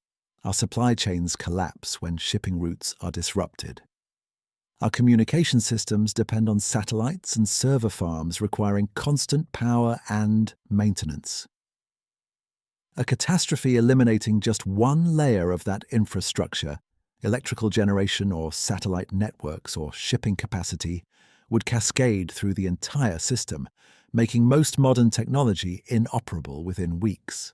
Speaker 2: Our supply chains collapse when shipping routes are disrupted. Our communication systems depend on satellites and server farms requiring constant power and maintenance. A catastrophe eliminating just one layer of that infrastructure, electrical generation or satellite networks or shipping capacity, would cascade through the entire system, making most modern technology inoperable within weeks.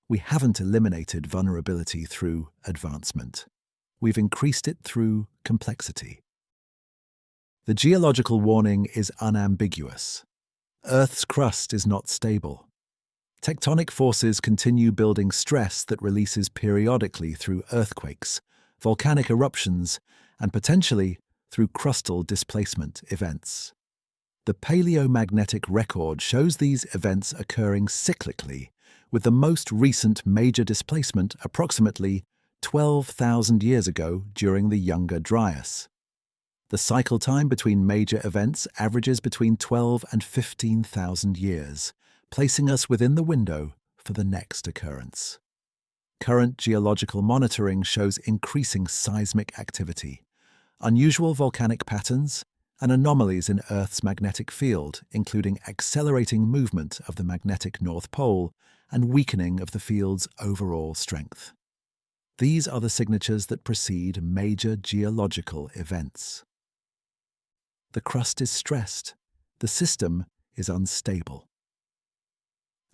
Speaker 2: We haven't eliminated vulnerability through advancement. We've increased it through complexity. The geological warning is unambiguous. Earth's crust is not stable. Tectonic forces continue building stress that releases periodically through earthquakes, volcanic eruptions, and potentially through crustal displacement events. The paleomagnetic record shows these events occurring cyclically, with the most recent major displacement approximately 12,000 years ago during the Younger Dryas. The cycle time between major events averages between 12 and 15,000 years, placing us within the window for the next occurrence. Current geological monitoring shows increasing seismic activity, unusual volcanic patterns, and anomalies in Earth's magnetic field, including accelerating movement of the magnetic North Pole and weakening of the field's overall strength. These are the signatures that precede major geological events. The crust is stressed. The system is unstable.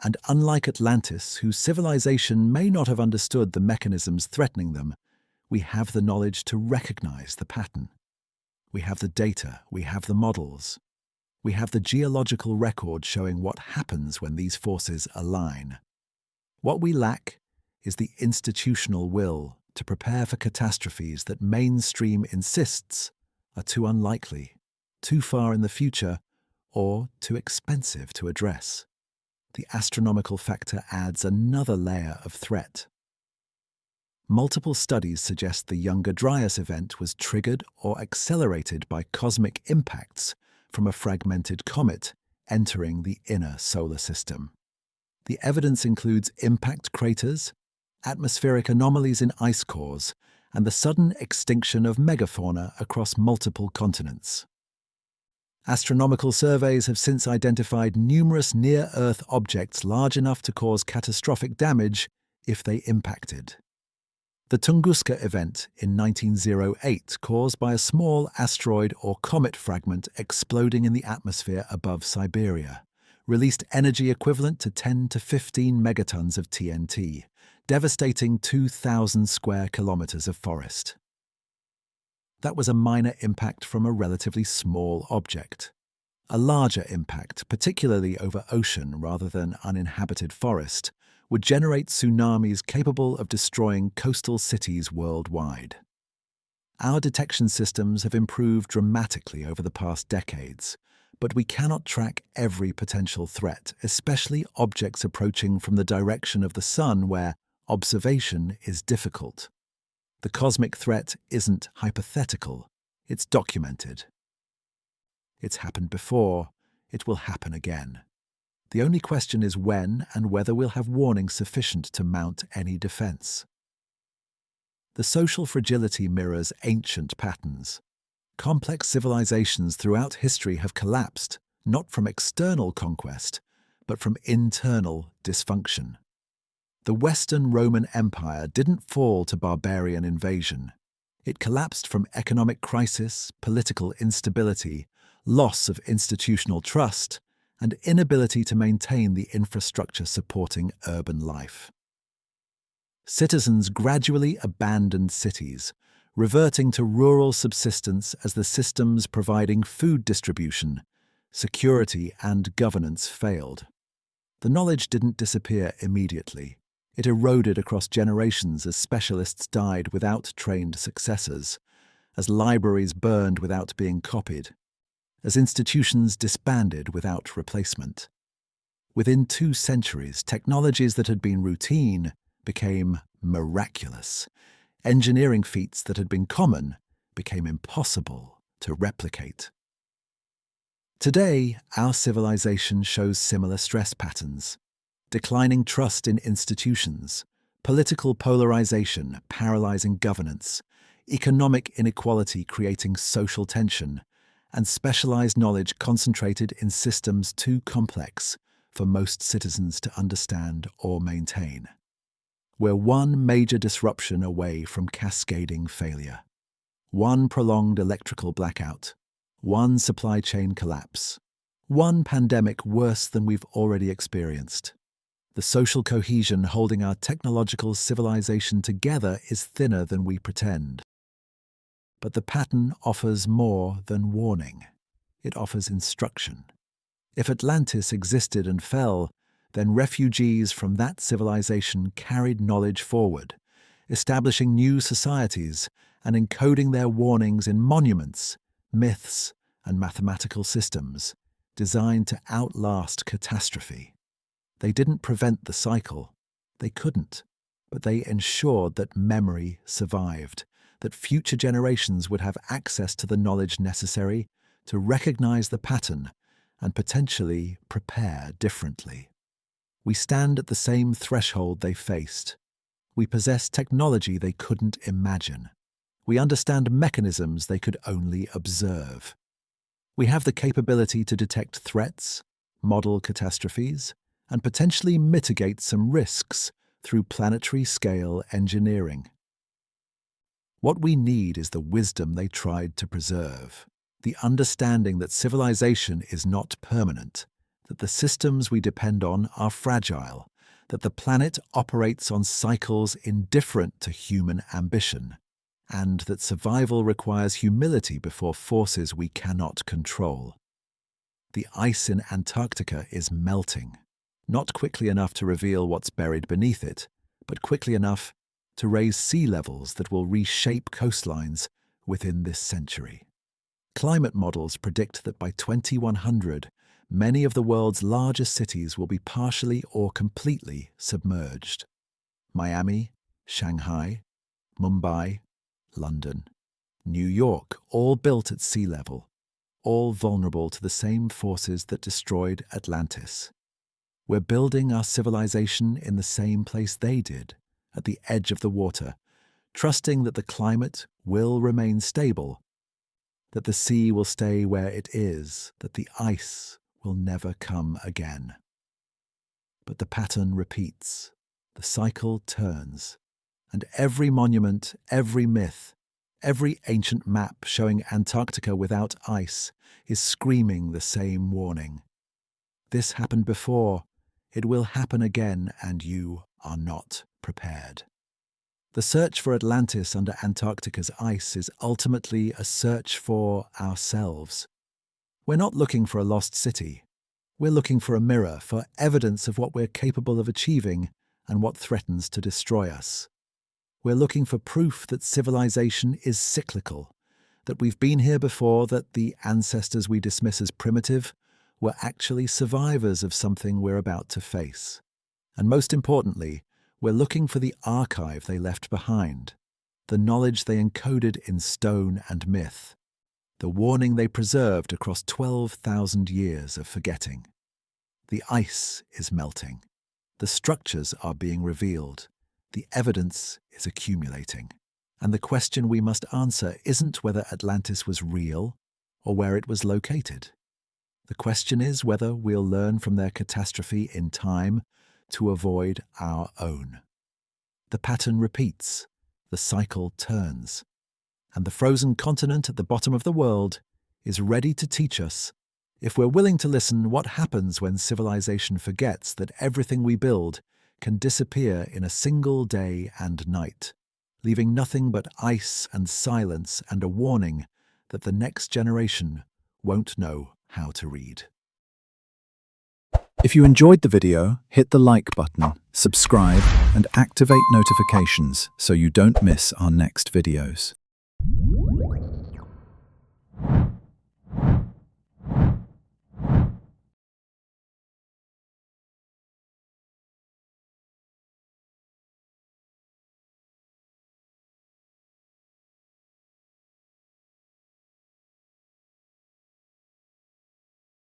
Speaker 2: And unlike Atlantis, whose civilization may not have understood the mechanisms threatening them, we have the knowledge to recognize the pattern. We have the data, we have the models. We have the geological record showing what happens when these forces align. What we lack is the institutional will to prepare for catastrophes that mainstream insists are too unlikely, too far in the future, or too expensive to address. The astronomical factor adds another layer of threat. Multiple studies suggest the Younger Dryas event was triggered or accelerated by cosmic impacts from a fragmented comet entering the inner solar system. The evidence includes impact craters, atmospheric anomalies in ice cores, and the sudden extinction of megafauna across multiple continents. Astronomical surveys have since identified numerous near-Earth objects large enough to cause catastrophic damage if they impacted. The Tunguska event in 1908, caused by a small asteroid or comet fragment exploding in the atmosphere above Siberia, released energy equivalent to 10 to 15 megatons of TNT, devastating 2,000 square kilometers of forest. That was a minor impact from a relatively small object. A larger impact, particularly over ocean rather than uninhabited forest, would generate tsunamis capable of destroying coastal cities worldwide. Our detection systems have improved dramatically over the past decades, but we cannot track every potential threat, especially objects approaching from the direction of the sun where observation is difficult. The cosmic threat isn't hypothetical, it's documented. It's happened before, it will happen again. The only question is when and whether we'll have warning sufficient to mount any defense. The social fragility mirrors ancient patterns. Complex civilizations throughout history have collapsed, not from external conquest, but from internal dysfunction. The Western Roman Empire didn't fall to barbarian invasion. It collapsed from economic crisis, political instability, loss of institutional trust, and inability to maintain the infrastructure supporting urban life. Citizens gradually abandoned cities, reverting to rural subsistence as the systems providing food distribution, security, and governance failed. The knowledge didn't disappear immediately. It eroded across generations as specialists died without trained successors, as libraries burned without being copied, as institutions disbanded without replacement. Within 2 centuries, technologies that had been routine became miraculous. Engineering feats that had been common became impossible to replicate. Today, our civilization shows similar stress patterns. Declining trust in institutions, political polarization paralyzing governance, economic inequality creating social tension, and specialized knowledge concentrated in systems too complex for most citizens to understand or maintain. We're one major disruption away from cascading failure. One prolonged electrical blackout, one supply chain collapse, one pandemic worse than we've already experienced. The social cohesion holding our technological civilization together is thinner than we pretend. But the pattern offers more than warning. It offers instruction. If Atlantis existed and fell, then refugees from that civilization carried knowledge forward, establishing new societies and encoding their warnings in monuments, myths, and mathematical systems designed to outlast catastrophe. They didn't prevent the cycle. They couldn't. But they ensured that memory survived, that future generations would have access to the knowledge necessary to recognize the pattern and potentially prepare differently. We stand at the same threshold they faced. We possess technology they couldn't imagine. We understand mechanisms they could only observe. We have the capability to detect threats, model catastrophes, and potentially mitigate some risks through planetary-scale engineering. What we need is the wisdom they tried to preserve, the understanding that civilization is not permanent, that the systems we depend on are fragile, that the planet operates on cycles indifferent to human ambition, and that survival requires humility before forces we cannot control. The ice in Antarctica is melting. Not quickly enough to reveal what's buried beneath it, but quickly enough to raise sea levels that will reshape coastlines within this century. Climate models predict that by 2100, many of the world's largest cities will be partially or completely submerged. Miami, Shanghai, Mumbai, London, New York, all built at sea level, all vulnerable to the same forces that destroyed Atlantis. We're building our civilization in the same place they did, at the edge of the water, trusting that the climate will remain stable, that the sea will stay where it is, that the ice will never come again. But the pattern repeats, the cycle turns, and every monument, every myth, every ancient map showing Antarctica without ice is screaming the same warning. This happened before. It will happen again, and you are not prepared. The search for Atlantis under Antarctica's ice is ultimately a search for ourselves. We're not looking for a lost city. We're looking for a mirror, for evidence of what we're capable of achieving and what threatens to destroy us. We're looking for proof that civilization is cyclical, that we've been here before, that the ancestors we dismiss as primitive were actually survivors of something we're about to face. And most importantly, we're looking for the archive they left behind, the knowledge they encoded in stone and myth, the warning they preserved across 12,000 years of forgetting. The ice is melting. The structures are being revealed. The evidence is accumulating. And the question we must answer isn't whether Atlantis was real or where it was located. The question is whether we'll learn from their catastrophe in time to avoid our own. The pattern repeats, the cycle turns, and the frozen continent at the bottom of the world is ready to teach us, if we're willing to listen, what happens when civilization forgets that everything we build can disappear in a single day and night, leaving nothing but ice and silence and a warning that the next generation won't know how to read.
Speaker 3: If you enjoyed the video, hit the like button, subscribe, and activate notifications so you don't miss our next videos.